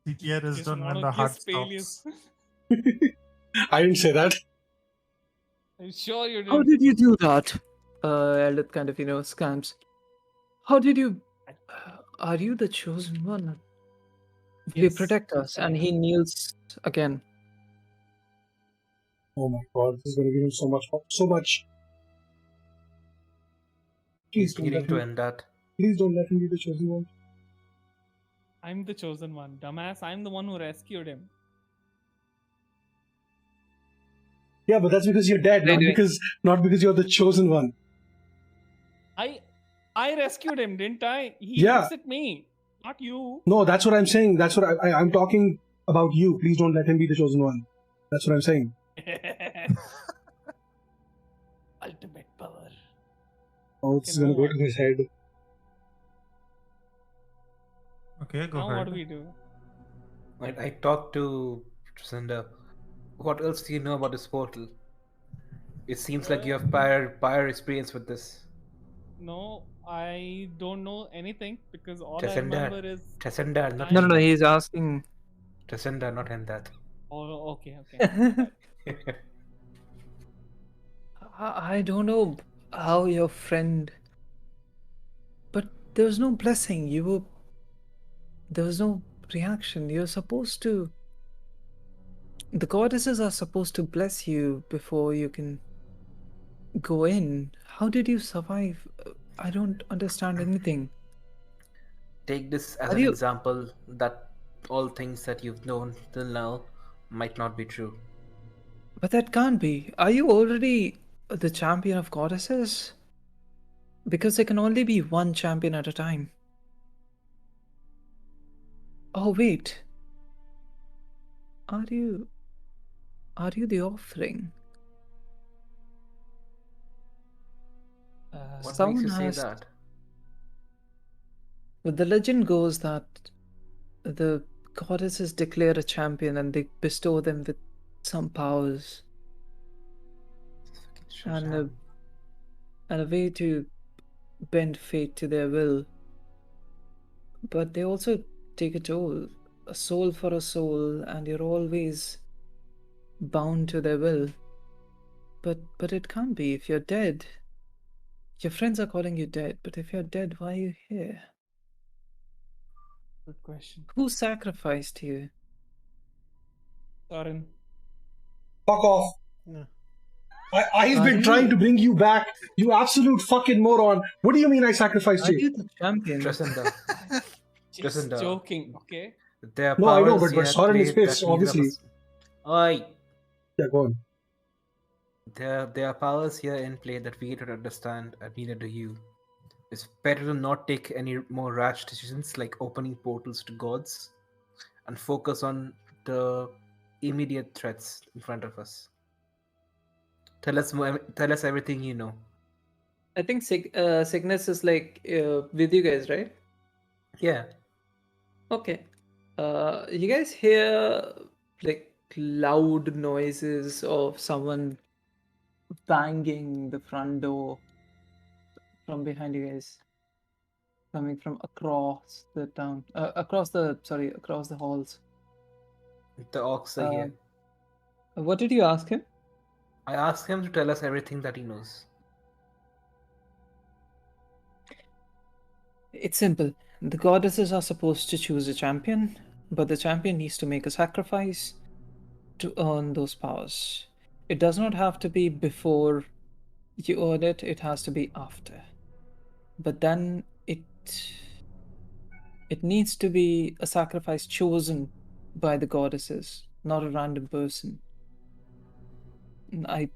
CTR is Just done when wanna the heart kiss Peleus. stops. I didn't say that. I'm sure you How did. did you do that? Eldith kind of scams. How did you? Are you the chosen one? Will you protect us? And he kneels again. Oh my god, this is going to give him so much. Please He's don't beginning let to him. end that. Please don't let him be the chosen one. I'm the chosen one, dumbass. I'm the one who rescued him. Yeah, but that's because you're dead, What are you not because you're the chosen one. I rescued him, didn't I? He Yeah. looks at me, not you. No, that's what I'm saying. That's what I'm talking about you. Please don't let him be the chosen one. That's what I'm saying. Ultimate power. Oh, this is going to go to his head. Okay, go Now ahead. what do we do? I talked to Trisenda. What else do you know about this portal? It seems like you have prior experience with this. No, I don't know anything because all I Trisenda, remember is. Trisenda, not No, Hendat. he's asking. Trisenda, not Hendat. Oh, okay. I don't know how your friend. But there was no blessing. There was no reaction. You're supposed to. The goddesses are supposed to bless you before you can go in. How did you survive? I don't understand anything. Take this as Are an you- example that all things that you've known till now might not be true. But that can't be. Are you already the champion of goddesses? Because there can only be one champion at a time. Oh, wait. Are you the offering? What Someone makes you say has. that? But the legend goes that the goddesses declare a champion and they bestow them with some powers and a way to bend fate to their will. But they also take a toll, a soul for a soul, and you're always bound to their will. But it can't be. If you're dead, your friends are calling you dead, but if you're dead, why are you here? Good question. Who sacrificed you? Soren. Fuck off. No. I've been trying to bring you back, you absolute fucking moron. What do you mean I sacrificed Are you? you the champion? Trisenda. Just Trisenda. joking, okay? There are No, I know, powers but here at Soren play is pissed, that neither of obviously. us- Oi! Yeah, go on. There are powers here in play that we don't understand, and neither do you. It's better to not take any more rash decisions like opening portals to gods and focus on the immediate threats in front of us. Tell us everything you know. I think Cygnus is like with you guys, right? Yeah. Okay. You guys hear like loud noises of someone banging the front door from behind you guys, coming from across the town, across the halls. The orcs are here. What did you ask him? I asked him to tell us everything that he knows. It's simple. The goddesses are supposed to choose a champion, but the champion needs to make a sacrifice to earn those powers. It does not have to be before you earn it, it has to be after. But then it needs to be a sacrifice chosen by the goddesses, not a random person. I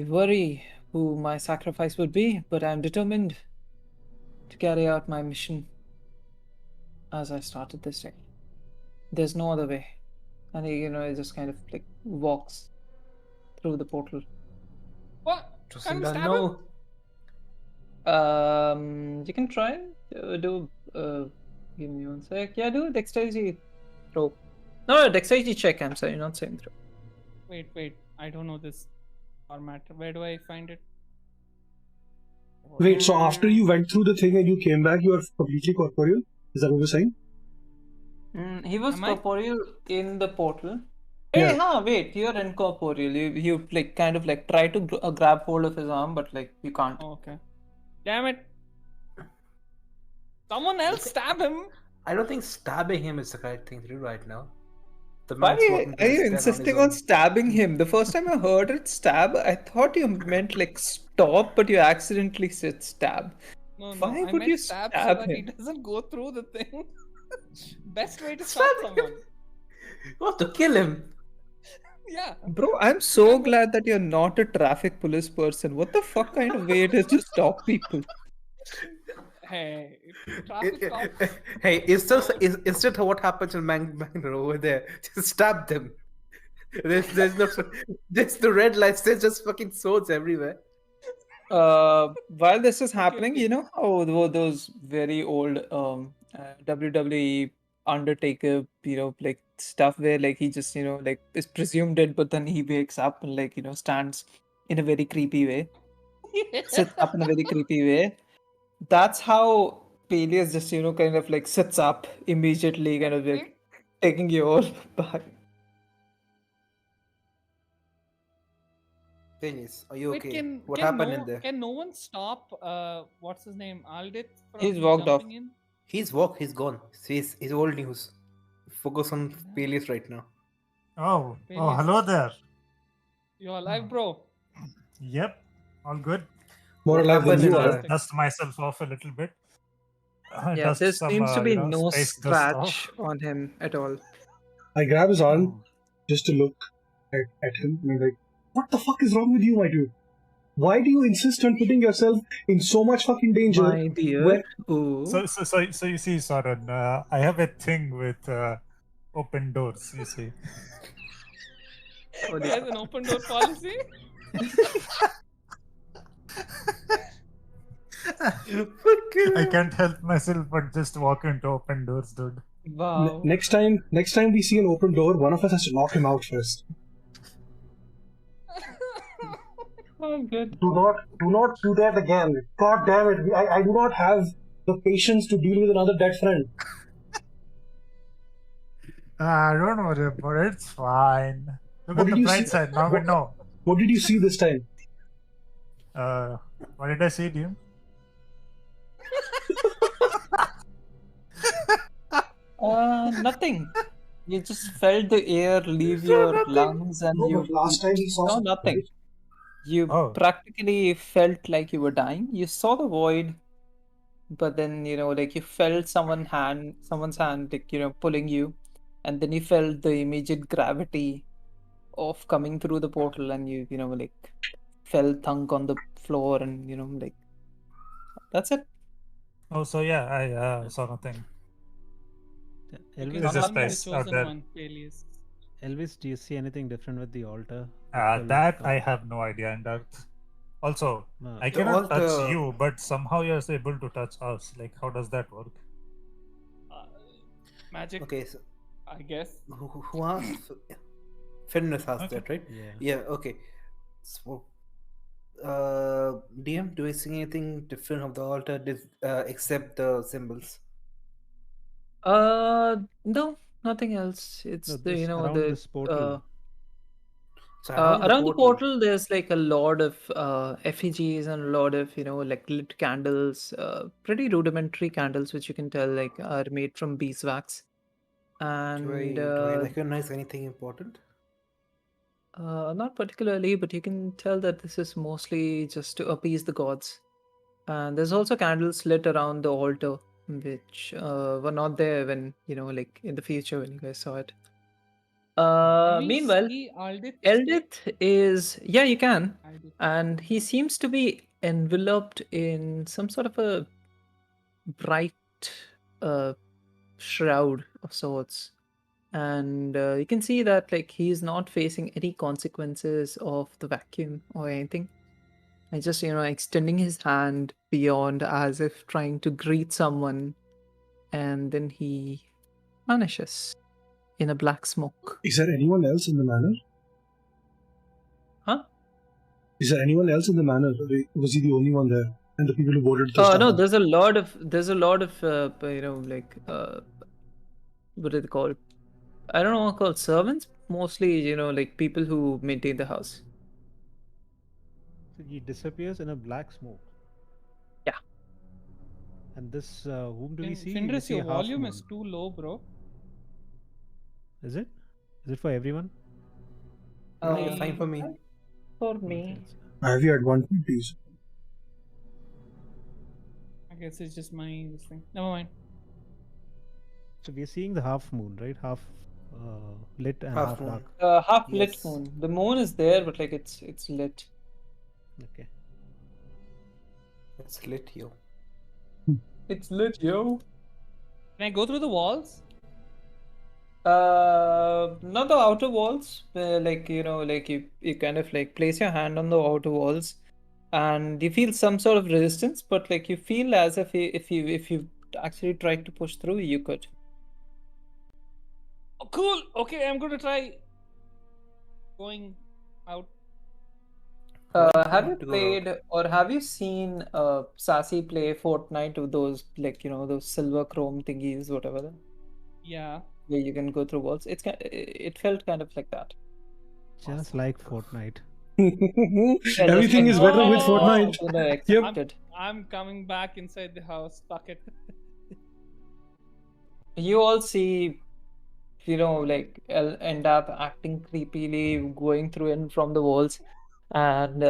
worry who my sacrifice would be, but I'm determined to carry out my mission as I started this day. There's no other way. And he, he just kind of like walks through the portal. What? Can we Trisenda, stab him? no. You can try. Give me one sec. Yeah, do a dexterity throw. No, dexterity check. I'm sorry, not saying throw. Wait. I don't know this format. Where do I find it? Wait, so after you went through the thing and you came back, you are completely corporeal? Is that what you're saying? He was Am I? corporeal in the portal. Yeah. Hey, wait, you're incorporeal. You like kind of like try to grab hold of his arm, but like you can't. Oh, okay. Damn it. Someone else stab him. I don't think stabbing him is the correct thing to do right now. The Why man's walking to are his you death on his insisting on own. stabbing him? The first time I heard it stab, I thought you meant like stop, but you accidentally said stab. No, Why I would meant you stab so stab that he him? doesn't go through the thing. Best way to stab someone. What, to kill him? Yeah. Bro, I'm so glad that you're not a traffic police person. What the fuck kind of way it is to stop people? Hey, traffic cops. Hey, is that what happens in Bangalore over there? Just stab them. There's the red lights. There's just fucking swords everywhere. While this is happening, okay. you know how those very old WWE Undertaker, like stuff where like he just like is presumed dead, but then he wakes up and like stands in a very creepy way, sits up in a very creepy way. That's how Peleus just kind of like sits up immediately, kind of like taking you all back. Phineas, are you Wait, okay? What happened in there? Can no one stop what's his name? Aldith from He's walked off. jumping in? He's gone. He's old news. Focus on Peleus right now. Oh, Peleus. hello there. You're alive, bro. Yep, all good. More What alive than happened you in are. the- Dust myself off a little bit. Yeah, Dust there some, seems to be no space dust off. scratch on him at all. I grab his arm Oh. just to look at him and I'm like, what the fuck is wrong with you, my dude? Why do you insist on putting yourself in so much fucking danger? My dear. when- Ooh. So you see, Soren, I have a thing with open doors. You see. Holy There's an open door policy. I can't help myself but just walk into open doors, dude. Wow. Next time we see an open door, one of us has to knock him out first. Oh, good. Do not do that again. God damn it! I do not have the patience to deal with another dead friend. Don't worry about it. It's fine. Look What at did the you bright see? side. Now we know. What did you see this time? What did I say, Dim? Nothing. You just felt the air leave your lungs and No, you but last time he saw no, something, nothing. right? You Oh. practically felt like you were dying. You saw the void, but then like you felt someone's hand like pulling you, and then you felt the immediate gravity of coming through the portal, and you like fell thunk on the floor, and like that's it. Oh, so yeah, I saw nothing. You Elvis, can There's a call me the space out chosen there. one, Peleus. Elvis, do you see anything different with the altar? That I have no idea, and that also I The cannot touch altar- you, but somehow you're able to touch us. Like, how does that work? Magic, Okay, so I guess. who asked? Fenris asked Okay. that, right? Yeah. Yeah. Okay. So, DM, do I see anything different of the altar except the symbols? No, nothing else. It's No, the this around the this portal. So around the portal, there's like a lot of effigies and a lot of like lit candles, pretty rudimentary candles, which you can tell like are made from beeswax. And do I recognize anything important? not particularly, but you can tell that this is mostly just to appease the gods. And there's also candles lit around the altar, which were not there when like in the future when you guys saw it. Can we Meanwhile, see Aldith? Eldith is you can, Aldith. and he seems to be enveloped in some sort of a bright shroud of sorts, and you can see that like he's not facing any consequences of the vacuum or anything. And just extending his hand beyond as if trying to greet someone, and then he vanishes in a black smoke. Is there anyone else in the manor? Huh? Is there anyone else in the manor? Was he the only one there? And the people who boarded the stuff No, up? there's a lot of like what are they called? I don't know, called servants. Mostly, like people who maintain the house. So he disappears in a black smoke. Yeah. And this, whom do we see? We Findris, see your a half volume moon. is too low, bro. Is it? Is it for everyone? No, you're fine for me. For Okay, me. it's- Have you at 120s? I guess it's just my this thing. Never mind. So we are seeing the half moon, right? Half lit and Half half moon. dark. Half lit Yes. moon. The moon is there, but like it's lit. Okay. It's lit, yo. It's lit, yo. Can I go through the walls? Not the outer walls. Like like you kind of like place your hand on the outer walls, and you feel some sort of resistance. But like you feel as if you actually tried to push through, you could. Oh, cool. Okay, I'm gonna try going out. Have you To go out. played or have you seen Sassy play Fortnite with those like those silver chrome thingies, whatever, Yeah. where you can go through walls? It felt kind of like that. Just like Fortnite. Yeah, Everything is just like better with Fortnite. Fortnite. expected. I'm coming back inside the house. Fuck it. You all see, like end up acting creepily, going through and from the walls, and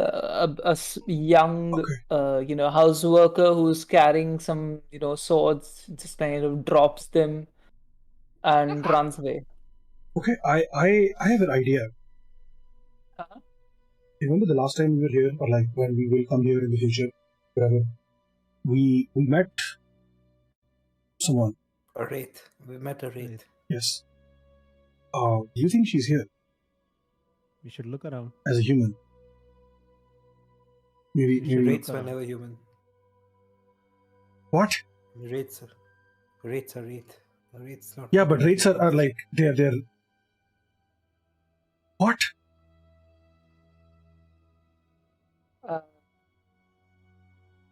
young, Okay. house worker who's carrying some, swords, just kind of drops them and runs away. Okay, I have an idea. Uh-huh. Remember the last time we were here, or like when we will come here in the future, whatever, we met someone. A wraith. We met a wraith. Yes. Do you think she's here We should look around. as a human? Maybe. We should Maybe. Wraiths were never human. What? Wraiths are wraith. A wraith's not. Yeah, but rates are like they're. What?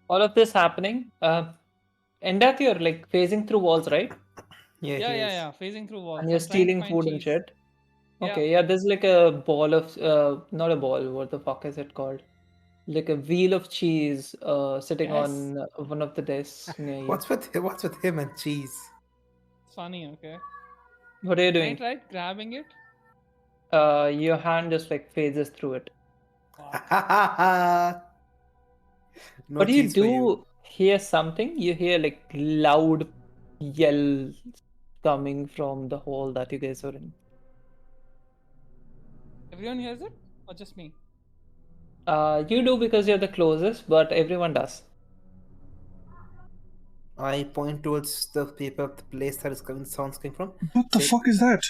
All of this happening. Endath, you're like phasing through walls, right? Yeah, Yeah, he yeah, is. yeah. Phasing through walls. And you're I'm trying to stealing find food and cheese. shit. Yeah. Okay, yeah, there's like a ball of not a ball, what the fuck is it called? Like a wheel of cheese sitting Yes. on one of the desks near you. What's with him and cheese? It's funny, okay. What are you Can I doing? try grabbing it? Your hand just like phases through it. No But you cheese for do hear something. You hear like loud yells coming from the hall that you guys are in. Everyone hears it? Or just me? You do because you're the closest, but everyone does. I point towards the paper, the place that is coming sounds coming from. What the Say- fuck is that?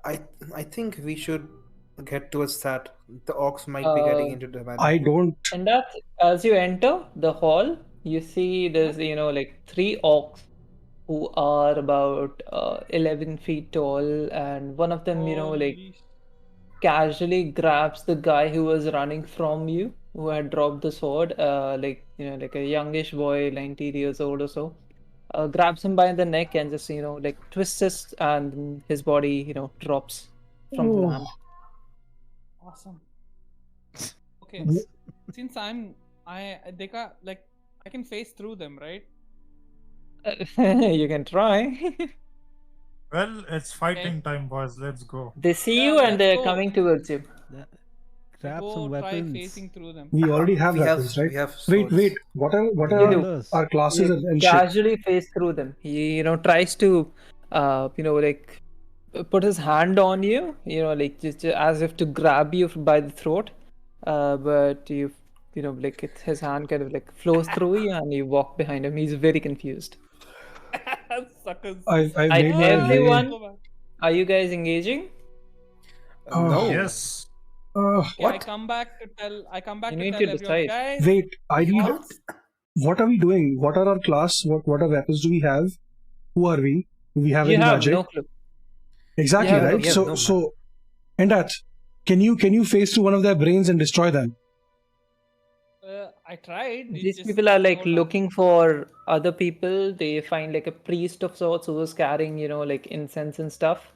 I think we should get towards that. The orcs might be getting into the man. I don't. And that as you enter the hall, you see there's like 3 orcs who are about 11 feet tall, and one of them like Holy casually grabs the guy who was running from you, who had dropped the sword, like like a youngish boy, 19 years old or so, grabs him by the neck and just like twists and his body drops from the Oh. land. awesome. Okay. Wh- Since they got like I can face through them, right? You can try. Well, it's fighting time, boys. Let's go. They see Yeah, you and let's they're go. coming towards you. That- I Grab go some try weapons. facing through them. We already have We have- weapons, right? we have Wait. swords. What are You do. Others. our classes You and shit? casually face through them. He tries to like put his hand on you, like just as if to grab you by the throat, but like his hand kind of like flows through you and you walk behind him. He's very confused. Suckers. I've I- made my way. everyone- Are you guys engaging? Oh. No. Yes. Okay, I What? come back to tell You everyone, need to decide. guys. Wait, I need. What? What are we doing? What are our class? What are weapons do we have? Who are we? Do we have You any have magic? no clue. Exactly, you have right? no- So we have no and that, can you face through one of their brains and destroy them? I tried. it These just people are like slowed down. looking for other people. They find like a priest of sorts who was carrying, like incense and stuff.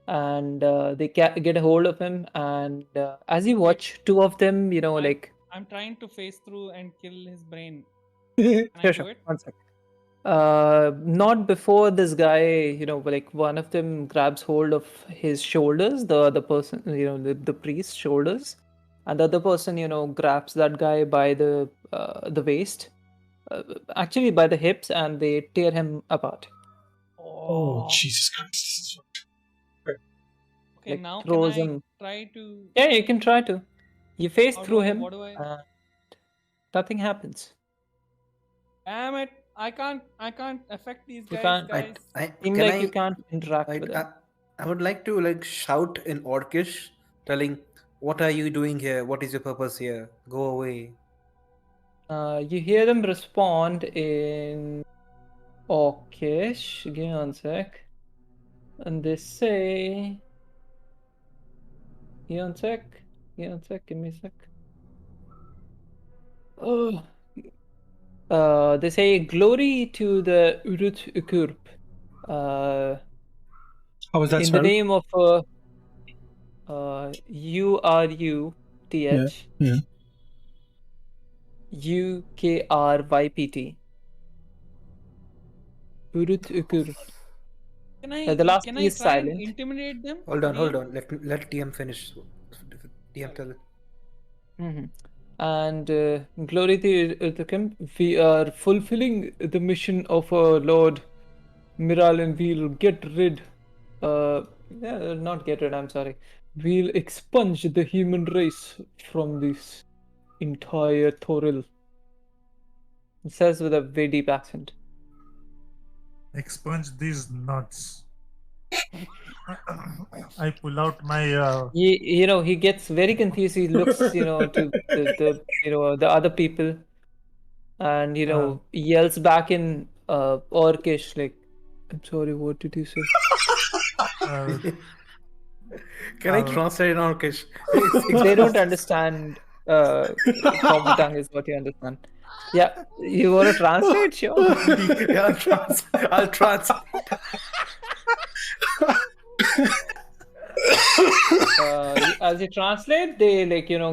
And they get a hold of him. And as you watch, 2 of them, like. I'm trying to face through and kill his brain. Sure, I do sure. it? 1 sec. Not before this guy, like one of them grabs hold of his shoulders, the other person, the priest's shoulders, and the other person, grabs that guy by the waist, actually by the hips, and they tear him apart. Oh, Jesus Christ. Okay, Like now can throws I him. try to? Yeah, you can try to. You face How through do- him, what do I- and nothing happens. Damn it! I can't affect these You guys, can't. guys. Seem Can like you can't interact with them. I would like to like shout in Orcish, telling, "What are you doing here? What is your purpose here? Go away." You hear them respond in Orcish. Give me one sec. And they say, give me one sec. Give me a sec. Oh. They say, glory to the Urut Ukurp. How was that In the spelled? name of URUTH Yeah. UKRYPT. Urut Ukurp. Can I The last can T I is try and silent. intimidate them? Hold on. DM? Let TM finish. TM tell it. And glory to him, we are fulfilling the mission of our Lord Miral, and we'll get rid. Not get rid. I'm sorry. We'll expunge the human race from this entire Thoril. It says with a very deep accent. Expunge these nuts. I pull out my. He gets very confused. He looks, to the other people, and yells back in Orcish like, "I'm sorry. What did you say?" Can I translate in Orcish? They don't understand. Common tongue is what you understand. Yeah, you want to translate? Sure. Yeah, I'll translate. As you translate, they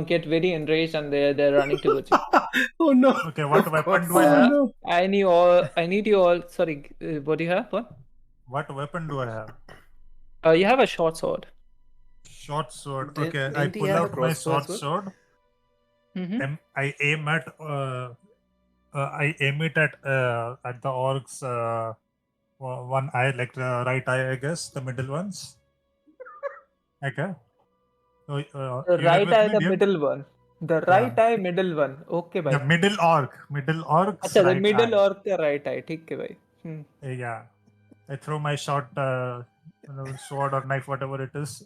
get very enraged and they're running towards you. Oh no. Okay, what weapon do I Oh have? no. I need you all. Sorry, what do you have? What? What weapon do I have? You have a short sword. Short sword. Didn't- Okay, I didn't he pull have a out my crossbow short as well? sword. Mm-hmm. I aim at at the orc's one eye, like the right eye, I guess, the middle ones. Okay. So, The you are right with eye, me, the dear? middle one. The right eye, middle one. Okay, The bye. middle orc's अच्छा, the right middle eye. or the right eye. ठीक है भाई. Yeah. I throw my short sword or knife, whatever it is,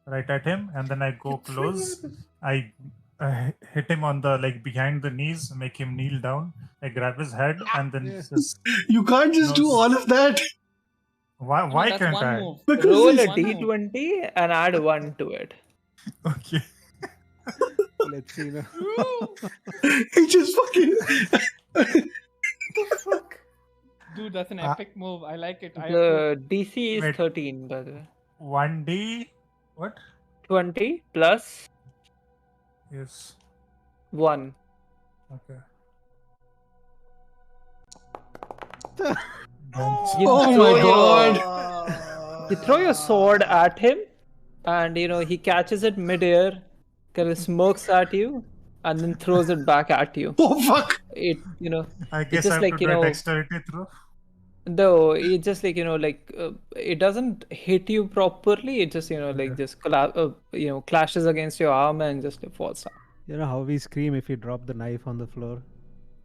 right at him, and then I go close. I hit him on the behind the knees, make him kneel down. I grab his head, and then just You can't just do all of that. why that's can't one I? move. Because Roll a it's- One move. d20 and add 1 to it. Okay. Let's see now. he just fucking. Dude, that's an epic move. I like it. I approve. The DC is Wait. 13, by the way. 1d what? 20 plus Yes. 1. Okay. You Oh throw my your- god. You throw your sword at him, and he catches it midair, kind of smirks at you, and then throws it back at you. Oh fuck. It I guess just I have like, to do a dexterity throw. though it just it doesn't hit you properly. It just just clashes against your arm and just falls down. You know how we scream if you drop the knife on the floor?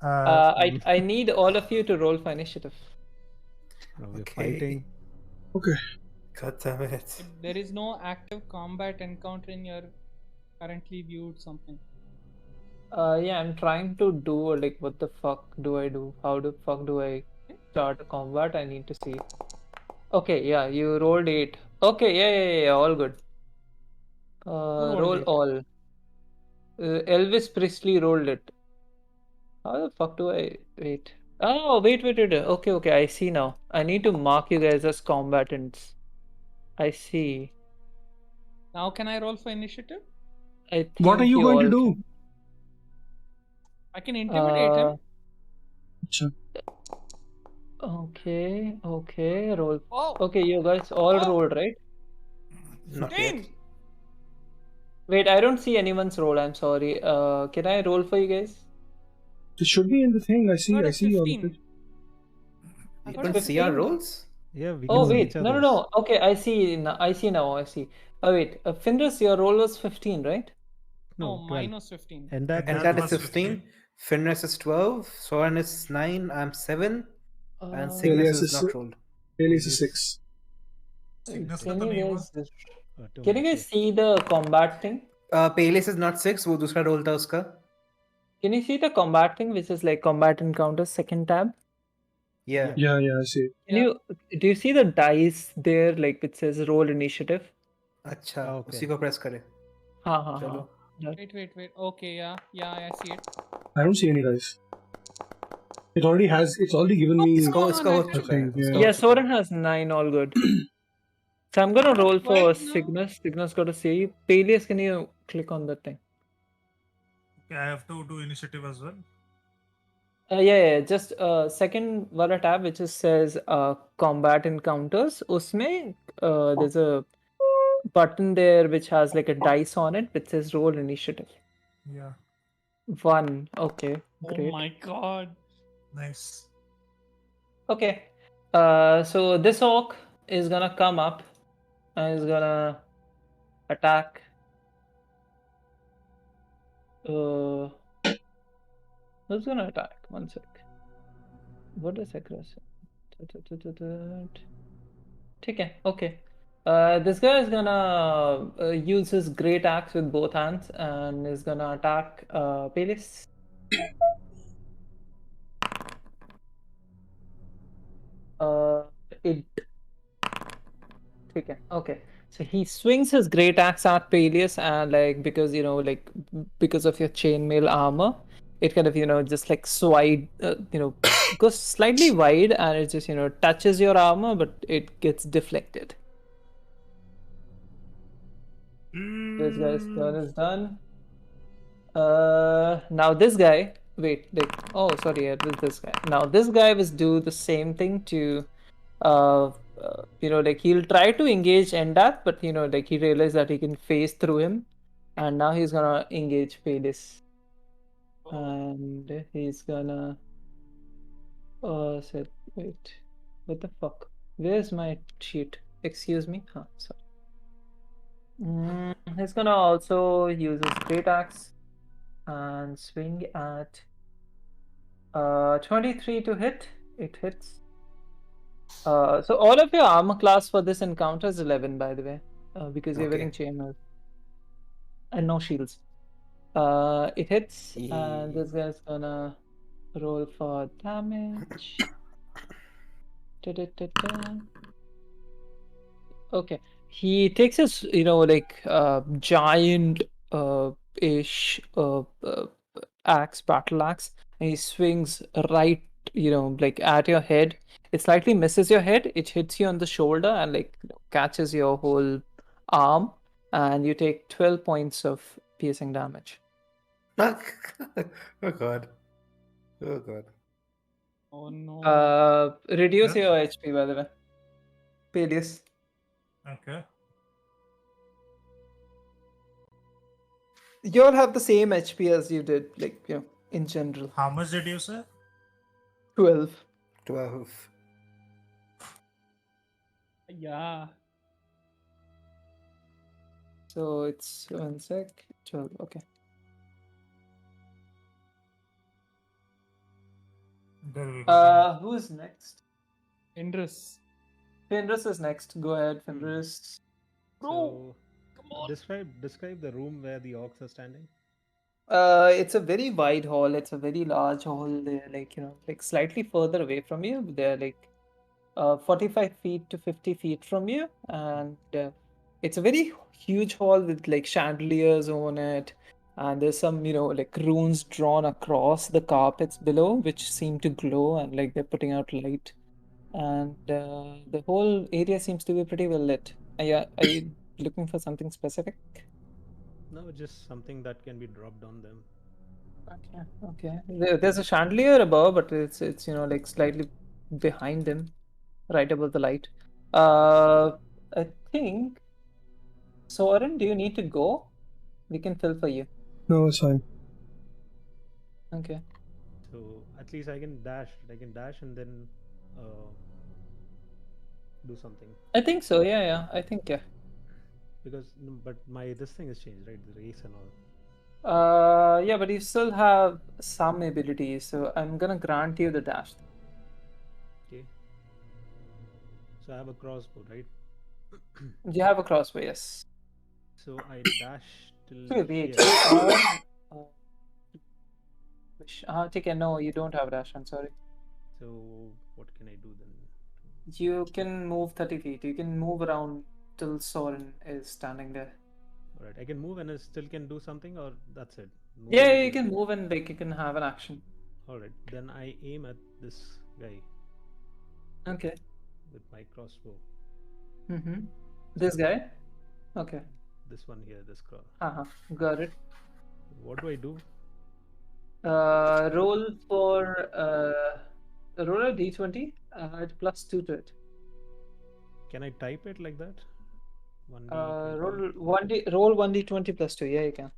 I need all of you to roll for initiative. We're Okay. fighting. Okay. God damn it. There is no active combat encounter in your currently viewed something. Yeah, I'm trying to do what the fuck do I do? How the fuck do I start a combat? I need to see. Okay, yeah, you rolled 8. Okay, yeah, all good. rolled Roll 8? all. Elvis Presley rolled it. How the fuck do I wait? Oh, wait. Okay, I see now. I need to mark you guys as combatants. I see. Now can I roll for initiative? I think What are you going to all do? can- I can intimidate him. Acha. Okay, okay, roll. Oh, Okay, you guys all Oh. rolled, right? Not yet. 15. Wait, I don't see anyone's roll. I'm sorry. Can I roll for you guys? It should be in the thing. I Got see a you on the 15. page. I You got a can see our 15. rolls? Yeah, we Oh can see wait, each no, no, other's. no. Okay, I see. I see now. I see. Oh wait, Findus, your roll was 15, right? No, No, 12. mine was 15. And that And That that is was 15. Fenris is 12. Soren is 9. I'm 7. And Cygnus Alias is is not rolled. Alias is 6. Cygnus Can का तो you नहीं guys two can you minutes, guys see the combat thing? Peleus is not 6. वो दूसरा roll था उसका. Can you see the combat thing, which is like combat encounters, second tab? Yeah. Yeah, I see. Can you do you see the dice there, like it says roll initiative? अच्छा, Okay. उसी को press करे. Ha चलो. Wait. Okay, yeah, I see it. I don't see any dice. It's already given me. इसका उसका हो चुका है. Yeah. उसका हो Yeah, चुका Soren है. has 9, all good. So I'm gonna roll for Wait, no. Cygnus. Cygnus got to see. Peleus, can you click on that thing? Okay, I have to do initiative as well. Yeah. Just second wala tab which just says combat encounters. Usme there's a button there which has like a dice on it which says roll initiative. Yeah. 1. Okay, Oh great. my god. Nice. Okay. So this orc is gonna come up and is gonna attack. Who's gonna attack? One sec. What is aggressive? Okay. This guy is gonna use his great axe with both hands and is gonna attack Peleus. It. Okay. So he swings his great axe at Peleus, and like because because of your chainmail armor, it kind of just like goes slightly wide, and it just touches your armor, but it gets deflected. This guy's turn is done. Now this guy. Wait, oh sorry, it was this guy. Now this guy was do the same thing to he'll try to engage Endath, but he realized that he can phase through him, and now he's gonna engage Peleus, and he's gonna. Wait, what the fuck? Where's my sheet? Excuse me. Sorry. He's gonna also use his great axe and swing at 23 to hit. It hits. So all of your armor class for this encounter is 11, by the way, because you're wearing chainmail and no shields. It hits, and this guy's gonna roll for damage. Okay, he takes his giant ish axe, battle axe, and he swings right at your head. It slightly misses your head. It hits you on the shoulder and catches your whole arm, and you take 12 points of piercing damage. Oh god. Oh no. Reduce your HP, by the way. Peleus. Okay. You all have the same HP as you did, in general. How much did you say? 12. 12. Yeah. So it's 1 sec. 12. Okay. There we go. Who's next? Indris. Fenris is next. Go ahead, Fenris. Bro, So, come on. describe the room where the orcs are standing. It's a very wide hall. It's a very large hall. They're slightly further away from you. They're 45 feet to 50 feet from you, and it's a very huge hall with chandeliers on it, and there's some runes drawn across the carpets below, which seem to glow and they're putting out light, and the whole area seems to be pretty well lit. Are you looking for something specific? No, just something that can be dropped on them. Okay. There's a chandelier above, but it's slightly behind him, right above the light. I think Soren, do you need to go? We can fill for you. No, it's fine. Okay. So at least I can dash. I can dash and then do something. I think so. Yeah. I think yeah. Because but my this thing has changed, right? The race and all. Yeah, but you still have some abilities, so I'm gonna grant you the dash. Okay. So I have a crossbow, right? You have a crossbow, yes. So I dash till Wait, here. take care. No, you don't have dash. I'm sorry. So what can I do then? You can move 30 feet. You can move around till Soren is standing there. All right, I can move and I still can do something, or that's it. Move Yeah, and you do- can move and like you can have an action. All right, then I aim at this guy Okay. with my crossbow. Mm-hmm. This guy? Okay. This one here, this girl. Got it. What do I do? Roll for roll a d20. Add +2 to it. Can I type it like that? 1d20. Roll 1d20 +2. Yeah, you can.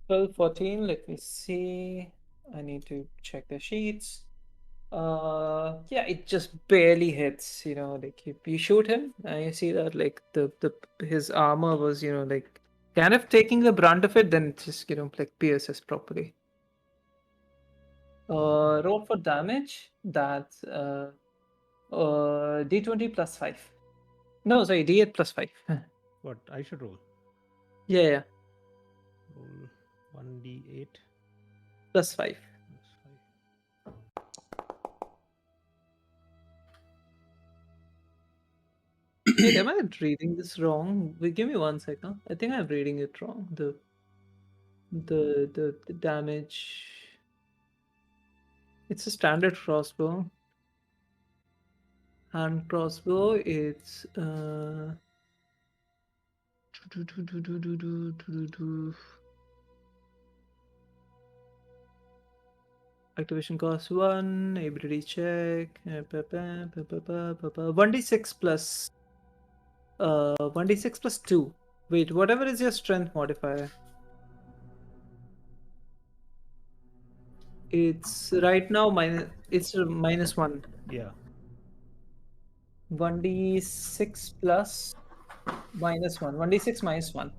12, 14. Let me see. I need to check the sheets. Yeah, it just barely hits. Like you shoot him, and you see that like the his armor was like kind of taking the brunt of it. Then it just like pierces properly. Roll for damage. That's d20 +5. No, sorry, d8 +5. What I should roll? Yeah. Roll 1d8 +5. plus 5. Wait, am I reading this wrong? Wait, give me 1 second. I think I'm reading it wrong. The damage. It's a standard crossbow. Hand crossbow. It's activation cost 1. Ability check. 1d6 plus 1d6 plus 2. Wait, whatever is your strength modifier. It's right now it's -1. Yeah. 1d6 plus -1. 1d6 -1.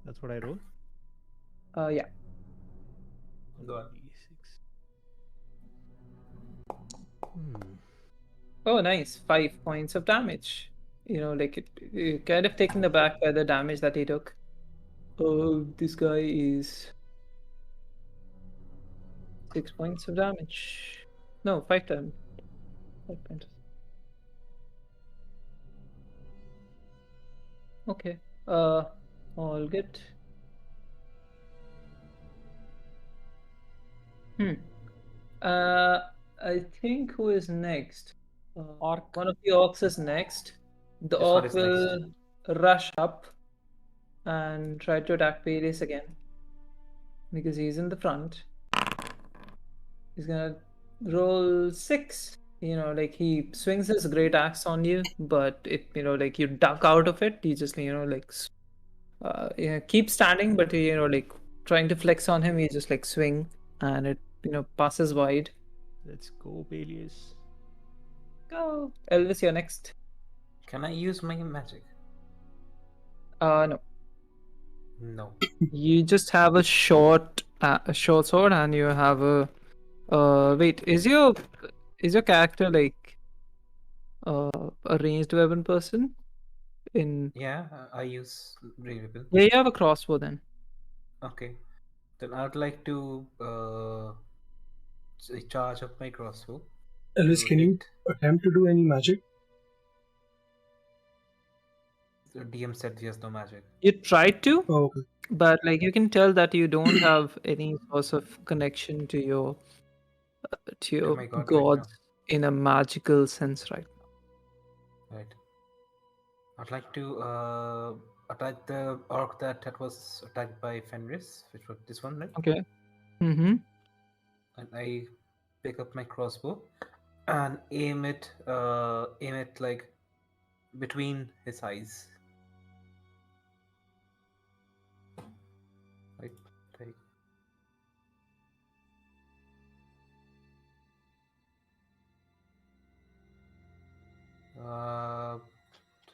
That's what I roll? Yeah. Go on. 1d6. Oh, nice. 5 points of damage. Like it kind of taken aback by the damage that he took. Oh, this guy is 6 points of damage. No, 5 times. 5 points. Okay. All good. I think who is next? Orc. One of the orcs is next. The This one orc is will rush up and try to attack Peleus again because he's in the front. He's gonna roll 6. Like he swings his great axe on you, but it like you duck out of it. You just like keep standing, but like trying to flex on him, you just like swing and it passes wide. Let's go, Peleus. Go, Elvis, you're next. Can I use my magic? No. No. You just have a short sword, and you have a. Wait, is your character like a ranged weapon person? Yeah, I use ring weapon. Yeah, you have a crossbow then. Okay. Then I'd like to charge up my crossbow. Elvis, can you attempt to do any magic? The DM said he has no magic. You tried to, Oh, okay. but like you can tell that you don't have any source of connection to your my god, right gods now. in a magical sense right now. Right. I'd like to attack the orc that was attacked by Fenris, which was this one, right? Okay. Mm-hmm. and I pick up my crossbow and aim it like between his eyes. Like,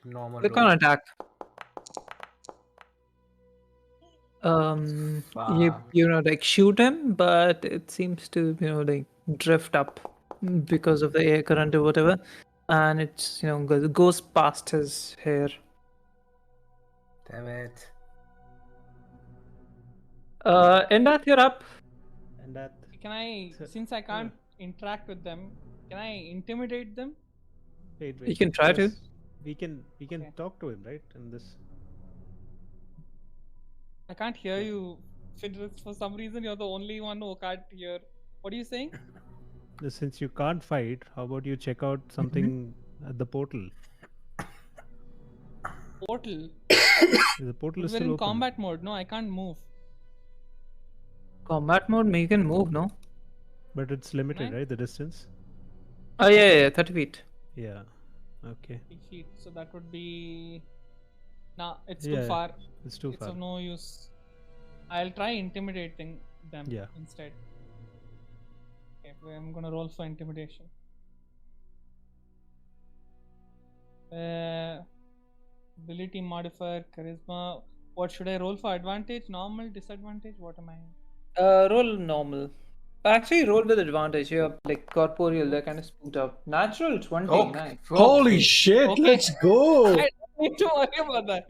normal Click roll. on attack. You know, like shoot him, but it seems to, you know, like drift up because of the air current or whatever, and it's, you know, goes past his hair. Damn it. Endath, you're up. And that Can I, So- since I can't interact with them, can I intimidate them? wait. You can try to. yes, We can Okay. talk to him, right? In this. I can't hear you, Fidris. For some reason, you're the only one who can't hear. What are you saying? Since you can't fight, how about you check out something at the portal? Portal. The portal is We're still in open. combat mode. No, I can't move. Combat mode, you can move, no? But it's limited, Right. right? The distance. Oh yeah, 30 feet. Yeah. Okay. 3 feet. So that would be. Nah, it's Yeah, too far. It's too It's far. of no use. I'll try intimidating them Yeah. instead. Okay, I'm gonna roll for intimidation. Ability modifier, charisma. What should I roll for? Advantage, normal, disadvantage? What am I? Roll normal. Actually, roll with advantage. You're like corporeal, they're kind of spooked up. Natural 20, Okay. nice. Holy shit, Okay. let's go! I don't need to worry about that.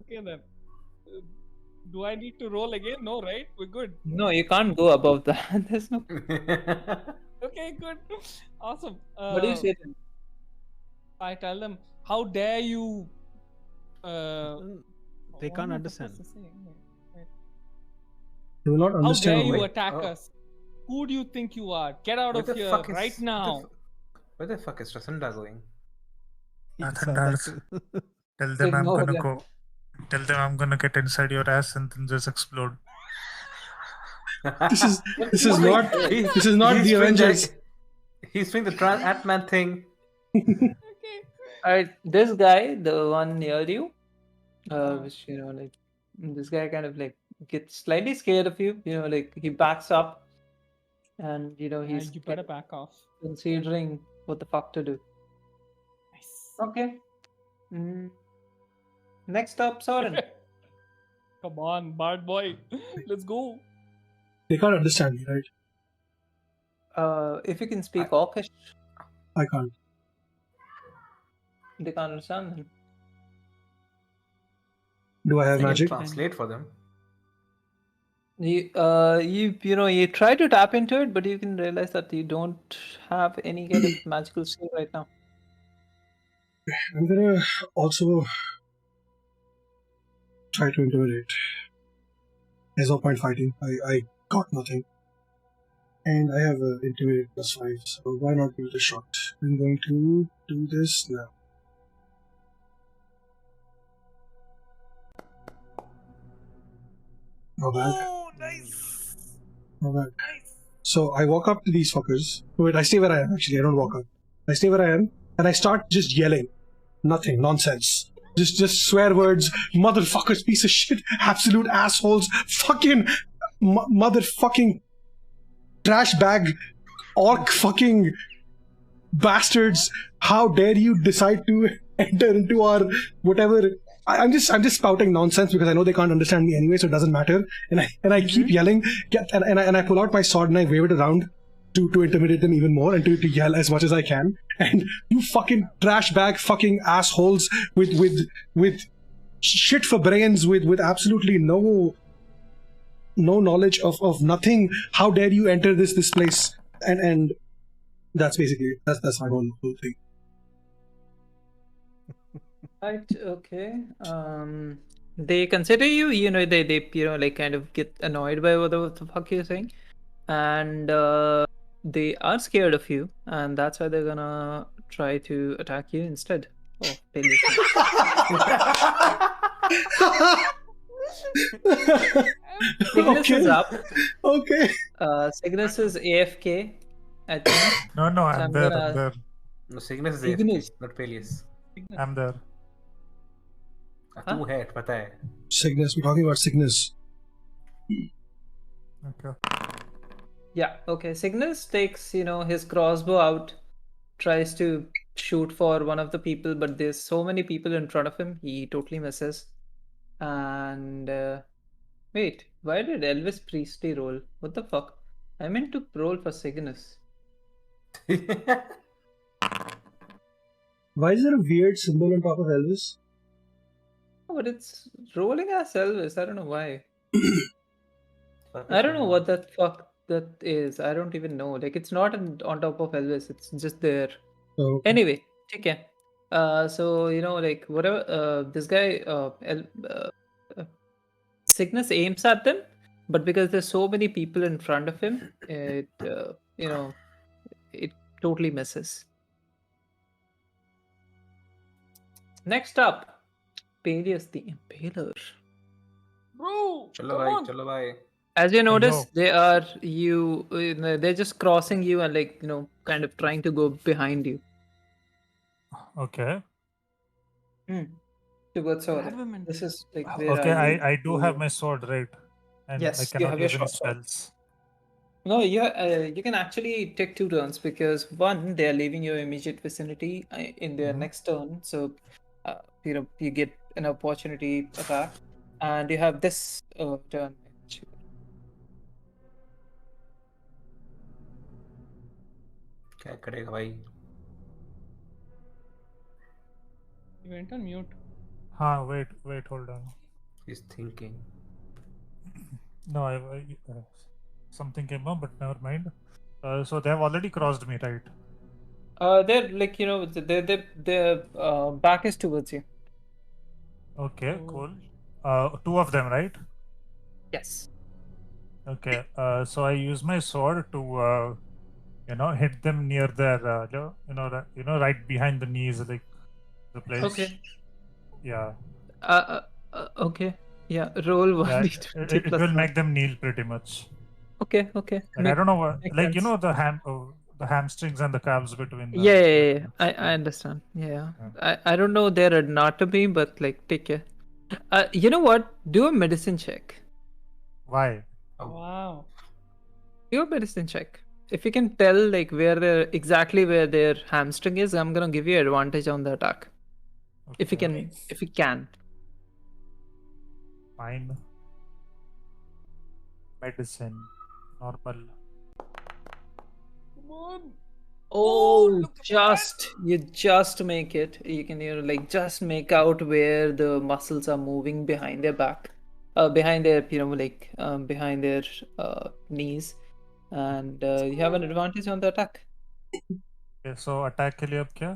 Okay then. Do I need to roll again? No, right? We're good. No, you can't go above that. There's no. Okay, good. Awesome. What do you say then? I tell them, how dare you? They What can't am I understand. supposed to say? Wait. You will not How understand. dare you why. attack Oh. us? Who do you think you are? Get out Where of the here fuck is- right now. Where the fuck is Rasanda going? You Nothing saw that else. too. Tell them I'm Ignore gonna them. go. Tell them I'm gonna get inside your ass and then just explode. This is He's not doing the Avengers. He's doing the Ant-Man thing. Okay. Alright, this guy, the one near you, which, you know, like, this guy kind of like gets slightly scared of you, you know, like he backs up and, you know, he's You better back off. considering what the fuck to do. Nice. Okay. Next up, Soren. Come on, bad boy. Let's go. They can't understand me, right? If you can speak Orcish, I can't. they can't understand them. Do I have I can magic? translate for them. You know, you try to tap into it, but you can realize that you don't have any kind of magical skill right now. I'm gonna also try to intimidate. There's no point fighting. I got nothing. And I have a intimidate +5, so why not give it a shot? I'm going to do this now. Not bad. Oh, nice. Not bad. Nice. So I walk up to these fuckers. Wait, I stay where I am actually. I don't walk up. I stay where I am and I start just yelling. Nothing. Nonsense. Just swear words. Motherfuckers, piece of shit. Absolute assholes. Fucking motherfucking trash bag. Orc fucking bastards. How dare you decide to enter into our whatever. I'm just spouting nonsense because I know they can't understand me anyway, so it doesn't matter. And I keep yelling, and I pull out my sword and I wave it around to intimidate them even more and to yell as much as I can. And you fucking trash bag fucking assholes with shit for brains, with absolutely no knowledge of nothing. How dare you enter this place? And that's basically it. That's my whole thing. Right, okay. They consider you, you know, they you know, like kind of get annoyed by what the fuck you're saying. And they are scared of you, and that's why they're gonna try to attack you instead. Oh, I'm Cygnus is Okay. up. Okay. Cygnus is AFK, I think. No, So I'm there. I'm there. No, Cygnus is Cygnus. AFK, not Peleus. I'm there. तू है पता है. Cygnus. We're talking about Cygnus. Okay. Yeah, okay. Cygnus takes, his crossbow out, tries to shoot for one of the people, but there's so many people in front of him, he totally misses. And wait, why did Elvis Presley roll? What the fuck? I meant to roll for Cygnus. Why is there a weird symbol on top of Elvis? Oh, but it's rolling as Elvis. I don't know why. I don't know what that fuck that is. I don't even know. Like, it's not on top of Elvis. It's just there. Oh, okay. Anyway, okay. So like whatever. This guy, Cygnus aims at them, but because there's so many people in front of him, it it totally misses. Next up, Peleus the Impaler. Bro, चलो come भाई on. चलो भाई. As you notice, Hello. they're just crossing you and like kind of trying to go behind you. Okay. Towards Grab Sora. him and This is like where Okay. I I do have my sword, right? And I Yes, you cannot have your use any short sword. spells. No, you can actually take 2 turns because one, they are leaving your immediate vicinity in their Mhm. next turn, so you get an opportunity attack, and you have this turn. क्या करेगा भाई? He went on mute. Wait, hold on. He's thinking. No, something came up, but never mind. So they have already crossed me, right? They're like their back is towards you. Okay, Oh. cool. 2 of them, right? Yes. Okay. So I use my sword to hit them near their right behind the knees, like the place. Okay. Yeah. Okay. Yeah. Roll Yeah. 1d20 It plus will 1. make them kneel pretty much. Okay. Like I don't know what, Makes like sense. the hamstrings and the calves between them. Yeah. I understand. Yeah. I don't know their anatomy, but like take care. You know what? Do a medicine check. Why? Wow. Do a medicine check. If you can tell like exactly where their hamstring is, I'm gonna give you advantage on the attack. If you Okay. can. Fine. Medicine. Normal. Come on. Oh, look at that. you just make it. You can like just make out where the muscles are moving behind their back, behind their behind their knees, and you have an advantage on the attack. Okay, so attack के लिए अब क्या?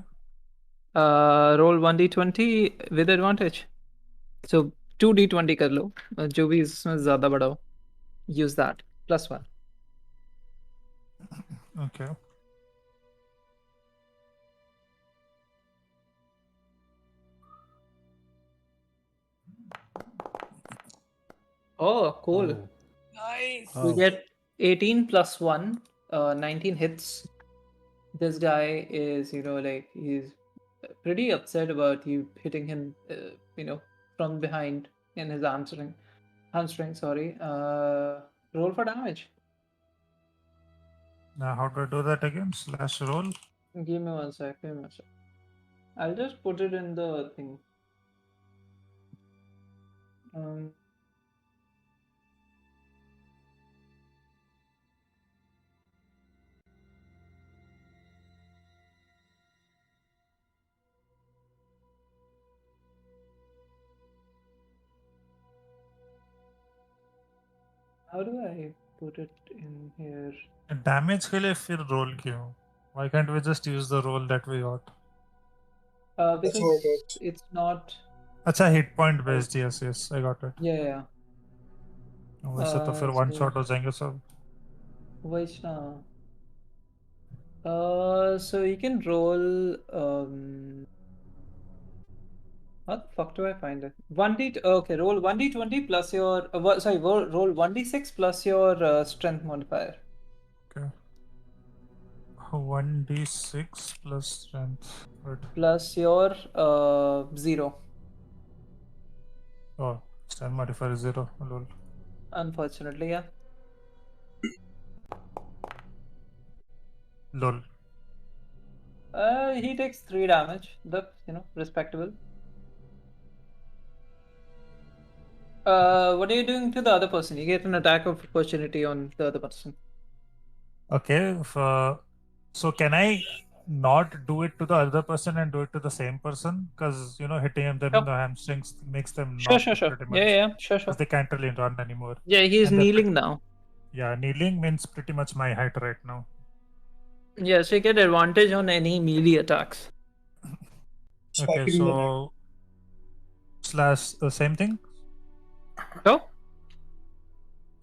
Roll 1d20 with advantage. So 2d20 कर लो, जो भी इसमें ज़्यादा बड़ा हो. Use that +1. Okay. Oh, cool. Oh, Nice. You get 18 plus 1, 19 hits. This guy is, like he's pretty upset about you hitting him, from behind in his hamstring, sorry. Roll for damage. Now how do I do that again? Slash roll. Give me one sec. I'll just put it in the thing. How do I put it in here? Damage के लिए फिर roll क्यों? Why can't we just use the roll that we got? Because how it works. it's not. अच्छा hit point based. Yes, I got it. Yeah. वैसे तो फिर one so- shot हो जाएंगे सब. Vaishna. So you can roll How the fuck do I find it? 1d. Okay, roll 1d20 plus your. Roll 1d6 plus your strength modifier. Okay. 1d6 plus strength. Right. Plus your 0. Oh, strength modifier is 0. Lol. Unfortunately, yeah. Lol. He takes 3 damage. That's, respectable. What are you doing to the other person? You get an attack of opportunity on the other person. Okay. So can I not do it to the other person and do it to the same person? Because hitting them in the hamstrings makes them Sure, knock sure, sure. pretty much. Yeah, sure. Because they can't really run anymore. Yeah, he's And they're kneeling now. Yeah, kneeling means pretty much my height right now. Yeah, so you get advantage on any melee attacks. Okay, so slash the same thing. So,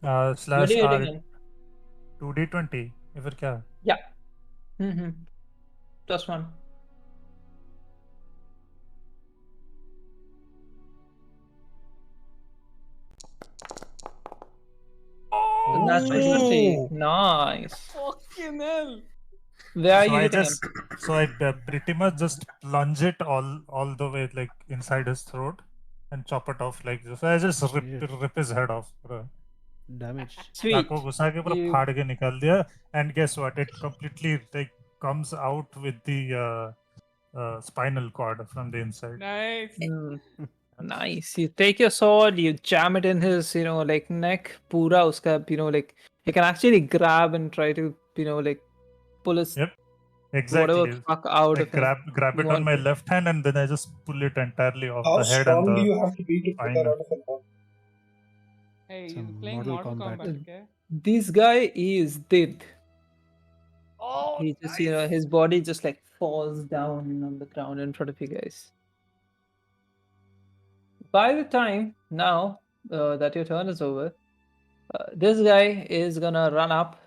Slash what are you R hitting him? 2d20. या फिर क्या? Yeah. +1. Natural 20. Nice. Fucking hell. Where are So you I hitting just, so I pretty much just plunge it all the way like inside his throat and chop it off like this. So I just rip his head off. Damage. Sweet. नाक को घुसा के पूरा You- फाड़ के निकाल दिया. And guess what? It completely like comes out with the spinal cord from the inside. Nice. Nice. You take your sword, you jam it in his, like neck. Pura uska, like you can actually grab and try to, like pull his Yep. Exactly. whatever fuck out I of him. grab it on my left hand and then I just pull it entirely off How the head strong and do the you have to be to pull that spine. out of a knot? Hey, Some you're playing Mortal Mortal Kombat. Kombat, okay? This guy is dead. Oh, He just, nice. his body just like falls down on the ground in front of you guys. By the time now that your turn is over, this guy is gonna run up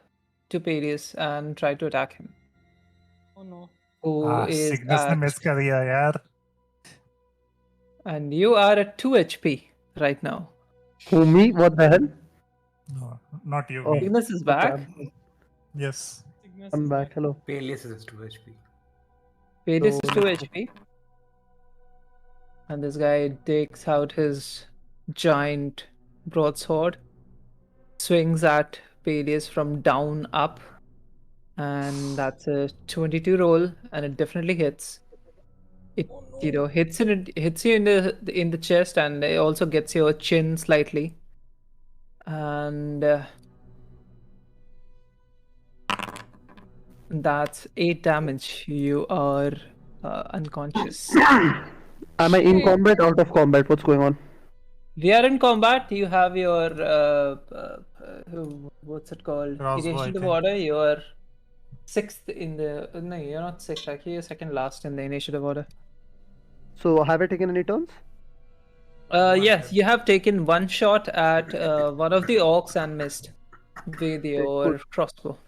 to Peleus and try to attack him. Oh no. Who is Cygnus ने at, miss कर दिया यार. and you are at 2 HP right now. Who, me? What the hell? No, not you. Oh. Me. Cygnus is Okay, back. Yes. Cygnus I'm is back. Hello. Peleus is 2 HP. Peleus is So- 2 HP. And this guy takes out his giant broadsword, swings at Peleus from down up, and that's a 22 roll, and it definitely hits. It hits you in the chest, and it also gets your chin slightly. And that's 8 damage. You are unconscious. Am I in combat, out of combat? What's going on? We are in combat. You have your what's it called? Crossbow, I Initiative think. order. You are 6th in the. No, you're not 6th. Actually, you're second last in the initiative order. So have I taken any turns? Yes, you have taken one shot at one of the orcs and missed with your cool. crossbow.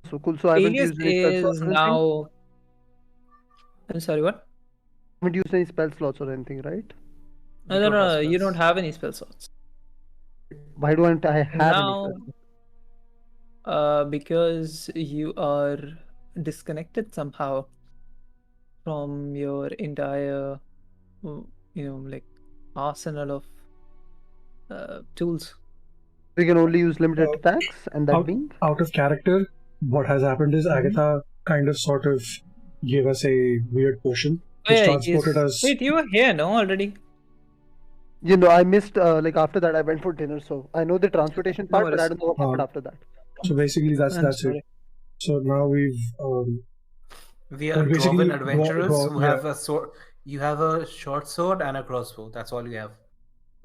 So cool. So I haven't Peleus used any spell slots is or anything? now. I'm sorry, what? I haven't used any spell slots or anything, right? No, don't have you spells. don't have any spell slots. Why don't I have Now, any spell slots? because you are disconnected somehow from your entire, like arsenal of tools. We can only use limited Uh, attacks, and that out, being out of character, what has happened is Agatha kind of sort of gave us a weird potion, which transported us. Wait, you were here, no, already? I missed like after that I went for dinner, so I know the transportation No part, but I worries. don't know what happened after that. So basically, I'm that's sorry. it. So now we've We are basically dwarven adventurers who yeah. have a sword. You have a short sword and a crossbow. That's all you have.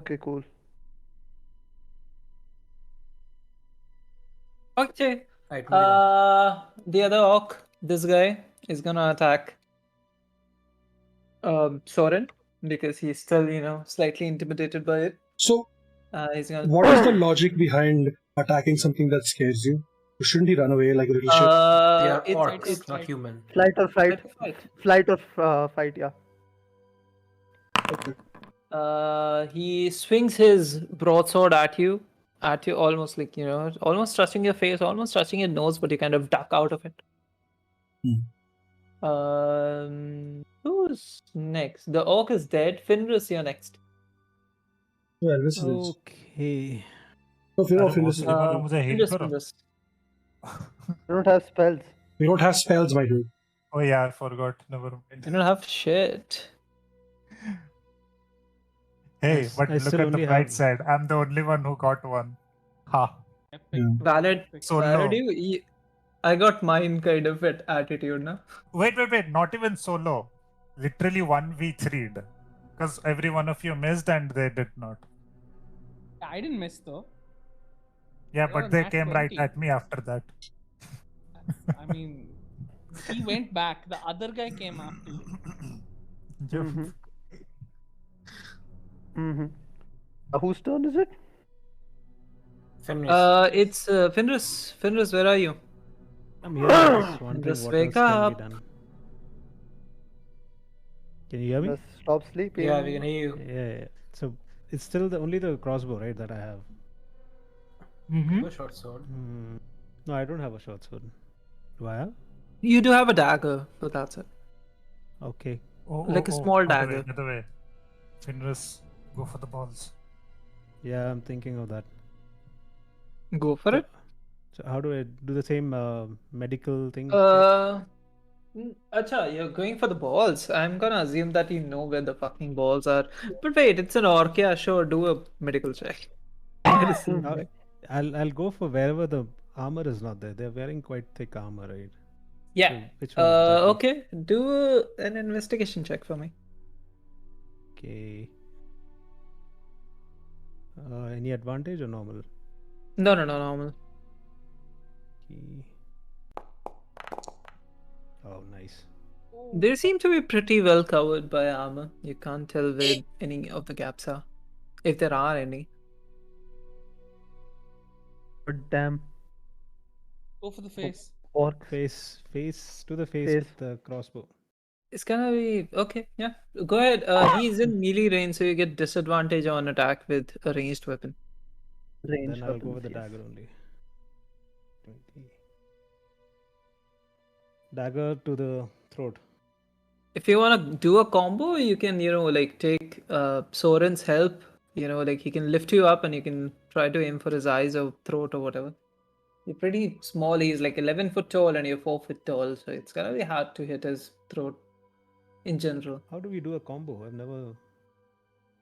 Okay, cool. Okay. Right, moving on. The other orc, this guy, is gonna attack Soren because he's still, slightly intimidated by it. So He's gonna. what is the logic behind attacking something that scares you? Shouldn't he run away like a little shit? They are it's- orcs, it's not like- human. Flight or fight? Fight. Flight or fight, yeah. He swings his broadsword at you, almost like, almost touching your face, almost touching your nose, but you kind of duck out of it. Who's next? The orc is dead. Fenris, you're next. Well, this is. Okay. No, Fenris. Fenris. We don't have spells. We don't have spells, my dude. Oh yeah, I forgot. Never mind. You don't have shit. Hey, but I look still at the only bright have- side. I'm the only one who got one. Ha. Epic. Yeah. Valid. Solo. I got mine kind of at attitude now. Wait. Not even solo. Literally 1v3'd. Because every one of you missed and they did not. I didn't miss though. Yeah, You're but they nat came right 20. at me after that. I mean, he went back. The other guy came after you. Whose turn is it? Fenris. It's Fenris. Fenris, where are you? I'm here. I was wondering Just what wake else can up. be done. Can you hear me? Let's stop sleeping. Yeah, we can hear you. Yeah. So it's still only the crossbow, right, that I have. Go short sword. No, I don't have a short sword. Do I have? You do have a dagger, so that's it. Okay. Like a small dagger. Other way. Fenris, go for the balls. Yeah, I'm thinking of that. Go for it. So how do I do the same medical thing? Acha, you're going for the balls. I'm gonna assume that you know where the fucking balls are. But wait, it's an orc. Yeah, sure. Do a medical check. Medicine check. I'll go for wherever the armor is not there. They're wearing quite thick armor, right? Yeah. So which one exactly? Okay. Do an investigation check for me. Okay. Any advantage or normal? No, normal. Okay. Oh, nice. They seem to be pretty well covered by armor. You can't tell where any of the gaps are, if there are any. But damn. Go for the face. Orc. Face to the face Face. with the crossbow. It's gonna be okay. Yeah, go ahead. He's in melee range, so you get disadvantage on attack with a ranged weapon. Range Then I'll go with the weapons, dagger only. 20. Dagger to the throat. If you wanna do a combo, you can, like take Soren's help. Like he can lift you up and you can try to aim for his eyes or throat or whatever. You're pretty small. He's like 11 foot tall and you're 4 foot tall, so it's gonna be hard to hit his throat in general. How do we do a combo?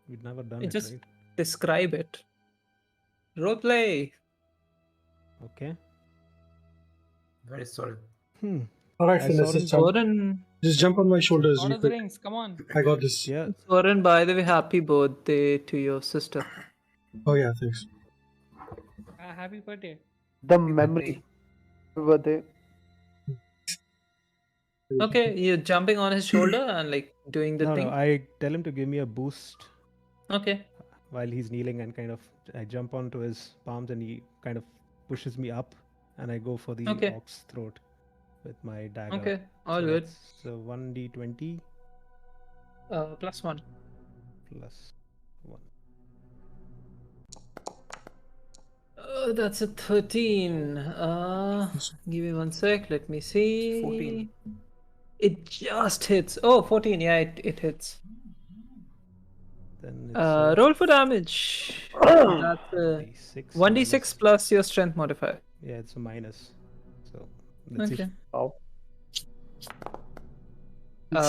We've never done it, Just right? describe it. Roleplay. Okay. Very sorry. Alright, I Fenris, saw just jump, Soren, just jump on my shoulders Lord real of the quick. Rings, come on. I got this. Yeah. Soren, by the way, happy birthday to your sister. Oh yeah, thanks. Happy birthday. The memory. Birthday. Okay, you're jumping on his shoulder and like doing the No, thing. I tell him to give me a boost Okay. while he's kneeling and I jump onto his palms and he kind of pushes me up and I go for the Okay. ox throat with my dagger. Okay, all So good. that's 1d20 +1. plus 1. That's a 13. Give me 1 sec. Let me see. 14. It just hits. Oh, 14. Yeah, it hits. Then it's Roll for damage. That's d6 1d6 plus your strength modifier. Yeah, it's a minus. So let's see. Okay. Oh.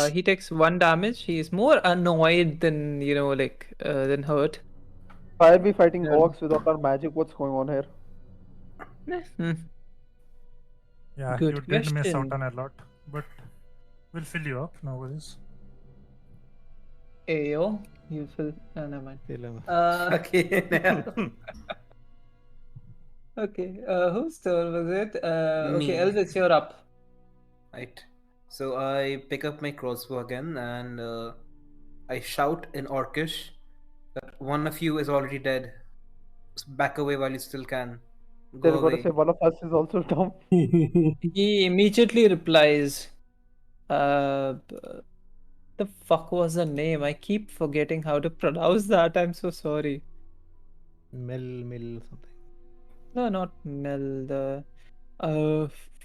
He takes 1 damage. He's more annoyed than than hurt. I'll be fighting Yeah. orcs without our magic. What's going on here? Yeah, Good you did miss question. out on a lot, but we'll fill you up. No worries. Ayo, you feel. Never mind. Feel him. Okay. Okay. Whose turn was it? Okay, Me. Elvis, you're up. Right. So I pick up my crossbow again and I shout in Orcish that one of you is already dead. So back away while you still can. They're Go gonna away. say one of us is also dumb. He immediately replies, "The the fuck was the name? I keep forgetting how to pronounce that. I'm so sorry. Mill something. No, not Mel. The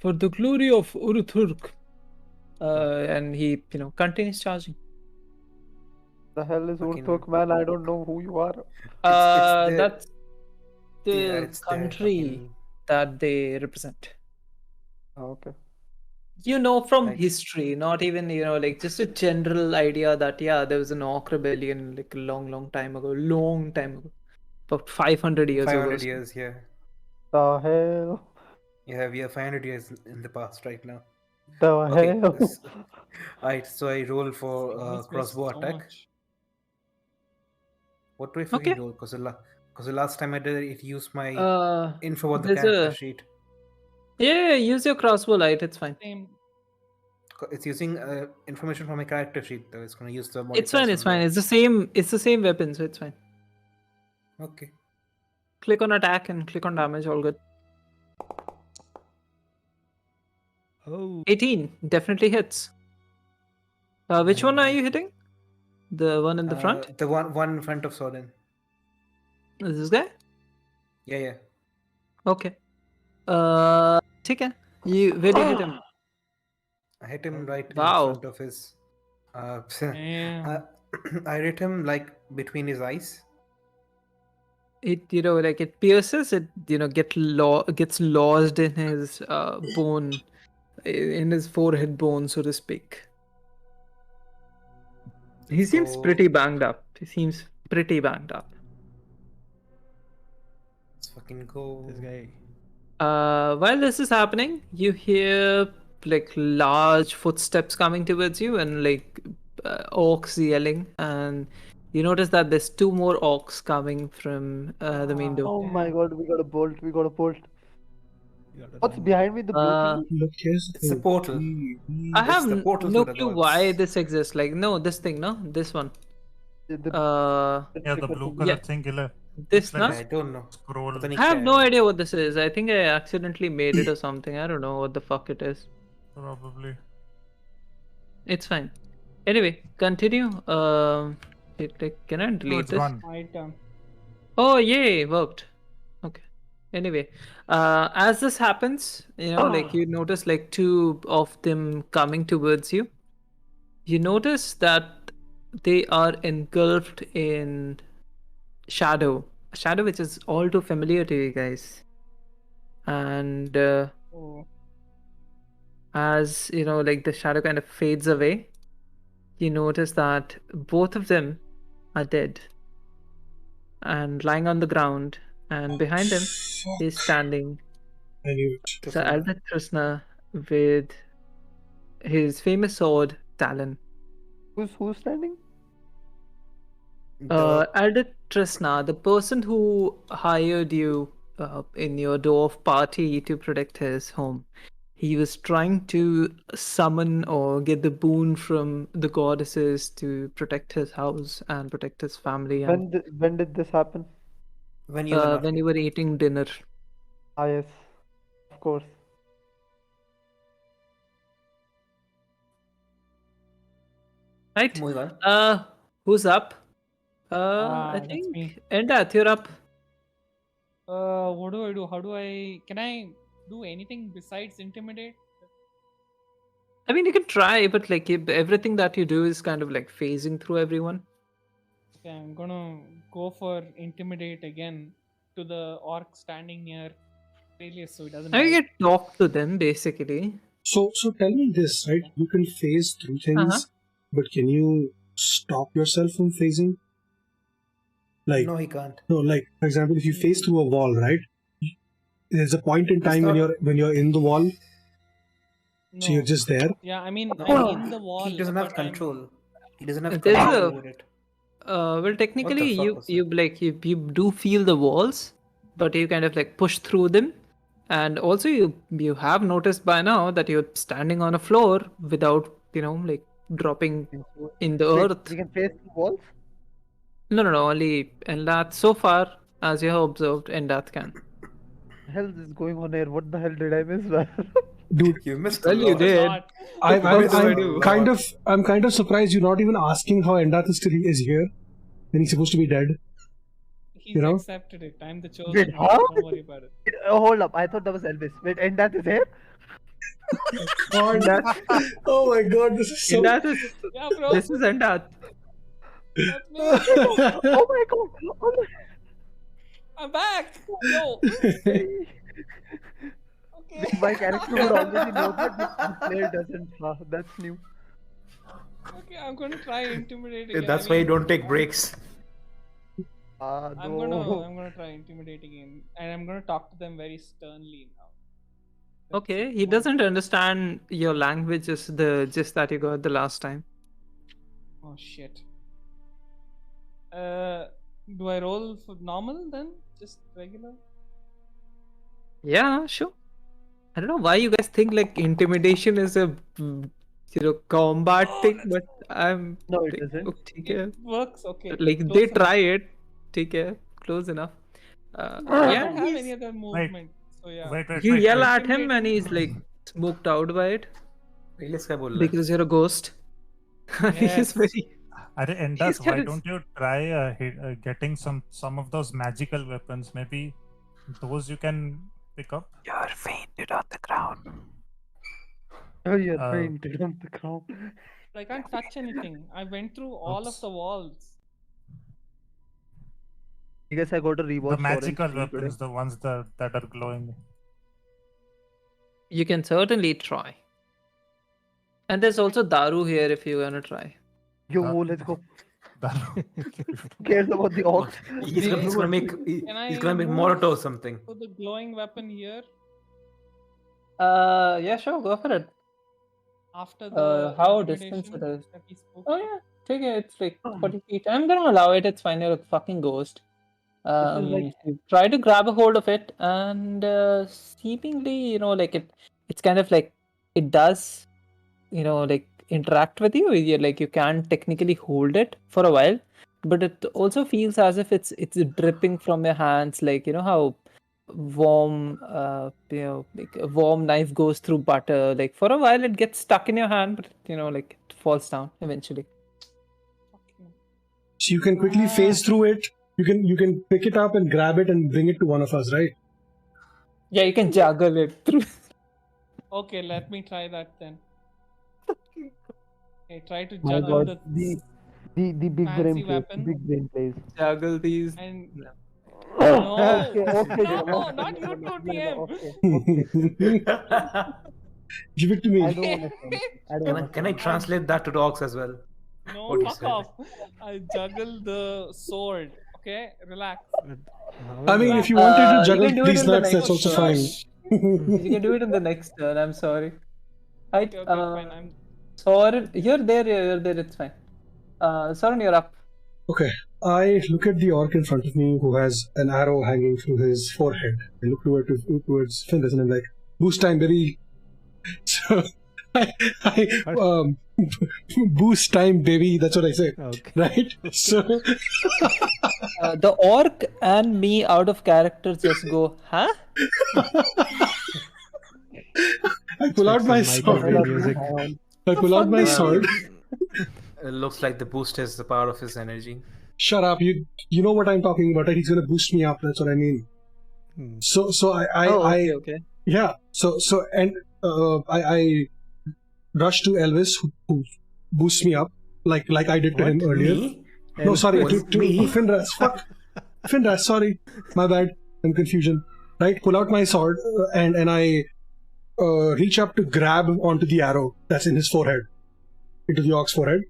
for the glory of Uruturk. And he, continues charging. The hell is Fucking- Urtuk, man? I don't know who you are. there. That's the Yeah, it's there, country fucking- that they represent. Oh, okay. From Right. history, not even, like just a general idea that, yeah, there was an orc rebellion like a long time ago, about 500 years ago. 500 years, yeah. The hell? Yeah, we are 500 years in the past right now. The Okay. hell? Alright, so I roll for Signals waste crossbow so attack. much. What do I fucking Okay. roll? Because the last time I did it, it used my info on the There's character a sheet. yeah, use your crossbow light. It's fine. Same. It's using information from my character sheet, though. It's going to use the It's fine. modifiers It's from fine. there. It's the same. It's the same weapon, so it's fine. Okay. Click on attack and click on damage. All good. Oh, 18 definitely hits. Which one are you hitting? The one in the front? The one in front of Sodin. Is this guy? Yeah. Okay. ठीक है. Where do you hit him? I hit him right Wow. in front of his. Damn. I hit him like between his eyes. It like it pierces. It gets lodged in his bone, in his forehead bone, so to speak. He seems So- pretty banged up. Let's fucking go. this guy. While this is happening, you hear like large footsteps coming towards you and like orcs yelling, and you notice that there's 2 more orcs coming from the main door. Oh my god, we got a bolt. You got a What's dynamite. behind me? The blue thingy? Look, here's It's the portal. I have the portal no to the clue gods. why this exists. Like, no, this thing, no, this one. The Yeah, the sticker blue thingy. color yeah. thing, Ila. This, like no? I don't know. Scroll. Pata nahi I have kya no hai. idea what this is. I think I accidentally made it or something. I don't know what the fuck it is. Probably. It's fine. Anyway, continue. Can I No, delete it's this? gone. My turn. Oh, yay, worked. Okay. Anyway, as this happens, like you notice like 2 of them coming towards you. You notice that they are engulfed in shadow. A shadow which is all too familiar to you guys. And Oh. as like the shadow kind of fades away, you notice that both of them are dead and lying on the ground, and behind them is standing I knew it. Sir Albert Krishna with his famous sword Talon. Who's standing? Aldith Trisna, the person who hired you in your dwarf party to protect his home, he was trying to summon or get the boon from the goddesses to protect his house and protect his family. And When did this happen? When you were not when you were eating dinner. Ah, yes. Of course. here. Right? Moving on. Who's up? I That's think me. Endath, you're up. What do I do? Can I do anything besides intimidate? I mean, you can try, but like everything that you do is kind of like phasing through everyone. Okay, I'm gonna go for intimidate again to the orc standing near Aurelius so he doesn't I mean, you die. can talk to them basically. So tell me this, right? You can phase through things, but can you stop yourself from phasing? Like, No, he can't. no, like for example, if you phase through a wall, right? There's a point in time not- when you're in the wall, so you're No. just there. Yeah, I mean, No, I'm in the wall. He doesn't have but I'm- control. He doesn't have There's control a- over it. Well, technically, fuck you was you like you do feel the walls, but you kind of like push through them, and also you have noticed by now that you're standing on a floor without like dropping in the Wait, earth. we can face the walls? No, only Endath so far, as you have observed, Endath can. The hell is going on here? What the hell did I miss, man? Dude, You missed Well, a you lot. did. Not. I'm What do I I'm do? I'm kind of surprised you're not even asking how Endath is here when he's supposed to be dead. He's know? accepted it. I'm the chosen Wait, one. huh? Don't worry about it. Wait, hold up. I thought that was Elvis. Wait, and that is here? God. Oh my God, this is so. Endath is. Yeah, bro. This is Endath. That's me. Oh my god. Oh my I'm back. Yo. Okay. My character would already know that the player doesn't. That's new. Okay, I'm gonna try intimidating. That's why you don't take breaks. No. I'm gonna try intimidating him, and I'm gonna talk to them very sternly now. That's Okay, it. he doesn't understand your language, just that you got the last time. Oh shit. Do I roll for normal then? Just regular? Yeah, sure. I don't know why you guys think like intimidation is a combat thing, but I'm No, it like, isn't. okay. It works, okay. Like Close they enough. try it. Okay, close enough. I Yeah, don't have any other movement. So yeah. Wait. you yell wait. at him and he's like smoked out by it Pehले से बोल रहा है. because you're a ghost. He's Yes. very. Are Endas, why jealous. don't you try getting some of those magical weapons? Maybe those you can pick up. You're fainted on the ground. Oh, you're Uh, fainted on the ground. I can't touch anything. I went through all of Oops. the walls. I guess I got to rewatch. The magical Orange Tree weapons, the ones that are glowing. You can certainly try. And there's also Daru here if you wanna try. Yo, let's go. Who cares about the orcs? He's gonna make Can I he's gonna make move Molotov or something. for the glowing weapon here Yeah, sure, go for it. after the How distance intimidation it is? that he spoke? Oh yeah, take it. It's like 40 feet. I'm gonna allow it. It's fine. You're a fucking ghost. like- You try to grab a hold of it, and seemingly, like it's kind of like it does, like interact with you. You can technically hold it for a while, but it also feels as if it's dripping from your hands. Like how warm, like a warm knife goes through butter. Like for a while, it gets stuck in your hand, but like it falls down eventually. Fucking- So you can quickly phase through it. You can pick it up and grab it and bring it to one of us, right? Yeah, you can juggle it through. Okay, let me try that then. Okay, try to My juggle god, the the big fancy brain plays. weapon. Big brain plays. Juggle these. and No. no, Okay, no, not you two, TM. Okay. Give it to me. I don't understand. I don't Can I translate that to dogs as well? No, What you fuck said. off. I juggle the sword. Okay, relax. I mean, if you wanted to You juggle can do it these in the nuts, that's next also turn. fine. You can do it in the next turn. I'm sorry. Right, Okay, fine. I'm Soren, you're there. It's fine. Soren, you're up. Okay, I look at the orc in front of me who has an arrow hanging through his forehead. I look towards Findus and I'm like, boost time, baby. So, I boost time, baby. That's what I say, Okay. right? So, The orc and me out of character just go, huh? I pull out Like my some Michael Bay sword. music. I pull out my sword. It looks like the boost is the power of his energy. Shut up! You know what I'm talking about, right? He's gonna boost me up. That's what I mean. Hmm. So I Okay. yeah. So and I rush to Elvis who boosts me up like I did to him earlier. Me? No, sorry, Was to me? Finras. Fuck, Finras. Sorry, my bad. I'm confusion. Right, pull out my sword and I reach up to grab onto the arrow that's in his forehead, into the orc's forehead.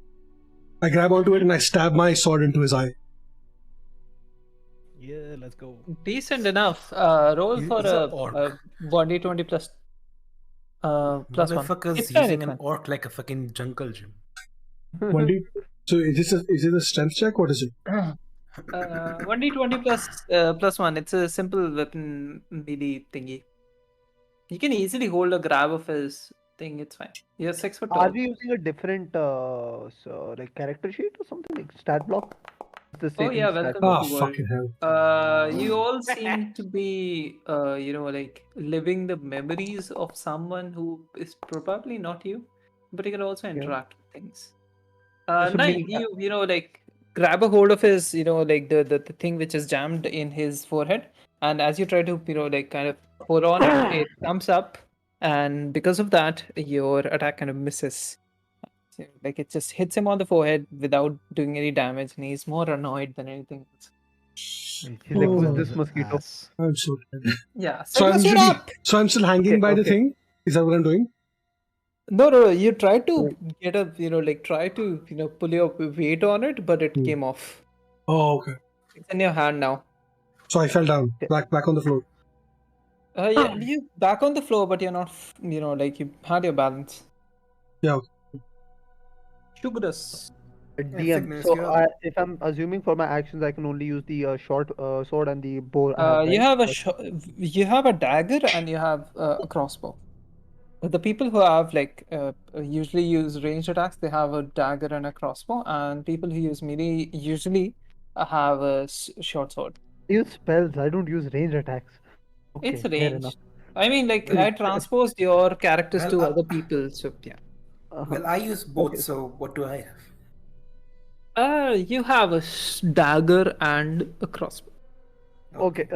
I grab onto it and I stab my sword into his eye. Yeah, let's go. Decent enough. Roll for He's a an orc. 1d20 plus one. Motherfucker's It's fine, using it's an fine. orc like a fucking jungle gym. 1d. So is it a strength check? What is it? 1d20 plus 1. It's a simple weapon melee thingy. You can easily hold a grab of his thing. It's fine. You're 6 foot Are tall. we using a different like character sheet or something like stat block? The Oh saving yeah, stat welcome Ah, to World. fucking hell. You all seem to be, like living the memories of someone who is probably not you, but you can also interact with things. Just a Knight, mini- like grab a hold of his, like the thing which is jammed in his forehead, and as you try to, like kind of pull on it, it comes up, and because of that, your attack kind of misses. So, like it just hits him on the forehead without doing any damage, and he's more annoyed than anything else. She's like, who's this mosquito? Ass. I'm so dead. Yeah, So I'm Cygnus, you're usually, up! so I'm still hanging by the Okay. thing. Is that what I'm doing? No. You try to get up, like try to, pull your weight on it, but it Hmm. came off. Oh, okay. It's in your hand now. So I fell down, back on the floor. Yeah, you back on the floor, but you're not, like you had your balance. Yeah. Sugarous. DM. Cygnus, So you have- if I'm assuming for my actions, I can only use the short sword and the bow. I have, You right? have you have a dagger and you have a crossbow. The people who have like usually use ranged attacks, they have a dagger and a crossbow, and people who use melee usually have a short sword. I use spells. I don't use range attacks. Okay, It's fair range. enough. I mean, like I transposed your characters Well, to other people, so yeah. Well, I use both, Okay. so what do I have? You have a dagger and a crossbow. Okay.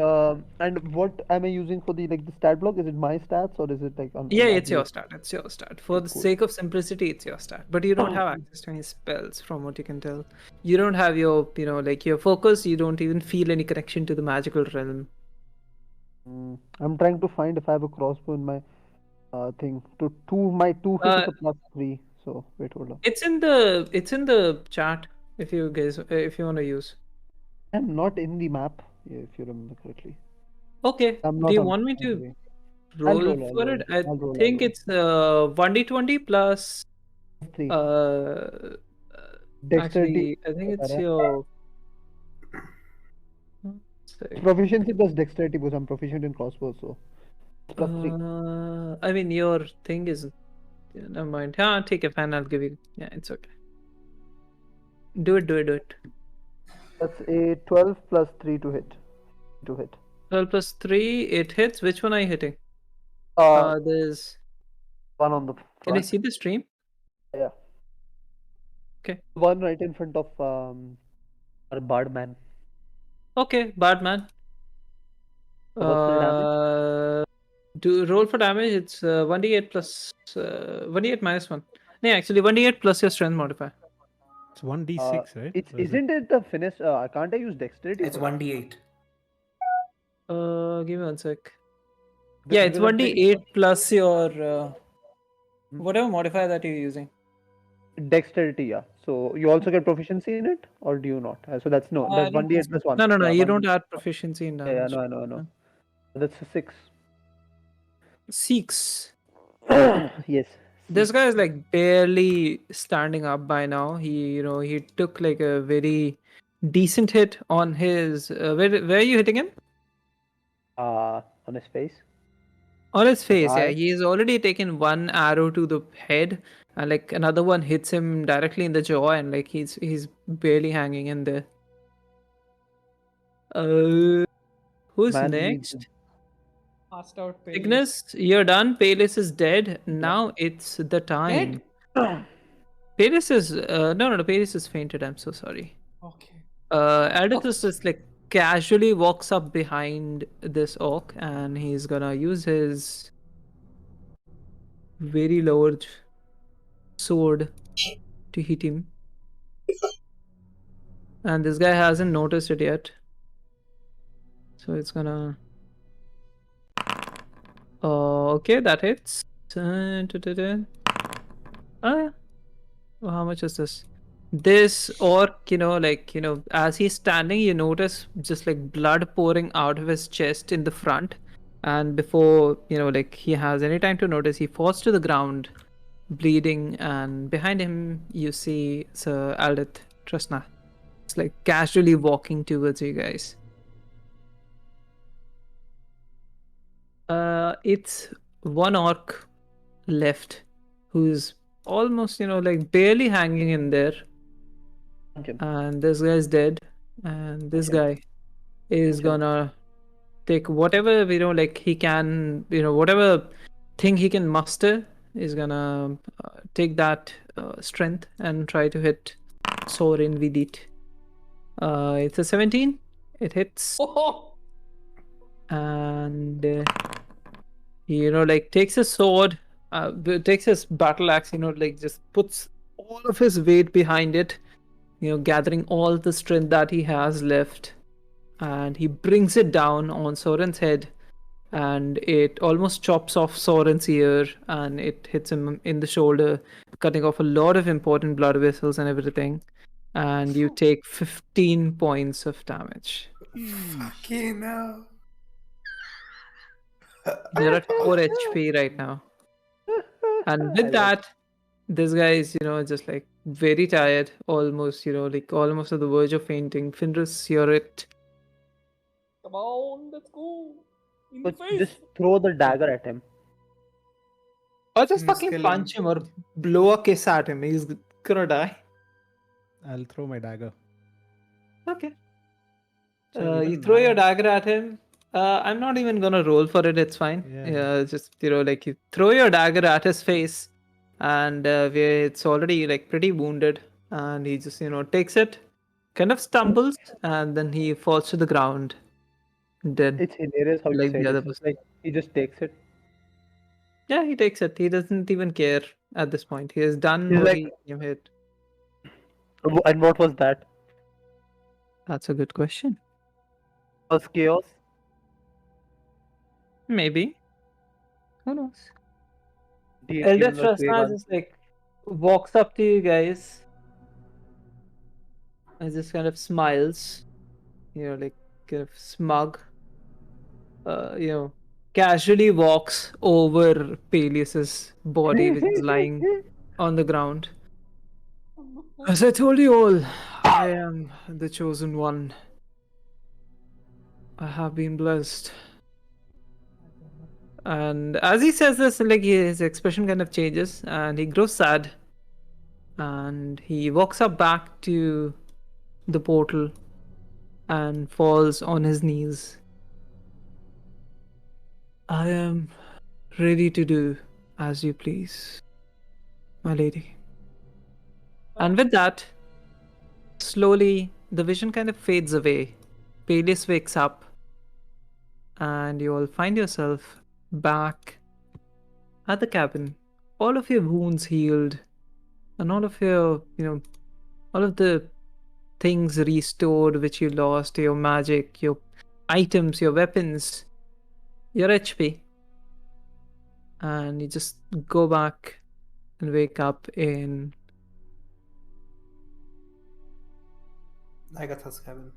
And what am I using for the stat block? Is it my stats or is it like? Yeah, it's your stat. It's your stat. For the cool. sake of simplicity, it's your stat. But you don't have access to any spells, from what you can tell. You don't have your, like your focus. You don't even feel any connection to the magical realm. I'm trying to find if I have a crossbow in my thing. My two hit is a +3. So wait, hold on. It's in the chat if you guys if you want to use. I'm not in the map, if you remember correctly. Okay. I'm Do not you on- want me on to the- roll I'll for it? I I'll roll, think I'll roll. it's 1d20 plus 3. actually Dexterity. I think it's Alright. your Proficiency plus dexterity because I'm proficient in crossbow, so plus 3. I mean your thing is never mind. Take it, fine, I'll give you. Yeah, it's okay. Do it. That's a 12 plus 3 to hit. 12 plus 3, it hits. Which one are you hitting? There's One on the front. Can you see the stream? Yeah. Okay. One right in front of our bardman. Okay, Badman. What's the damage? Do roll for damage. It's 1d8 plus 1d8 minus 1. No, actually 1d8 plus your strength modifier. It's 1d6, right? It's Or is isn't it the finish? Can't I use dexterity? It's for that? 1d8. Give me one sec. Because- Yeah, it's because I'm saying 1d8 plus your whatever modifier that you're using. Dexterity, yeah. So you also get proficiency in it, or do you not? So that's I that's don't 1d8 plus 1. No, Yeah, you 1d8. don't add proficiency in Yeah, damage. I know. That's a 6. 6. Yes. This guy is like barely standing up by now. He took like a very decent hit on his. Where are you hitting him? On his face. On his face, yeah. eye. He's already taken one arrow to the head, and like another one hits him directly in the jaw, and like he's barely hanging in there. Who's Man next? needs- Passed out. Pele. Cygnus, you're done. Palis is dead. Now it's the time. Palis is no. Palis is fainted. I'm so sorry. Okay. Aldous just like casually walks up behind this orc, and he's gonna use his very lowered sword to hit him. And this guy hasn't noticed it yet, so it's gonna. Okay, that hits. How much is this? This orc, as he's standing, you notice just like blood pouring out of his chest in the front. And before, he has any time to notice, he falls to the ground, bleeding. And behind him, you see Sir Aldith Trusna. It's like casually walking towards you guys. It's one orc left who's almost, barely hanging in there. Okay. And this guy's dead. and this Okay. guy is Okay. gonna take whatever like he can, whatever thing he can muster is gonna take that strength and try to hit Sorin with it. It's a 17. It hits, Oh, and he, like takes his sword, takes his battle axe, like just puts all of his weight behind it, gathering all the strength that he has left, and he brings it down on Soren's head, and it almost chops off Soren's ear, and it hits him in the shoulder, cutting off a lot of important blood vessels and everything. And you take 15 points of damage. Fucking hell. You're at 4 HP right now. And with that, this guy is, just like very tired, almost, like almost at the verge of fainting. Fenris, you're it. come on, let's go. In So the face. just throw the dagger at him. Or just Just fucking kill him. punch him or blow a kiss at him. He's gonna die. I'll throw my dagger. Okay. So You even throw your I- dagger at him. I'm not even gonna roll for it. It's fine. Yeah. Just like you throw your dagger at his face, and it's already like pretty wounded, and he just takes it, kind of stumbles, and then he falls to the ground, dead. It's hilarious how you Like say the other this. It's like he just takes it. Yeah, he takes it. He doesn't even care at this point. He has done He's what like- he came here. And what was that? That's a good question. Was chaos? Maybe. Who knows? D&D Elder was not Trustman just like walks up to you guys and just kind of smiles, like kind of smug. Casually walks over Peleus's body, which is lying on the ground. As I told you all, I am the chosen one. I have been blessed. And as he says this, like his expression kind of changes, and he grows sad. And he walks up back to the portal and falls on his knees. I am ready to do as you please, my lady. And with that, slowly the vision kind of fades away. Peleus wakes up, and you all find yourself back at the cabin. All of your wounds healed, and all of your, all of the things restored which you lost, your magic, your items, your weapons, your HP. And you just go back and wake up in Agatha's cabin.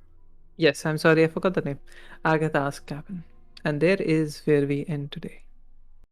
Yes, I'm sorry, I forgot the name. Agatha's cabin. And there is where we end today.